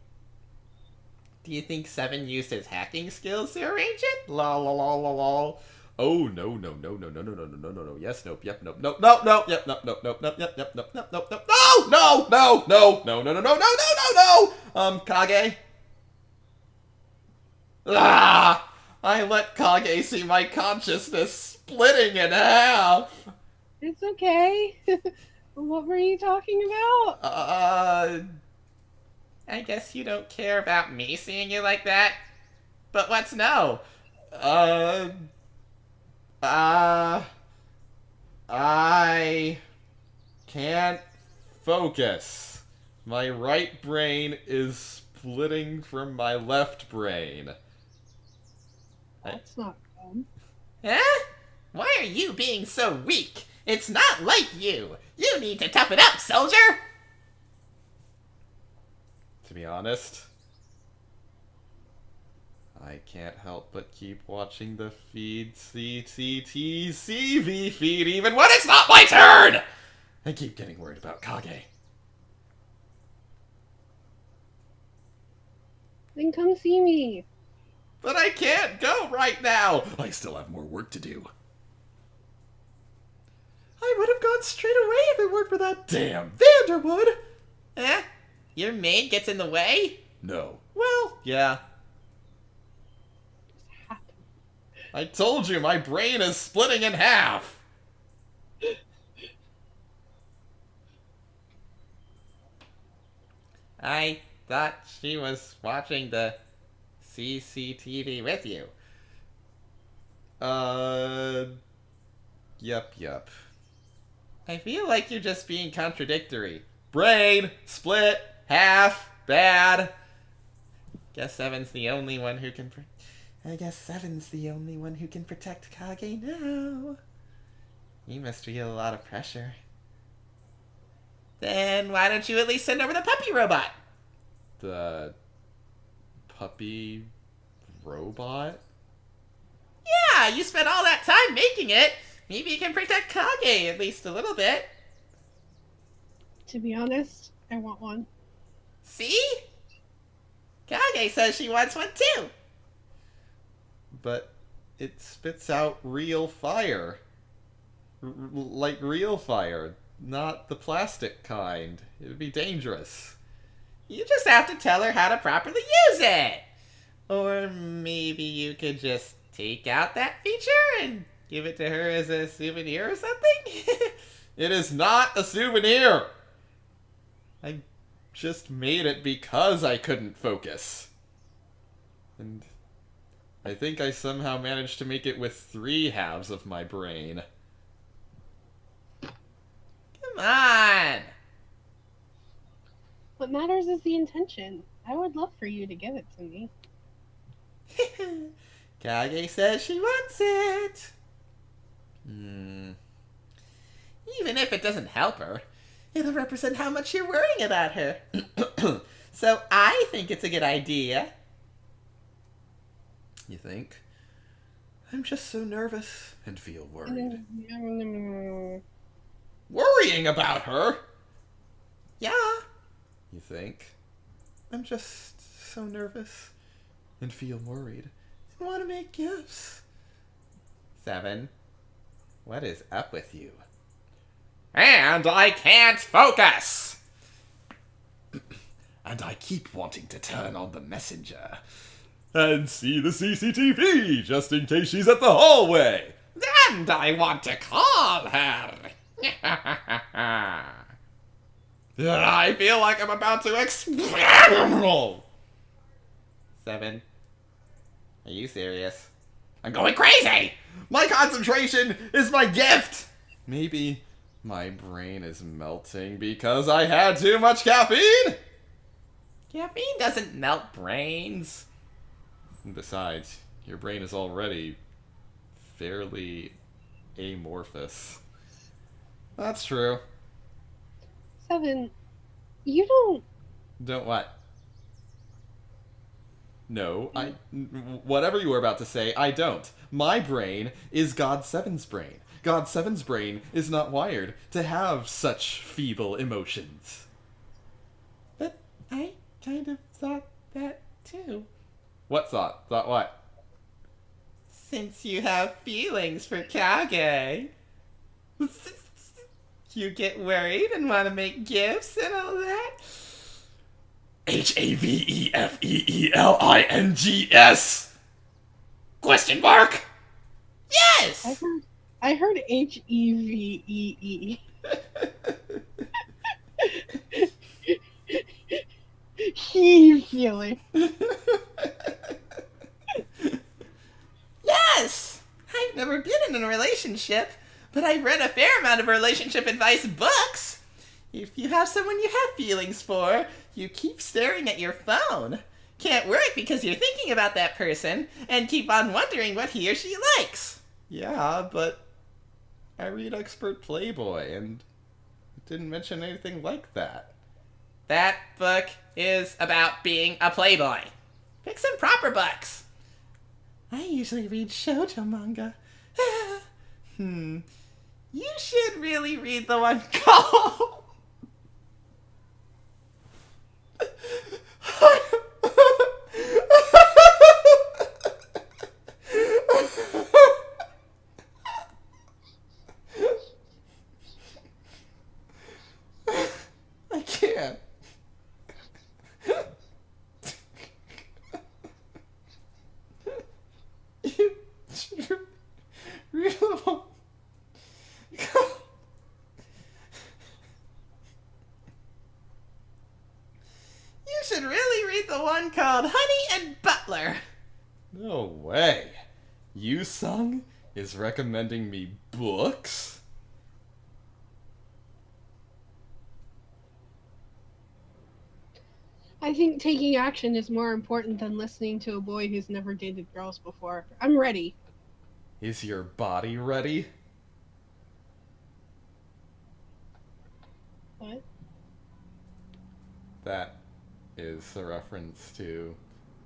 Speaker 3: Do you think Seven used his hacking skills to arrange it? Lol, lol, lol, lol, lol.
Speaker 1: Oh no no no no no no no no no no no yes nope yep nope nope nope nope yep nope nope nope nope yep nope nope nope nope nope no no no no no no no no no no no Kage. Ah! I let Kage see my consciousness splitting in half.
Speaker 2: It's okay. What were you talking about?
Speaker 3: I guess you don't care about me seeing you like that. But what's no?
Speaker 1: I can't focus. My right brain is splitting from my left brain.
Speaker 2: That's not fun.
Speaker 3: Huh? Why are you being so weak? It's not like you. You need to toughen up, soldier!
Speaker 1: To be honest, I can't help but keep watching the feed CTTCV feed even when it's not my turn! I keep getting worried about Kage.
Speaker 2: Then come see me.
Speaker 1: But I can't go right now! I still have more work to do. I would have gone straight away if it weren't for that damn Vanderwood!
Speaker 3: Huh? Your maid gets in the way?
Speaker 1: No. Well, yeah. I told you, my brain is splitting in half!
Speaker 3: I thought she was watching the CCTV with you.
Speaker 1: Yep.
Speaker 3: I feel like you're just being contradictory.
Speaker 1: Brain, split, half, bad.
Speaker 3: Guess Seven's the only one who can protect Kage now. You must feel a lot of pressure. Then why don't you at least send over the puppy robot?
Speaker 1: The puppy robot?
Speaker 3: Yeah, you spent all that tough time making it. Maybe you can protect Kage at least a little bit.
Speaker 2: To be honest, I want one.
Speaker 3: See? Kage says she wants one too.
Speaker 1: But it spits out real fire. Like real fire, not the plastic kind. It would be dangerous.
Speaker 3: You just have to tell her how to properly use it. Or maybe you could just take out that feature and give it to her as a souvenir or something?
Speaker 1: It is not a souvenir! I just made it because I couldn't focus. And I think I somehow managed to make it with 3 halves of my brain.
Speaker 3: Come on!
Speaker 2: What matters is the intention. I would love for you to give it to me.
Speaker 3: Kage says she wants it. Even if it doesn't help her, it'll represent how much you're worrying about her. So I think it's a good idea.
Speaker 1: You think? I'm just so nervous and feel worried. Worrying about her?
Speaker 3: Yeah.
Speaker 1: You think? I'm just so nervous and feel worried.
Speaker 3: I want to make gifts. 7. What is up with you? And I can't focus!
Speaker 1: And I keep wanting to turn on the messenger and see the CCTV just in case she's at the hallway.
Speaker 3: And I want to call her.
Speaker 1: I feel like I'm about to explode.
Speaker 3: 7. Are you serious?
Speaker 1: I'm going crazy! My concentration is my gift! Maybe my brain is melting because I had too much caffeine?
Speaker 3: Caffeine doesn't melt brains.
Speaker 1: Besides, your brain is already fairly amorphous. That's true.
Speaker 2: 7, you don't.
Speaker 1: Don't what? No, whatever you were about to say, I don't. My brain is God Seven's brain. God Seven's brain is not wired to have such feeble emotions.
Speaker 3: But I kind of thought that too.
Speaker 1: What thought? Thought what?
Speaker 3: Since you have feelings for Kage, you get worried and want to make gifts and all that.
Speaker 1: HAVEFEELINGS? Question mark?
Speaker 3: Yes!
Speaker 2: I heard HEVEE. He feeling.
Speaker 3: Yes! I've never been in a relationship, but I've read a fair amount of relationship advice books. If you have someone you have feelings for, you keep staring at your phone. Can't work because you're thinking about that person and keep on wondering what he or she likes.
Speaker 1: Yeah, but I read Expert Playboy and it didn't mention anything like that.
Speaker 3: That book is about being a playboy. Pick some proper books. I usually read shoujo manga. You should really read the one called...
Speaker 1: I can't. You should read the one.
Speaker 3: You should really read the one called Honey and Butler.
Speaker 1: No way. Yu-sung is recommending me books?
Speaker 2: I think taking action is more important than listening to a boy who's never dated girls before. I'm ready.
Speaker 1: Is your body ready?
Speaker 2: What?
Speaker 1: That is a reference to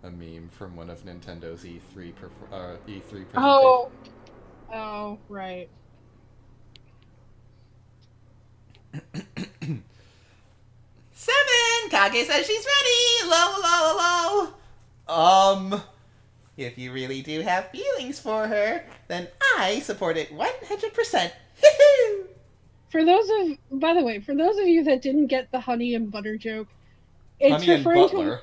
Speaker 1: a meme from one of Nintendo's E3 presentation.
Speaker 2: Oh, Oh, right.
Speaker 3: Seven! Kage says she's ready! Lol, lol, lol. If you really do have feelings for her, then I support it 100%.
Speaker 2: By the way, for those of you that didn't get the honey and butter joke, it's
Speaker 1: Honey and
Speaker 2: referring
Speaker 1: Butler.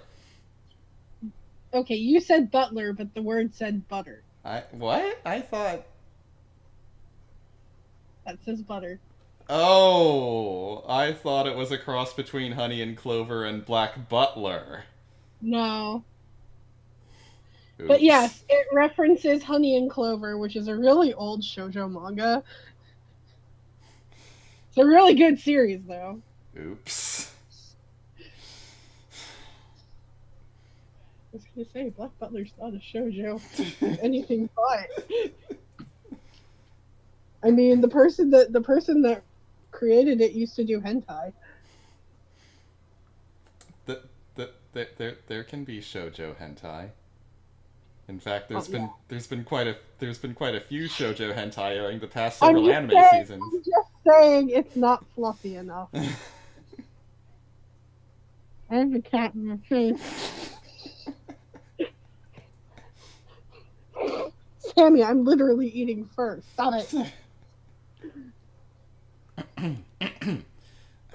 Speaker 2: to. Okay, you said butler, but the word said butter.
Speaker 3: What? I thought...
Speaker 2: That says butter.
Speaker 1: Oh, I thought it was a cross between Honey and Clover and Black Butler.
Speaker 2: No.
Speaker 1: Oops.
Speaker 2: But yes, it references Honey and Clover, which is a really old shoujo manga. It's a really good series, though.
Speaker 1: Oops.
Speaker 2: I was gonna say, Black Butler's not a shoujo. Anything but. I mean, the person that created it used to do hentai.
Speaker 1: There can be shoujo hentai. In fact, there's been quite a few shoujo hentai during the past several anime seasons.
Speaker 2: I'm just saying it's not fluffy enough. I have a cat in my face. Sammy, I'm literally eating first. Stop it.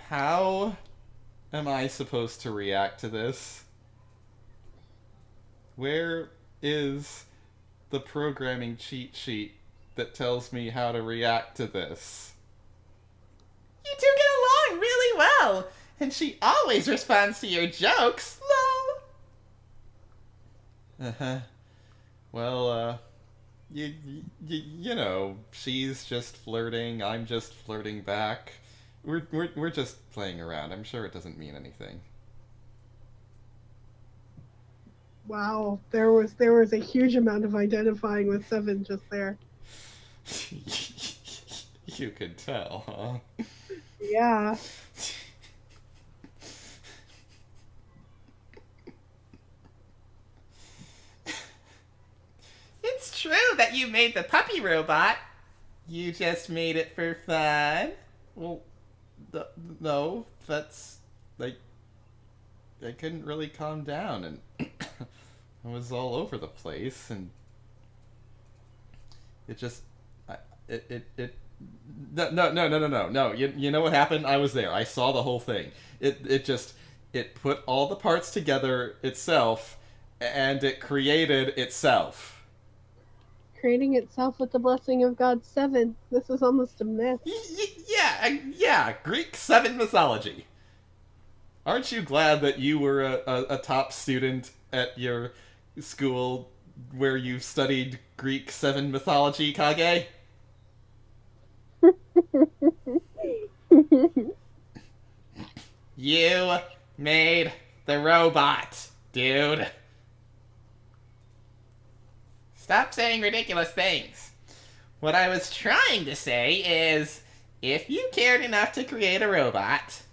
Speaker 1: How am I supposed to react to this? Where is the programming cheat sheet that tells me how to react to this?
Speaker 3: You two get along really well, and she always responds to your jokes. Lol.
Speaker 1: Uh-huh. Well, you know, she's just flirting, I'm just flirting back. We're just playing around. I'm sure it doesn't mean anything.
Speaker 2: Wow, there was a huge amount of identifying with Seven just there.
Speaker 1: You could tell, huh?
Speaker 2: Yeah.
Speaker 3: It's true that you made the puppy robot. You just made it for fun.
Speaker 1: Well, no, that's like I couldn't really calm down, and I was all over the place, and it just, no. You know what happened? I was there. I saw the whole thing. It put all the parts together itself, and it created itself.
Speaker 2: Creating itself with the blessing of God Seven. This is almost a myth.
Speaker 1: Yeah, Greek 7 mythology. Aren't you glad that you were a top student at your school where you studied Greek 7 mythology, Kage?
Speaker 3: You made the robot, dude. Stop saying ridiculous things. What I was trying to say is, if you cared enough to create a robot,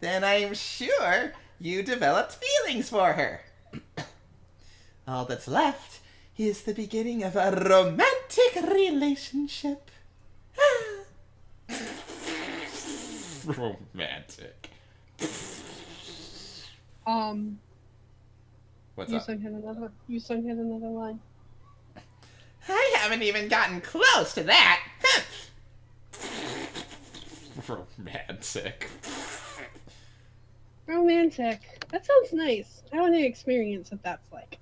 Speaker 3: then I'm sure you developed feelings for her. All that's left is the beginning of a romantic relationship.
Speaker 1: Romantic. What's up?
Speaker 2: You sung hit another line.
Speaker 3: I haven't even gotten close to that.
Speaker 1: Romantic.
Speaker 2: Romantic. That sounds nice. I want to experience what that's like.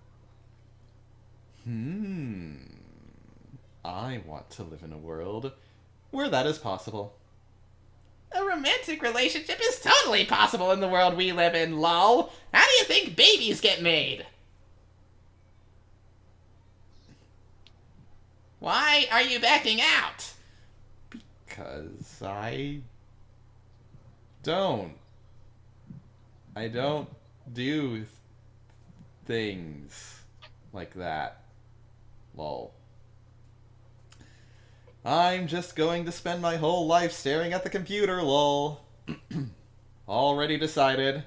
Speaker 1: I want to live in a world where that is possible.
Speaker 3: A romantic relationship is totally possible in the world we live in, lol. How do you think babies get made? Why are you backing out?
Speaker 1: Because I don't do things like that. Lol. I'm just going to spend my whole life staring at the computer, lol. Already decided.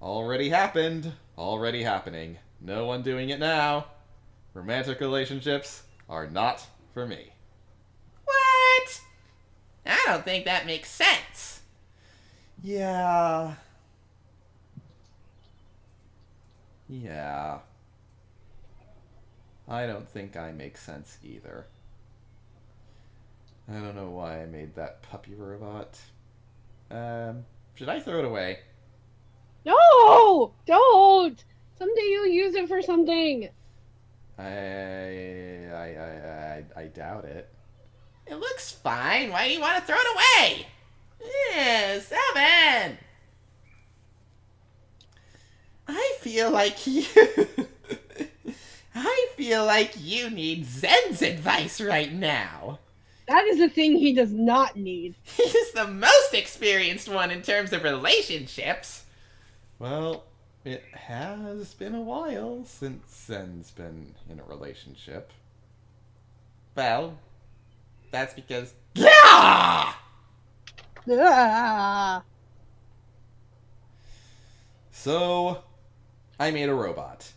Speaker 1: Already happened. Already happening. No one doing it now. Romantic relationships are not for me.
Speaker 3: What? I don't think that makes sense.
Speaker 1: Yeah. I don't think I make sense either. I don't know why I made that puppy robot. Should I throw it away?
Speaker 2: No! Don't! Someday you'll use it for something.
Speaker 1: I doubt it.
Speaker 3: It looks fine. Why do you want to throw it away? Yeah, Seven! I feel like you... I feel like you need Zen's advice right now.
Speaker 2: That is a thing he does not need.
Speaker 3: He's the most experienced one in terms of relationships.
Speaker 1: Well, it has been a while since Zen's been in a relationship.
Speaker 3: Well, that's because... Yeah!
Speaker 2: Ah.
Speaker 1: So, I made a robot.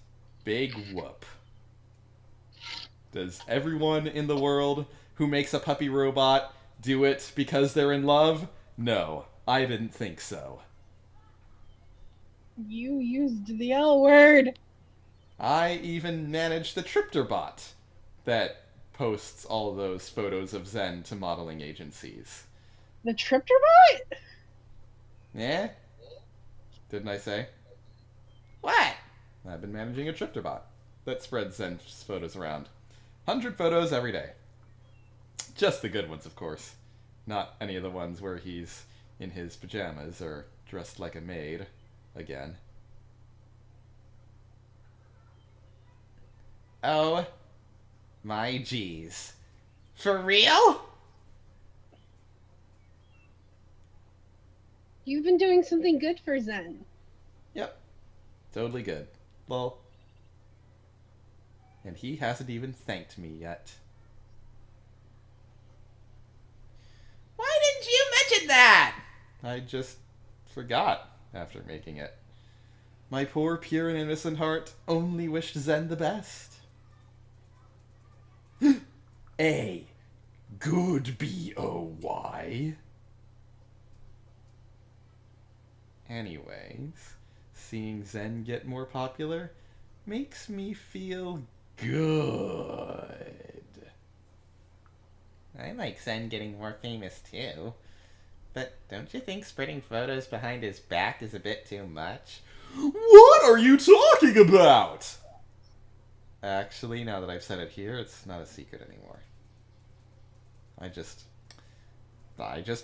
Speaker 1: Big whoop. Does everyone in the world who makes a puppy robot do it because they're in love? No, I didn't think so.
Speaker 2: You used the L word.
Speaker 1: I even managed the TripterBot that posts all those photos of Zen to modeling agencies.
Speaker 2: The TripterBot?
Speaker 1: Yeah? Didn't I say?
Speaker 3: What?
Speaker 1: I've been managing a TripterBot that spreads Zen's photos around. 100 photos every day. Just the good ones, of course. Not any of the ones where he's in his pajamas or dressed like a maid again.
Speaker 3: Oh, my geez. For real?
Speaker 2: You've been doing something good for Zen.
Speaker 1: Yep. Totally good. Well, and he hasn't even thanked me yet.
Speaker 3: Why didn't you mention that?
Speaker 1: I just forgot after making it. My poor, pure, and innocent heart only wished Zen the best. A. Good B-O-Y. Anyways, seeing Zen get more popular makes me feel good.
Speaker 3: I like Zen getting more famous too. But don't you think spreading photos behind his back is a bit too much?
Speaker 1: What are you talking about? Actually, now that I've said it here, it's not a secret anymore. I just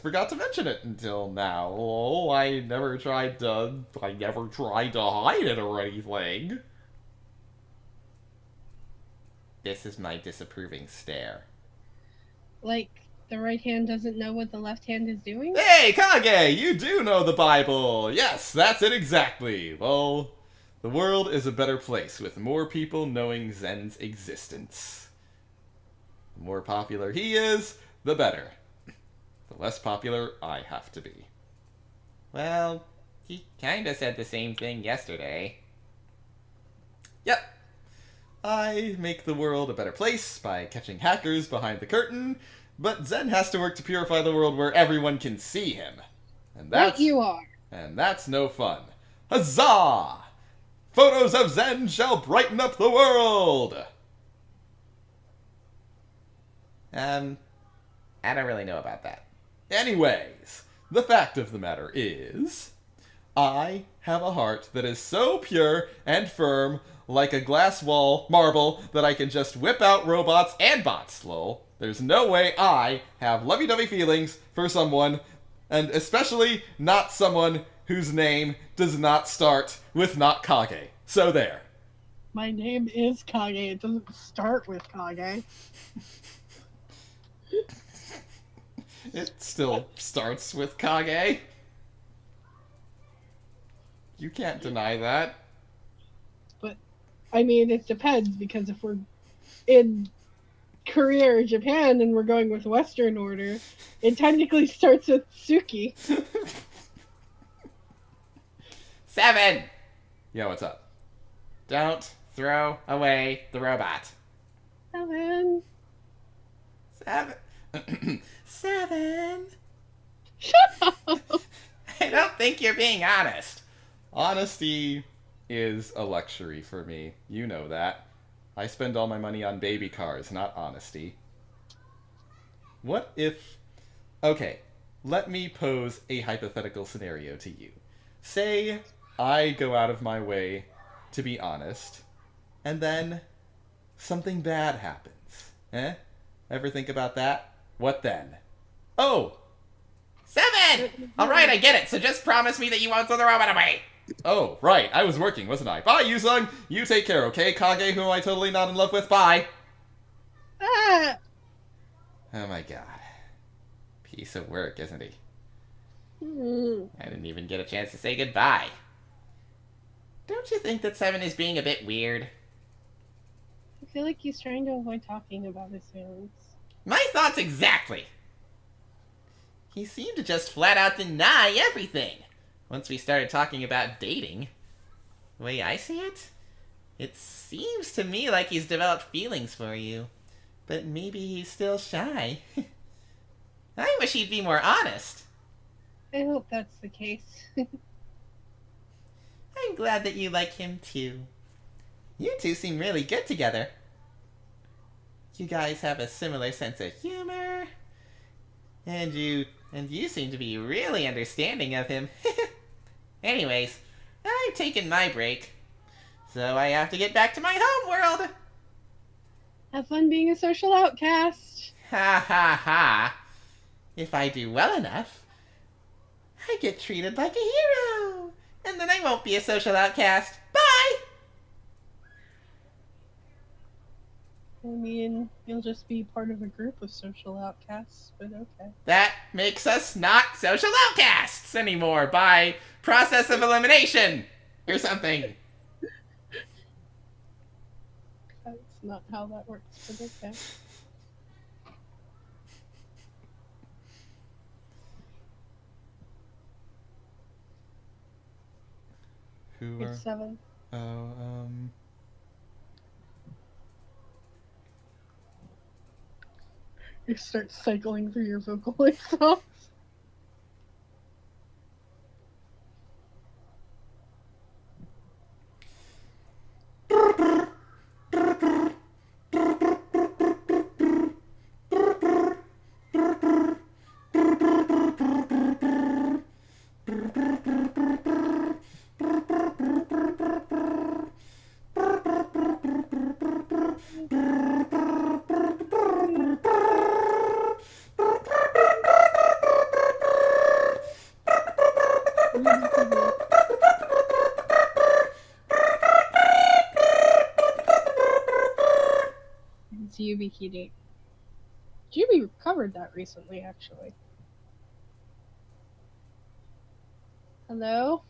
Speaker 1: forgot to mention it until now. Oh, I never tried to hide it or anything.
Speaker 3: This is my disapproving stare.
Speaker 2: Like, the right hand doesn't know what the left hand is doing?
Speaker 1: Hey, Kage, you do know the Bible. Yes, that's it exactly. Well, the world is a better place with more people knowing Zen's existence. The more popular he is, the better. The less popular I have to be.
Speaker 3: Well, he kinda said the same thing yesterday.
Speaker 1: Yep. I make the world a better place by catching hackers behind the curtain, but Zen has to work to purify the world where everyone can see him. And
Speaker 2: Right
Speaker 1: that's
Speaker 2: you are.
Speaker 1: And that's no fun. Huzzah! Photos of Zen shall brighten up the world!
Speaker 3: I don't really know about that.
Speaker 1: Anyways, the fact of the matter is, I have a heart that is so pure and firm, like a glass wall marble, that I can just whip out robots and bots, lol. There's no way I have lovey-dovey feelings for someone, and especially not someone whose name does not start with not Kage. So there.
Speaker 2: My name is Kage. It doesn't start with Kage.
Speaker 1: It still starts with Kage. You can't deny that.
Speaker 2: But, I mean, it depends, because if we're in Korea or Japan and we're going with Western order, it technically starts with Suki.
Speaker 3: 7!
Speaker 1: Yeah, what's up?
Speaker 3: Don't throw away the robot.
Speaker 2: 7.
Speaker 3: 7. 7.
Speaker 2: Shut up.
Speaker 3: I don't think you're being honest.
Speaker 1: Honesty is a luxury for me. You know that. I spend all my money on baby cars, not honesty. What if... Okay, let me pose a hypothetical scenario to you. Say I go out of my way to be honest, and then something bad happens. Ever think about that? What then? Oh!
Speaker 3: 7! Alright, I get it. So just promise me that you won't throw the robot away.
Speaker 1: Oh, right. I was working, wasn't I? Bye, Yuzong. You take care, okay? Kage, who am I totally not in love with? Bye.
Speaker 2: Ah.
Speaker 3: Oh my god. Piece of work, isn't he?
Speaker 2: Mm.
Speaker 3: I didn't even get a chance to say goodbye. Don't you think that 7 is being a bit weird?
Speaker 2: I feel like he's trying to avoid talking about his feelings.
Speaker 3: My thoughts exactly. He seemed to just flat out deny everything. Once we started talking about dating, the way I see it, it seems to me like he's developed feelings for you. But maybe he's still shy. I wish he'd be more honest.
Speaker 2: I hope that's the case.
Speaker 3: I'm glad that you like him too. You two seem really good together. You guys have a similar sense of humor. And you seem to be really understanding of him. Anyways, I've taken my break. So I have to get back to my home world.
Speaker 2: Have fun being a social outcast.
Speaker 3: Ha ha ha. If I do well enough, I get treated like a hero. And then I won't be a social outcast. Bye!
Speaker 2: I mean, you'll just be part of a group of social outcasts, but okay.
Speaker 3: That makes us not social outcasts anymore by process of elimination or something.
Speaker 2: That's not how that works, but okay.
Speaker 1: Who are...
Speaker 2: It's 7.
Speaker 1: Oh,
Speaker 2: You start cycling through your Vocaloid songs. It's Yubikiri. Juby covered that recently, actually. Hello?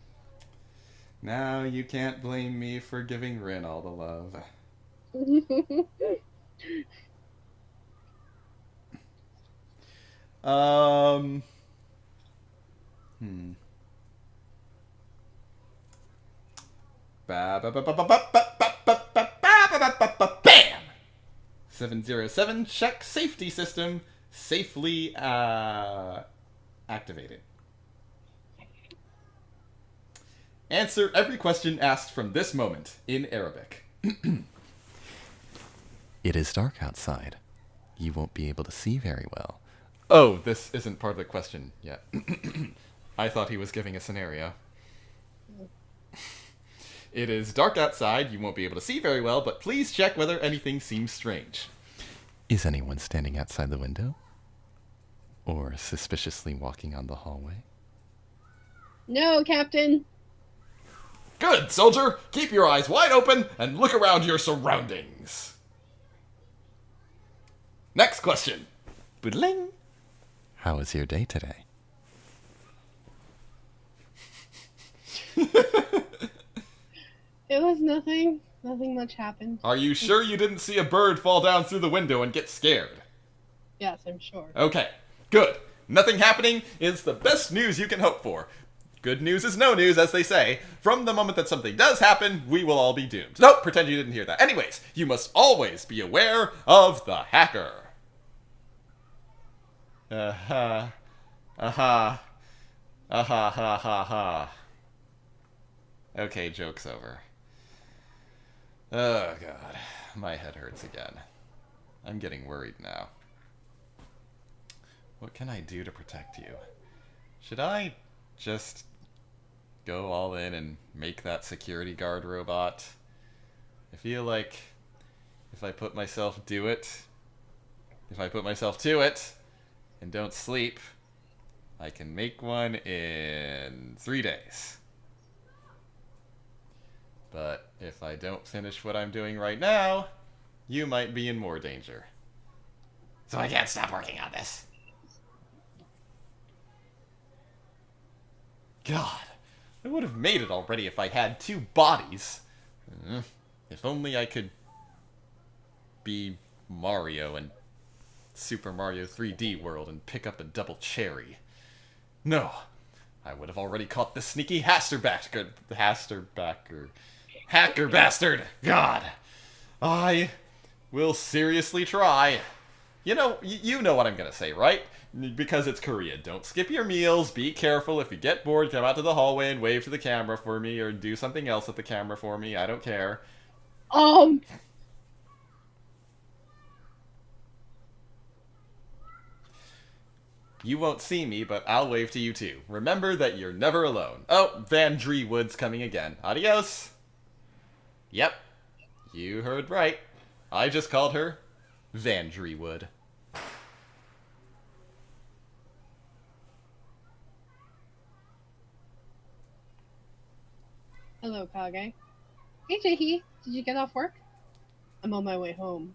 Speaker 1: now you can't blame me for giving Rin all the love.
Speaker 3: Bam!
Speaker 1: 707, check safety system safely activated. Answer every question asked from this moment in Arabic. It is dark outside. You won't be able to see very well. Oh, this isn't part of the question yet. I thought he was giving a scenario. It is dark outside. You won't be able to see very well, but please check whether anything seems strange. Is anyone standing outside the window? Or suspiciously walking on the hallway?
Speaker 2: No, Captain.
Speaker 1: Good, soldier! Keep your eyes wide open and look around your surroundings. Next question. Boodling. How was your day today?
Speaker 2: It was nothing. Nothing much happened.
Speaker 1: Are you sure you didn't see a bird fall down through the window and get scared?
Speaker 2: Yes, I'm sure.
Speaker 1: Okay, good. Nothing happening is the best news you can hope for. Good news is no news, as they say. From the moment that something does happen, we will all be doomed. Nope, pretend you didn't hear that. Anyways, you must always be aware of the hacker. Uh-huh. Uh-huh. Uh-huh, ha, ha, ha. Okay, joke's over. Oh, God. My head hurts again. I'm getting worried now. What can I do to protect you? Should I just go all in and make that security guard robot? I feel like if I put myself to it, and don't sleep, I can make one in 3 days. But if I don't finish what I'm doing right now, you might be in more danger. So I can't stop working on this. God, I would have made it already if I had 2 bodies. If only I could be Mario in Super Mario 3D World and pick up a double cherry. No, I would have already caught the sneaky hacker bastard. God, I will seriously try. You know what I'm gonna say, right? Because it's Korea. Don't skip your meals. Be careful. If you get bored, come out to the hallway and wave to the camera for me, or do something else with the camera for me. I don't care. You won't see me, but I'll wave to you too. Remember that you're never alone. Oh, Van Wood's coming again. Adios. Yep, you heard right. I just called her Van Wood.
Speaker 2: Hello, Kage. Hey, Jaehee. Did you get off work? I'm on my way home.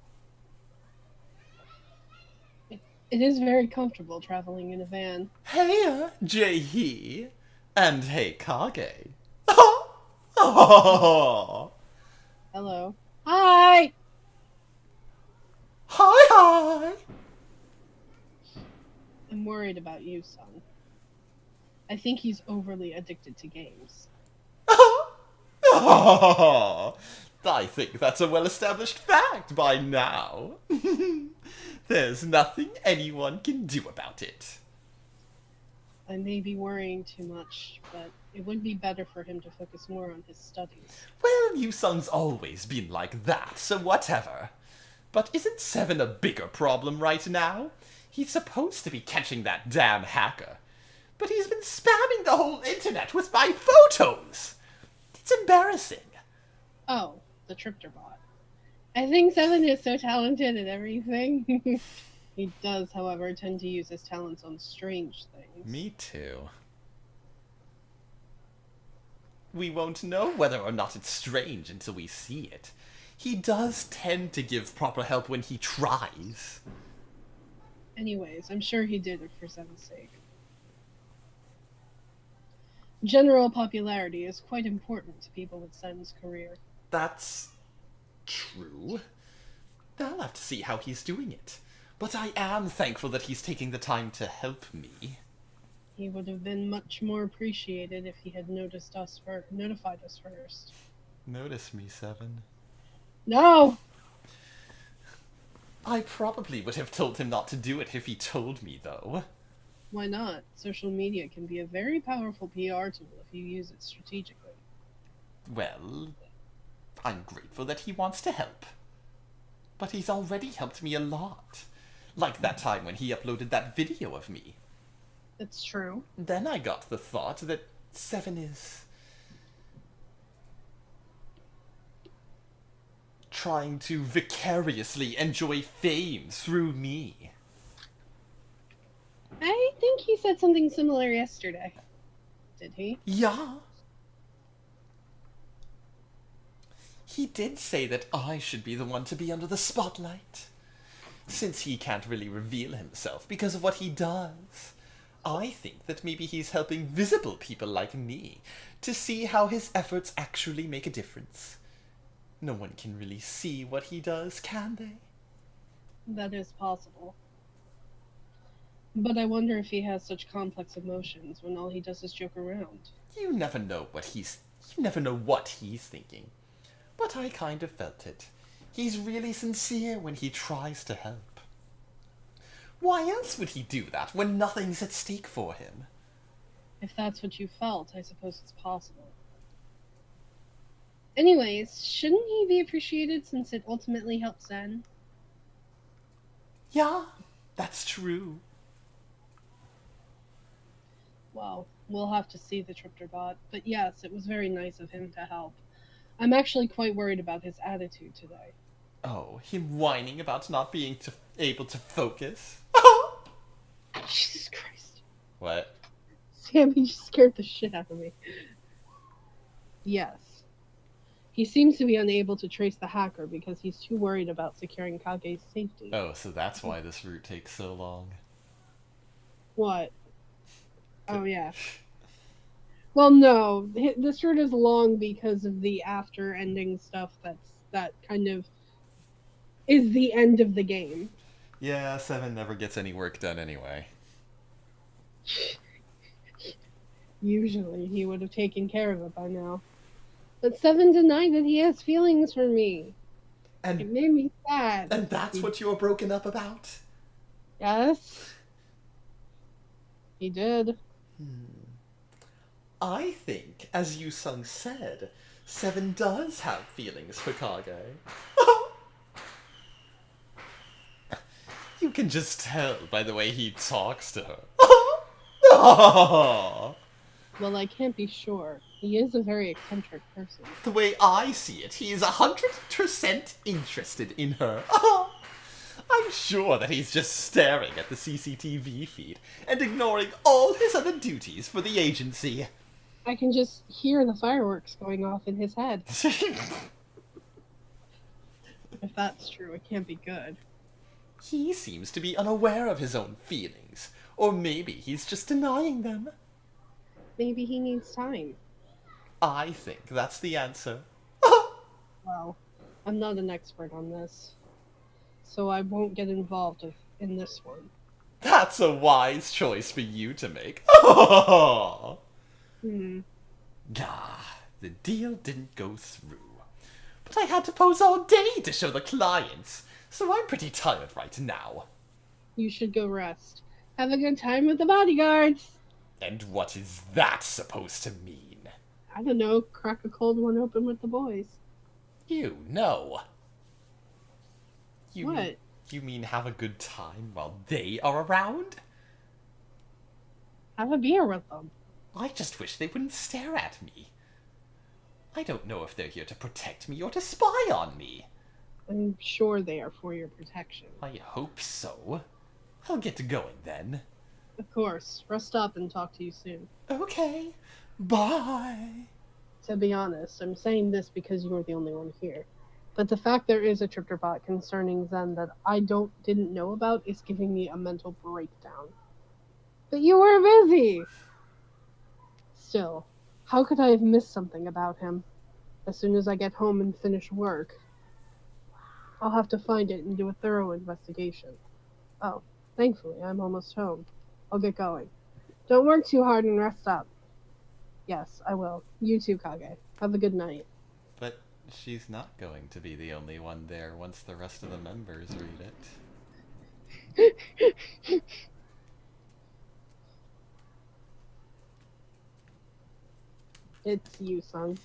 Speaker 2: It is very comfortable traveling in a van.
Speaker 1: Hey, Jaehee. And hey, Kage. Oh.
Speaker 2: Hello. Hi!
Speaker 1: Hi.
Speaker 2: I'm worried about you, son. I think he's overly addicted to games.
Speaker 1: Oh, I think that's a well-established fact by now. There's nothing anyone can do about it.
Speaker 2: I may be worrying too much, but it would be better for him to focus more on his studies.
Speaker 1: Well, Yu-sung's always been like that, so whatever. But isn't Seven a bigger problem right now? He's supposed to be catching that damn hacker. But he's been spamming the whole internet with my photos! It's embarrassing.
Speaker 2: Oh, the Tripter bot. I think Seven is so talented at everything. He does, however, tend to use his talents on strange things.
Speaker 1: Me too. We won't know whether or not it's strange until we see it. He does tend to give proper help when he tries.
Speaker 2: Anyways, I'm sure he did it for Seven's sake. General popularity is quite important to people with Seven's career.
Speaker 1: That's true. I'll have to see how he's doing it. But I am thankful that he's taking the time to help me.
Speaker 2: He would have been much more appreciated if he had notified us first.
Speaker 1: Notice me, Seven.
Speaker 2: No!
Speaker 1: I probably would have told him not to do it if he told me, though.
Speaker 2: Why not? Social media can be a very powerful PR tool if you use it strategically.
Speaker 1: Well, I'm grateful that he wants to help. But he's already helped me a lot. Like that time when he uploaded that video of me.
Speaker 2: That's true.
Speaker 1: Then I got the thought that Seven is trying to vicariously enjoy fame through me.
Speaker 2: I think he said something similar yesterday. Did he?
Speaker 1: Yeah. He did say that I should be the one to be under the spotlight. Since he can't really reveal himself because of what he does, I think that maybe he's helping visible people like me to see how his efforts actually make a difference. No one can really see what he does, can they?
Speaker 2: That is possible. But I wonder if he has such complex emotions when all he does is joke around.
Speaker 1: You never know what he's thinking. But I kind of felt it. He's really sincere when he tries to help. Why else would he do that when nothing's at stake for him?
Speaker 2: If that's what you felt, I suppose it's possible. Anyways, shouldn't he be appreciated since it ultimately helps Zen?
Speaker 1: Yeah, that's true.
Speaker 2: Well, we'll have to see the Tripterbot, but yes, it was very nice of him to help. I'm actually quite worried about his attitude today.
Speaker 1: Oh, him whining about not being able to focus?
Speaker 2: Jesus Christ.
Speaker 1: What?
Speaker 2: Sammy just scared the shit out of me. Yes. He seems to be unable to trace the hacker because he's too worried about securing Kage's safety.
Speaker 1: Oh, so that's why this route takes so long.
Speaker 2: What? Oh, yeah. Well, no. This route is long because of the after-ending stuff that kind of is the end of the game.
Speaker 1: Yeah, 7 never gets any work done anyway.
Speaker 2: Usually, he would have taken care of it by now. But 7 denied that he has feelings for me. It
Speaker 1: And
Speaker 2: made me sad.
Speaker 1: and that's what you're broken up about?
Speaker 2: Yes. He did.
Speaker 1: I think, as Yu-sung said, 7 does have feelings for Kage. You can just tell by the way he talks to her.
Speaker 2: Well, I can't be sure. He is a very eccentric person.
Speaker 1: The way I see it, he is 100% interested in her. I'm sure that he's just staring at the CCTV feed and ignoring all his other duties for the agency.
Speaker 2: I can just hear the fireworks going off in his head. If that's true, it can't be good.
Speaker 1: He seems to be unaware of his own feelings, or maybe he's just denying them.
Speaker 2: Maybe he needs time.
Speaker 1: I think that's the answer.
Speaker 2: Well, I'm not an expert on this, so I won't get involved in this one.
Speaker 1: That's a wise choice for you to make. The deal didn't go through. But I had to pose all day to show the clients, so I'm pretty tired right now.
Speaker 2: You should go rest. Have a good time with the bodyguards.
Speaker 1: And what is that supposed to mean?
Speaker 2: I don't know, crack a cold one open with the boys.
Speaker 1: You know.
Speaker 2: What?
Speaker 1: You mean have a good time while they are around?
Speaker 2: Have a beer with them.
Speaker 1: I just wish they wouldn't stare at me. I don't know if they're here to protect me or to spy on me.
Speaker 2: I'm sure they are for your protection.
Speaker 1: I hope so. I'll get going then.
Speaker 2: Of course. Rest up and talk to you soon.
Speaker 1: Okay. Bye.
Speaker 2: To be honest, I'm saying this because you are the only one here. But the fact there is a Tripterbot concerning Zen that I didn't know about is giving me a mental breakdown. But you were busy! Still, how could I have missed something about him? As soon as I get home and finish work, I'll have to find it and do a thorough investigation. Oh, thankfully, I'm almost home. I'll get going. Don't work too hard and rest up. Yes, I will. You too, Kage. Have a good night.
Speaker 1: But she's not going to be the only one there once the rest of the members read it.
Speaker 2: It's you, son.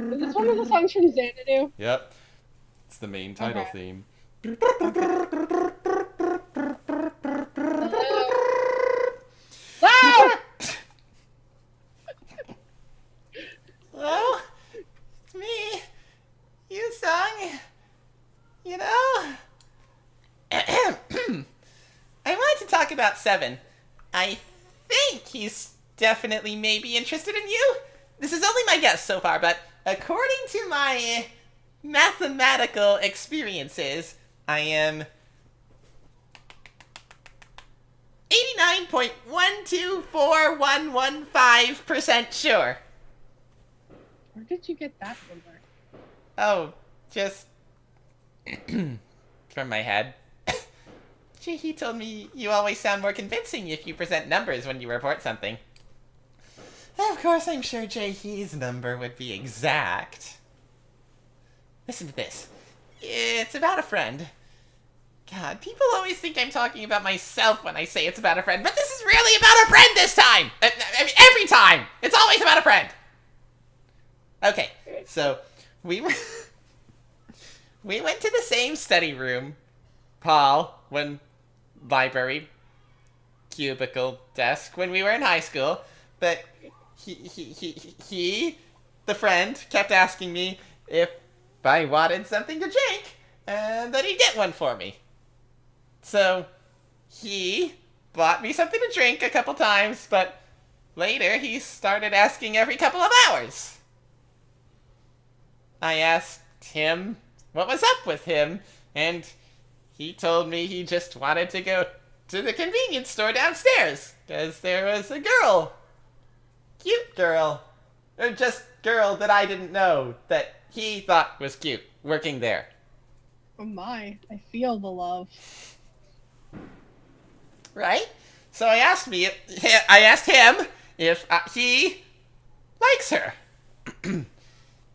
Speaker 2: Is this one of the songs from Xanadu?
Speaker 1: Yep. It's the main title
Speaker 2: Okay.
Speaker 1: theme.
Speaker 2: Ah!
Speaker 3: Hello? It's me. Yu-sung. You know? I wanted to talk about 7. I think he's definitely maybe interested in you. This is only my guess so far, but according to my mathematical experiences, I am 89.124115% sure.
Speaker 2: Where did you get that number?
Speaker 3: Oh, just from my head. Gee, he told me you always sound more convincing if you present numbers when you report something. Of course, I'm sure Jaehee's number would be exact. Listen to this. It's about a friend. God, people always think I'm talking about myself when I say it's about a friend, but this is really about a friend this time! I mean, every time! It's always about a friend! Okay, so we went to the same study room, Paul, library, cubicle, desk, when we were in high school, but he, the friend, kept asking me if I wanted something to drink, and that he'd get one for me. So, he bought me something to drink a couple times, but later he started asking every couple of hours. I asked him what was up with him, and he told me he just wanted to go to the convenience store downstairs, because there was a girl. Cute girl. Or just girl that I didn't know, that he thought was cute, working there.
Speaker 2: Oh my, I feel the love.
Speaker 3: Right? So I asked him if he likes her.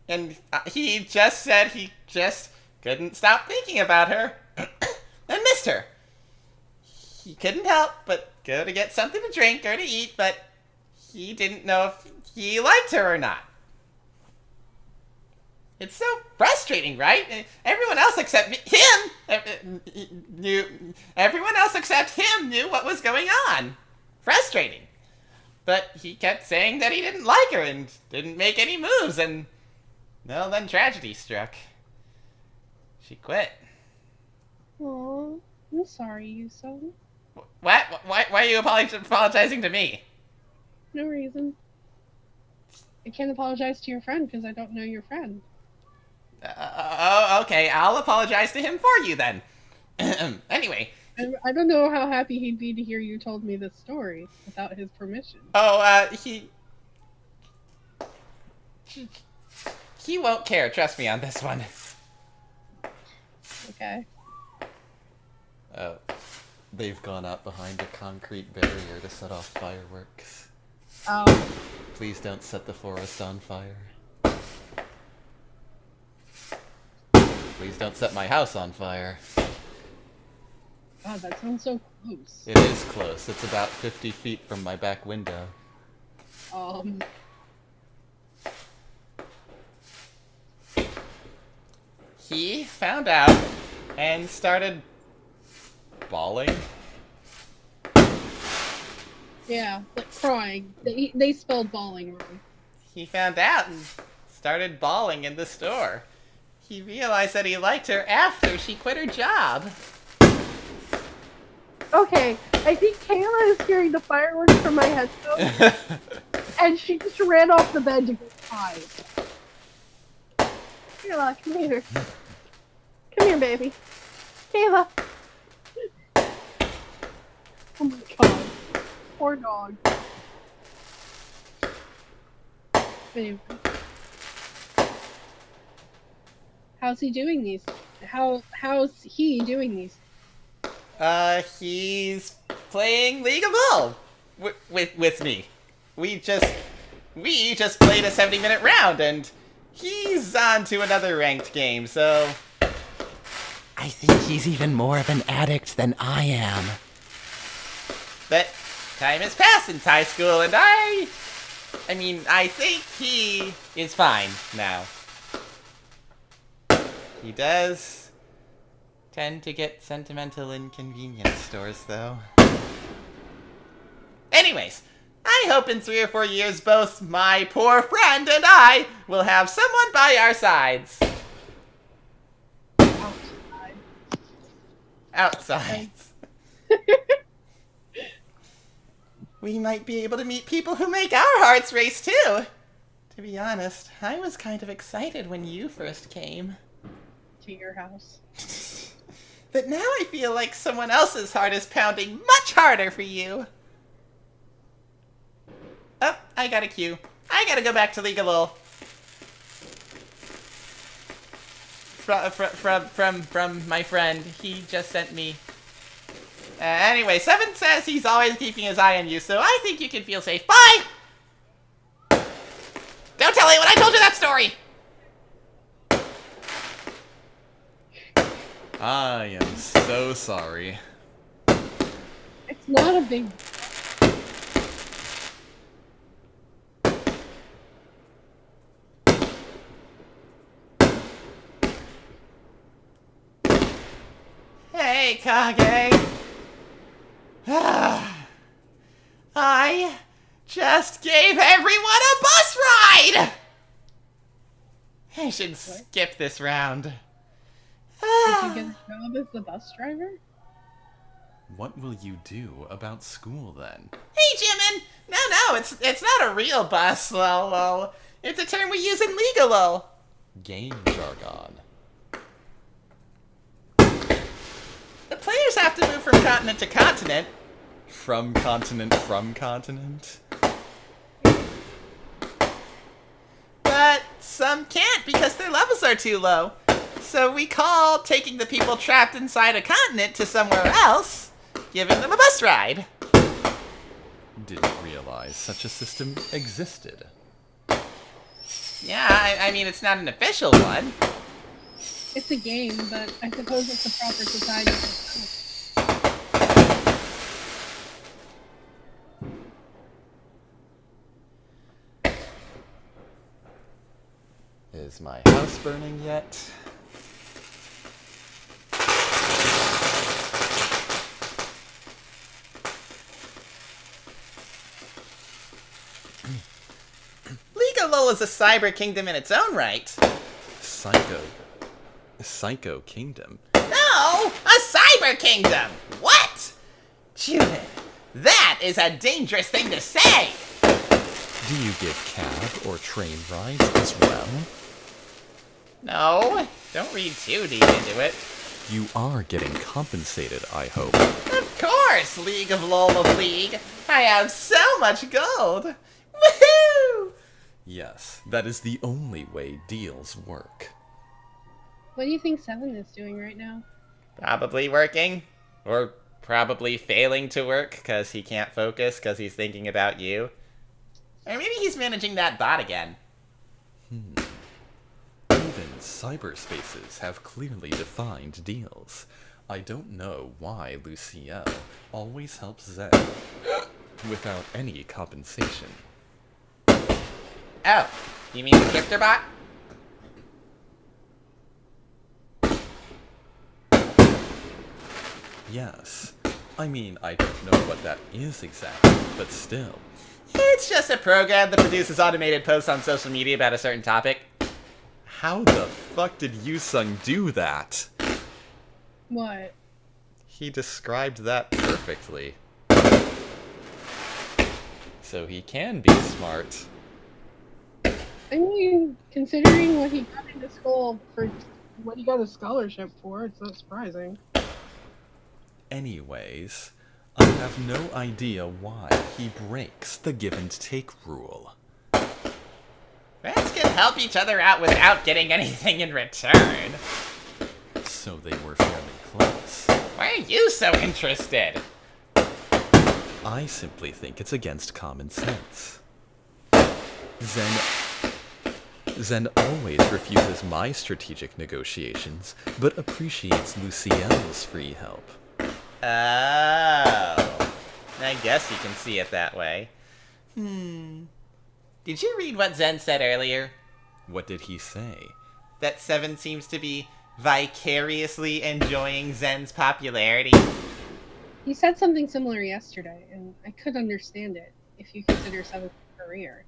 Speaker 3: And he just said he just couldn't stop thinking about her and missed her. He couldn't help but go to get something to drink or to eat, but he didn't know if he liked her or not. It's so frustrating, right? Everyone else except him Everyone else except him knew what was going on. Frustrating. But he kept saying that he didn't like her and didn't make any moves, and well, then tragedy struck. She quit.
Speaker 2: Aw, I'm sorry, Yusuf.
Speaker 3: What? Why are you apologizing to me?
Speaker 2: No reason. I can't apologize to your friend because I don't know your friend.
Speaker 3: Okay, I'll apologize to him for you then. Anyway.
Speaker 2: I don't know how happy he'd be to hear you told me this story without his permission.
Speaker 3: He won't care, trust me on this one.
Speaker 2: Okay.
Speaker 1: Oh, they've gone out behind a concrete barrier to set off fireworks.
Speaker 2: Oh.
Speaker 1: Please don't set the forest on fire. Please don't set my house on fire.
Speaker 2: God, that sounds so close.
Speaker 1: It is close. It's about 50 feet from my back window.
Speaker 3: He found out and started bawling.
Speaker 2: Yeah, like crying. They spelled bawling wrong.
Speaker 3: He found out and started bawling in the store. He realized that he liked her after she quit her job.
Speaker 2: Okay, I think Kayla is hearing the fireworks from my headphones, and she just ran off the bed to go hide. Kayla, come here. Come here, baby. Kayla. Oh my god. Poor dog. Baby. How's he doing these? How's he doing these?
Speaker 3: He's playing League of All with me. We just played a 70-minute round, and he's on to another ranked game, so I think he's even more of an addict than I am. But time has passed since high school, and I think he is fine now. He does tend to get sentimental in convenience stores, though. Anyways, I hope in 3 or 4 years both my poor friend and I will have someone by our sides. Outside. We might be able to meet people who make our hearts race, too. To be honest, I was kind of excited when you first came.
Speaker 2: To your house.
Speaker 3: But now I feel like someone else's heart is pounding much harder for you. Oh, I got a cue. I gotta go back to League of LOL. From my friend. He just sent me. Anyway, Seven says he's always keeping his eye on you, so I think you can feel safe. Bye! Don't tell anyone I told you that story!
Speaker 1: I am so sorry.
Speaker 2: It's not a big.
Speaker 3: Hey, Kage. I just gave everyone a bus ride! I should skip this round.
Speaker 2: Did you get a job as the bus driver?
Speaker 1: What will you do about school then?
Speaker 3: Hey, Jimin! No, it's not a real bus, lol. It's a term we use in League of LOL.
Speaker 1: Game jargon.
Speaker 3: The players have to move from continent to continent.
Speaker 1: From continent?
Speaker 3: But some can't because their levels are too low. So we call taking the people trapped inside a continent to somewhere else, giving them a bus ride.
Speaker 1: Didn't realize such a system existed.
Speaker 3: Yeah, I mean, it's not an official one.
Speaker 2: It's a game, but I suppose it's the proper society.
Speaker 1: Is my house burning yet?
Speaker 3: League of LOL is a cyber kingdom in its own right.
Speaker 1: Psycho Kingdom?
Speaker 3: No! A cyber kingdom! What? Junin, that is a dangerous thing to say!
Speaker 1: Do you give cab or train rides as well?
Speaker 3: No, don't read too deep into it.
Speaker 1: You are getting compensated, I hope.
Speaker 3: Of course, League of LOL of League. I have so much gold. Woohoo!
Speaker 1: Yes, that is the only way deals work.
Speaker 2: What do you think Seven is doing right now?
Speaker 3: Probably working. Or probably failing to work because he can't focus because he's thinking about you. Or maybe he's managing that bot again.
Speaker 1: Even cyberspaces have clearly defined deals. I don't know why Luciel always helps Zen without any compensation.
Speaker 3: Oh, you mean the Drifter bot?
Speaker 1: Yes. I mean, I don't know what that is exactly, but still.
Speaker 3: It's just a program that produces automated posts on social media about a certain topic.
Speaker 1: How the fuck did Yusung do that?
Speaker 2: What?
Speaker 1: He described that perfectly. So he can be smart.
Speaker 2: I mean, considering what he got into school for, what he got a scholarship for, it's not surprising.
Speaker 1: Anyways, I have no idea why he breaks the give and take rule.
Speaker 3: Friends can help each other out without getting anything in return.
Speaker 1: So they were fairly close.
Speaker 3: Why are you so interested?
Speaker 1: I simply think it's against common sense. Zen always refuses my strategic negotiations, but appreciates Luciel's free help.
Speaker 3: Oh. I guess you can see it that way. Did you read what Zen said earlier?
Speaker 1: What did he say?
Speaker 3: That Seven seems to be vicariously enjoying Zen's popularity.
Speaker 2: He said something similar yesterday, and I could understand it if you consider Seven's career.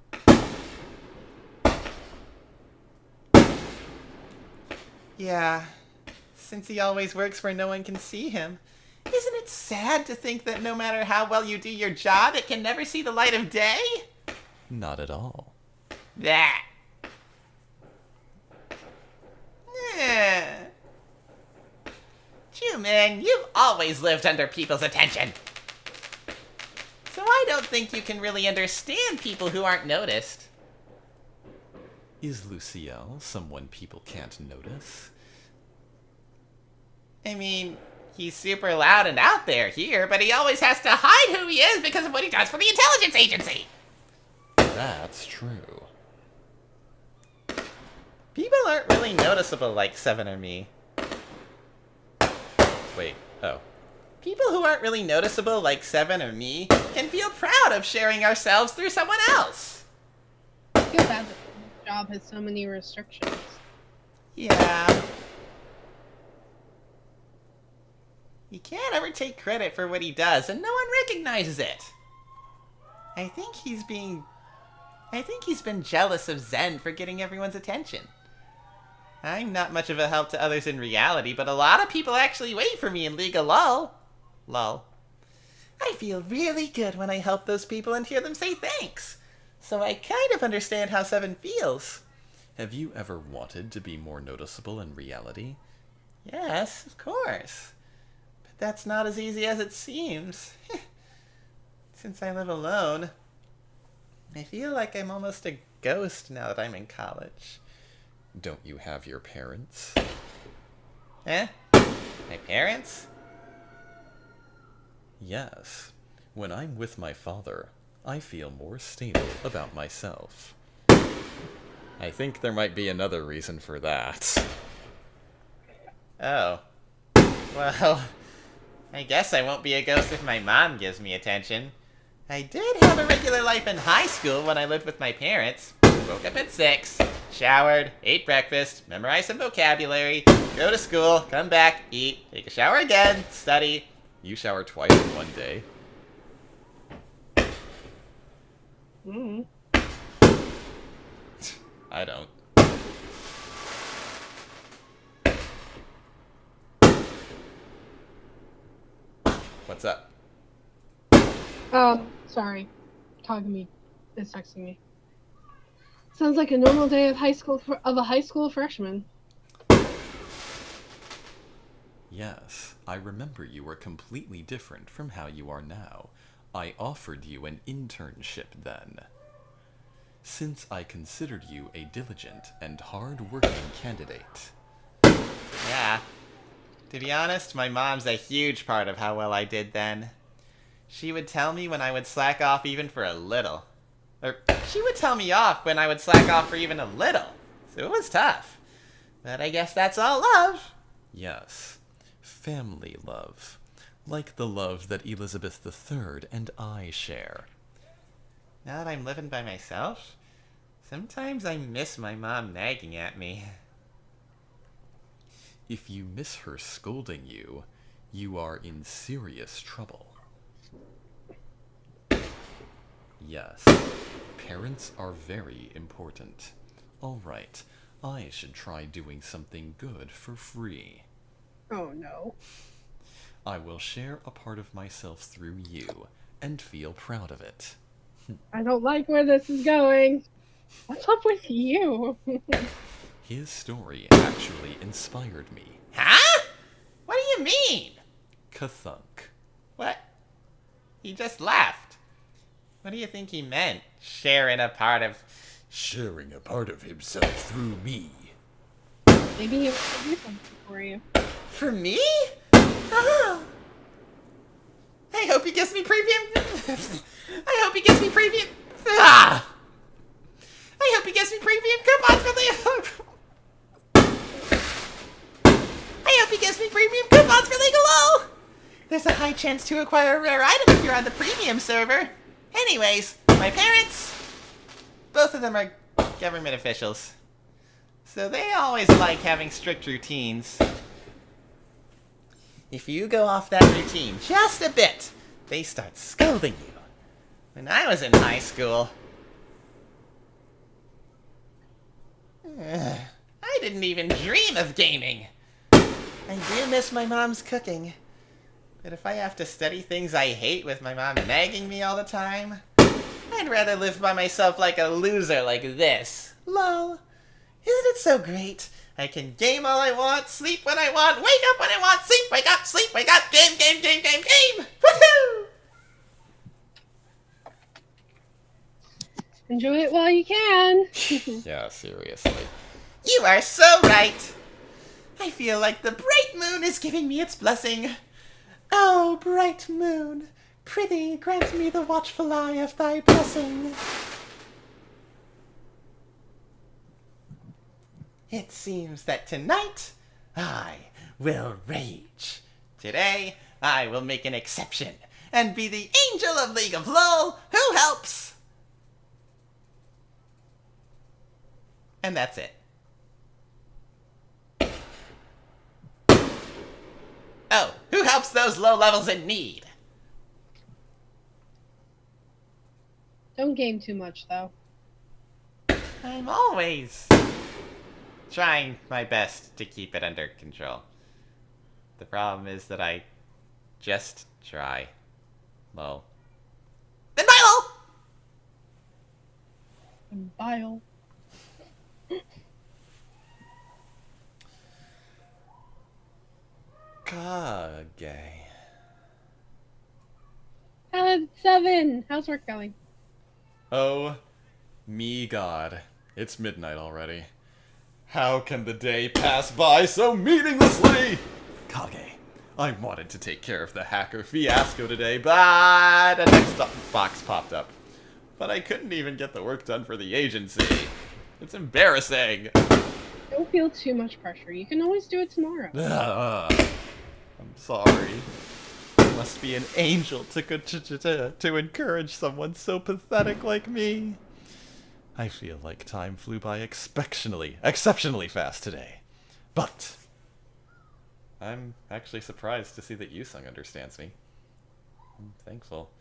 Speaker 3: Yeah, since he always works where no one can see him. Isn't it sad to think that no matter how well you do your job, it can never see the light of day?
Speaker 1: Not at all.
Speaker 3: That. Jumin, man, you've always lived under people's attention. So I don't think you can really understand people who aren't noticed.
Speaker 1: Is Luciel someone people can't notice?
Speaker 3: I mean, he's super loud and out there here, but he always has to hide who he is because of what he does for the intelligence agency.
Speaker 1: That's true.
Speaker 3: People aren't really noticeable like Seven or me.
Speaker 1: Wait, oh.
Speaker 3: People who aren't really noticeable like Seven or me can feel proud of sharing ourselves through someone else.
Speaker 2: I feel bad that this job has so many restrictions.
Speaker 3: Yeah. He can't ever take credit for what he does, and no one recognizes it. I think he's been jealous of Zen for getting everyone's attention. I'm not much of a help to others in reality, but a lot of people actually wait for me in League of LOL. Lol. I feel really good when I help those people and hear them say thanks. So I kind of understand how Seven feels.
Speaker 1: Have you ever wanted to be more noticeable in reality?
Speaker 3: Yes, of course. But that's not as easy as it seems. Since I live alone, I feel like I'm almost a ghost now that I'm in college.
Speaker 1: Don't you have your parents?
Speaker 3: Eh? My parents?
Speaker 1: Yes. When I'm with my father, I feel more stable about myself. I think there might be another reason for that.
Speaker 3: Oh. Well, I guess I won't be a ghost if my mom gives me attention. I did have a regular life in high school when I lived with my parents. Woke up at 6, showered, ate breakfast, memorized some vocabulary, go to school, come back, eat, take a shower again, study.
Speaker 1: You shower twice in one day.
Speaker 2: Mm.
Speaker 1: I don't. What's up?
Speaker 2: Sorry. Kagami is texting me. Sounds like a normal day of a high school freshman.
Speaker 1: Yes, I remember you were completely different from how you are now. I offered you an internship then. Since I considered you a diligent and hard-working candidate.
Speaker 3: Yeah. To be honest, my mom's a huge part of how well I did then. She would tell me when I would slack off even for a little. Or, she would tell me off when I would slack off for even a little. So it was tough. But I guess that's all love.
Speaker 1: Yes, family love. Like the love that Elizabeth III and I share.
Speaker 3: Now that I'm living by myself, sometimes I miss my mom nagging at me.
Speaker 1: If you miss her scolding you, you are in serious trouble. Yes, parents are very important. All right, I should try doing something good for free.
Speaker 2: Oh no.
Speaker 1: I will share a part of myself through you and feel proud of it.
Speaker 2: I don't like where this is going. What's up with you?
Speaker 1: His story actually inspired me.
Speaker 3: Huh? What do you mean?
Speaker 1: Kathunk.
Speaker 3: What? He just laughed. What do you think he meant? Sharing a part of
Speaker 1: himself through me.
Speaker 2: Maybe he wants to do something for you.
Speaker 3: For me? Oh. I hope he gives me premium. I hope he gives me premium. Ah! I hope he gives me premium coupons for I hope he gives me premium coupons for League of LOL. There's a high chance to acquire a rare item if you're on the premium server. Anyways, my parents, both of them are government officials. So they always like having strict routines. If you go off that routine just a bit, they start scolding you. When I was in high school, I didn't even dream of gaming. I do miss my mom's cooking. But if I have to study things I hate with my mom nagging me all the time, I'd rather live by myself like a loser like this. Lol. Isn't it so great? I can game all I want, sleep when I want, wake up when I want, sleep, wake up, game, game, game, game, game! Woohoo!
Speaker 2: Enjoy it while you can.
Speaker 1: Yeah, seriously.
Speaker 3: You are so right! I feel like the bright moon is giving me its blessing. Oh, bright moon, prithee grant me the watchful eye of thy blessing. It seems that tonight I will rage. Today I will make an exception and be the angel of League of LOL who helps. And that's it. Oh, who helps those low levels in need?
Speaker 2: Don't game too much, though.
Speaker 3: I'm always trying my best to keep it under control. The problem is that I just try. Lol. Then bye, lol!
Speaker 2: And bile.
Speaker 1: Kage.
Speaker 2: 7. How's work going?
Speaker 1: Oh, me God. It's midnight already. How can the day pass by so meaninglessly? Kage, I wanted to take care of the hacker fiasco today, but a next box popped up. But I couldn't even get the work done for the agency. It's embarrassing.
Speaker 2: Don't feel too much pressure. You can always do it tomorrow.
Speaker 1: I'm sorry. You must be an angel to encourage someone so pathetic like me. I feel like time flew by exceptionally fast today. But I'm actually surprised to see that Yusung understands me. I'm thankful.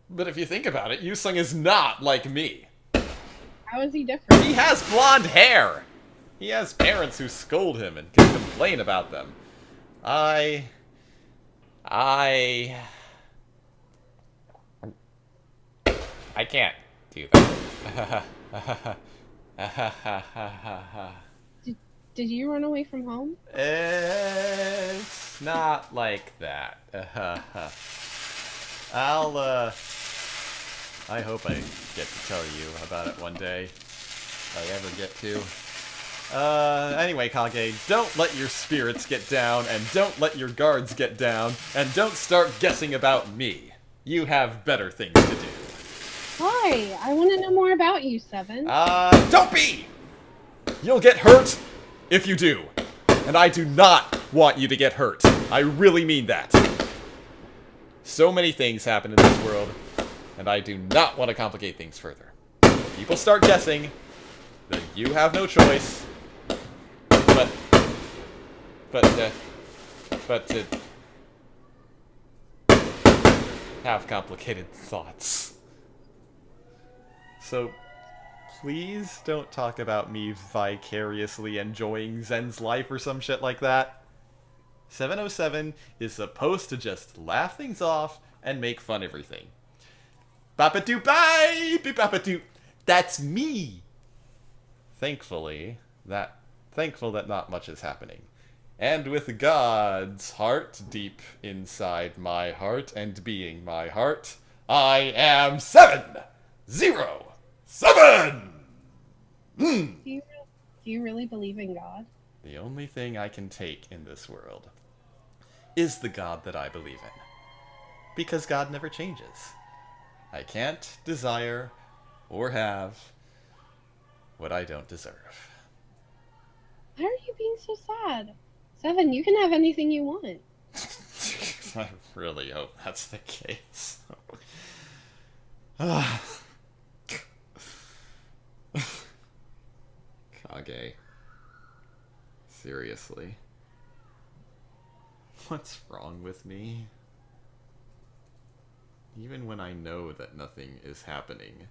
Speaker 1: But if you think about it, Yusung is not like me.
Speaker 2: How is he different?
Speaker 1: He has blonde hair! He has parents who scold him and can complain about them. I can't do that.
Speaker 2: Did you run away from home?
Speaker 1: It's not like that. I hope I get to tell you about it one day. If I ever get to. Anyway, Kage, don't let your spirits get down, and don't let your guards get down, and don't start guessing about me. You have better things to do.
Speaker 2: Why? I want to know more about you, 7.
Speaker 1: Don't be! You'll get hurt if you do. And I do not want you to get hurt. I really mean that. So many things happen in this world, and I do not want to complicate things further. If people start guessing, then you have no choice but to have complicated thoughts. So, please don't talk about me vicariously enjoying Zen's life or some shit like that. 707 is supposed to just laugh things off and make fun of everything. Bapa-doo, bye! Bapa-doo. That's me! Thankful that not much is happening. And with God's heart deep inside my heart and being my heart, I am 707!
Speaker 2: Do you really believe in God?
Speaker 1: The only thing I can take in this world is the God that I believe in. Because God never changes. I can't desire or have what I don't deserve.
Speaker 2: Why are you being so sad? 7, you can have anything you want.
Speaker 1: I really hope that's the case. Kage. Seriously. What's wrong with me? Even when I know that nothing is happening,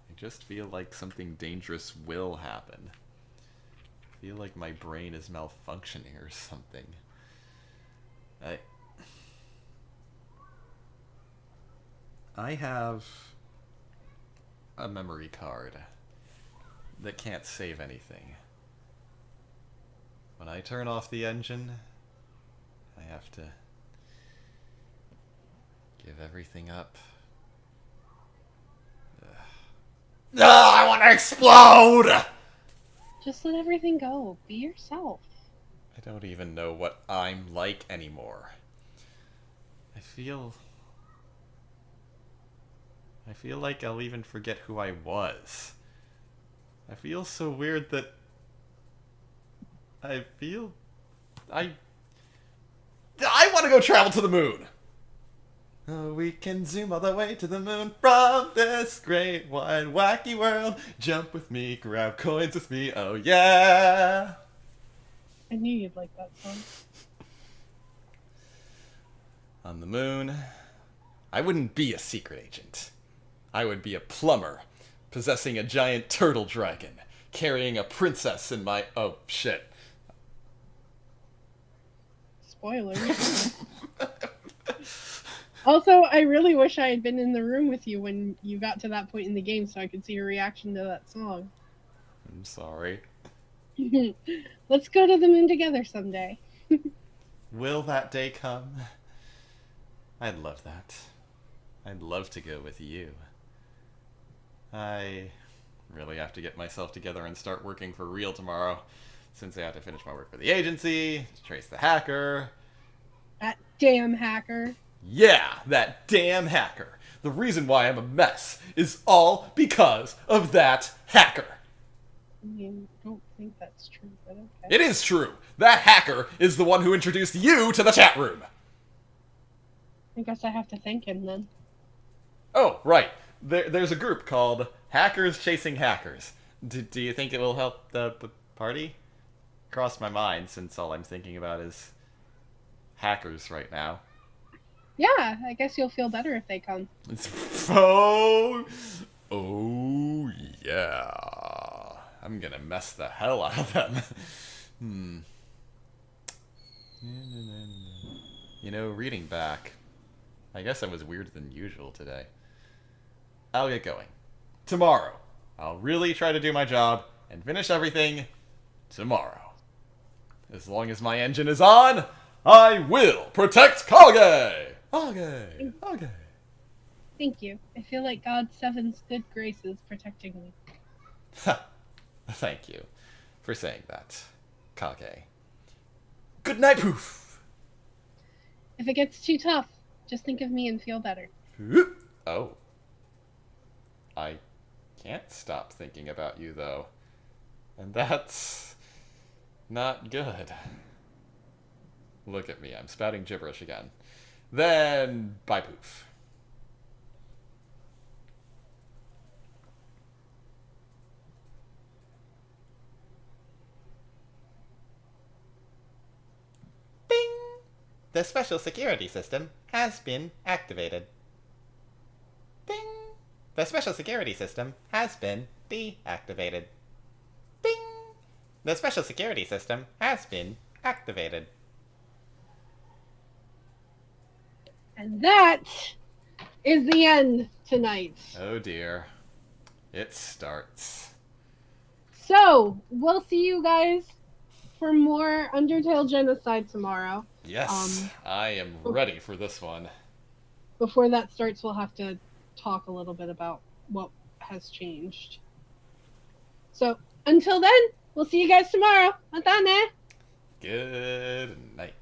Speaker 1: I just feel like something dangerous will happen. I feel like my brain is malfunctioning or something. I have a memory card that can't save anything. when I turn off the engine, I have to give everything up. Ah, I want to explode!
Speaker 2: Just let everything go. Be yourself.
Speaker 1: I don't even know what I'm like anymore. I feel like I'll even forget who I was. I feel so weird that I want to go travel to the moon. Oh, we can zoom all the way to the moon from this great wide wacky world. Jump with me, grab coins with me, oh yeah.
Speaker 2: I knew you'd like that song.
Speaker 1: On the moon, I wouldn't be a secret agent. I would be a plumber, possessing a giant turtle dragon, carrying a princess in my... Oh, shit.
Speaker 2: Spoilers. Also, I really wish I had been in the room with you when you got to that point in the game so I could see your reaction to that song.
Speaker 1: I'm sorry.
Speaker 2: Let's go to the moon together someday.
Speaker 1: Will that day come? I'd love that. I'd love to go with you. I really have to get myself together and start working for real tomorrow, since I have to finish my work for the agency, trace the hacker.
Speaker 2: That damn hacker.
Speaker 1: Yeah, that damn hacker. The reason why I'm a mess is all because of that hacker.
Speaker 2: I mean, I don't think that's true, but okay.
Speaker 1: It is true. That hacker is the one who introduced you to the chat room.
Speaker 2: I guess I have to thank him then.
Speaker 1: Oh, right. There's a group called Hackers Chasing Hackers. Do you think it will help the party? Crossed my mind, since all I'm thinking about is hackers right now.
Speaker 2: Yeah, I guess you'll feel better if they come.
Speaker 1: Oh yeah. I'm gonna mess the hell out of them. You know, reading back, I guess I was weirder than usual today. I'll get going. Tomorrow. I'll really try to do my job and finish everything tomorrow. As long as my engine is on, I will protect Kage! Kage!
Speaker 2: Thank you. I feel like God Seven's good graces protecting me.
Speaker 1: Thank you for saying that, Kage. Good night, Poof!
Speaker 2: If it gets too tough, just think of me and feel better.
Speaker 1: Oh. I can't stop thinking about you, though. And that's not good. Look at me, I'm spouting gibberish again. Then, bye, Poof. Bing! The special security system has been activated. Bing! The special security system has been deactivated. Bing! The special security system has been activated.
Speaker 2: And that is the end tonight.
Speaker 1: Oh dear. It starts.
Speaker 2: So, we'll see you guys for more Undertale Genocide tomorrow.
Speaker 1: Yes, I am ready for this one.
Speaker 2: Before that starts, we'll have to talk a little bit about what has changed. So, until then, we'll see you guys tomorrow. Matane!
Speaker 1: Good night.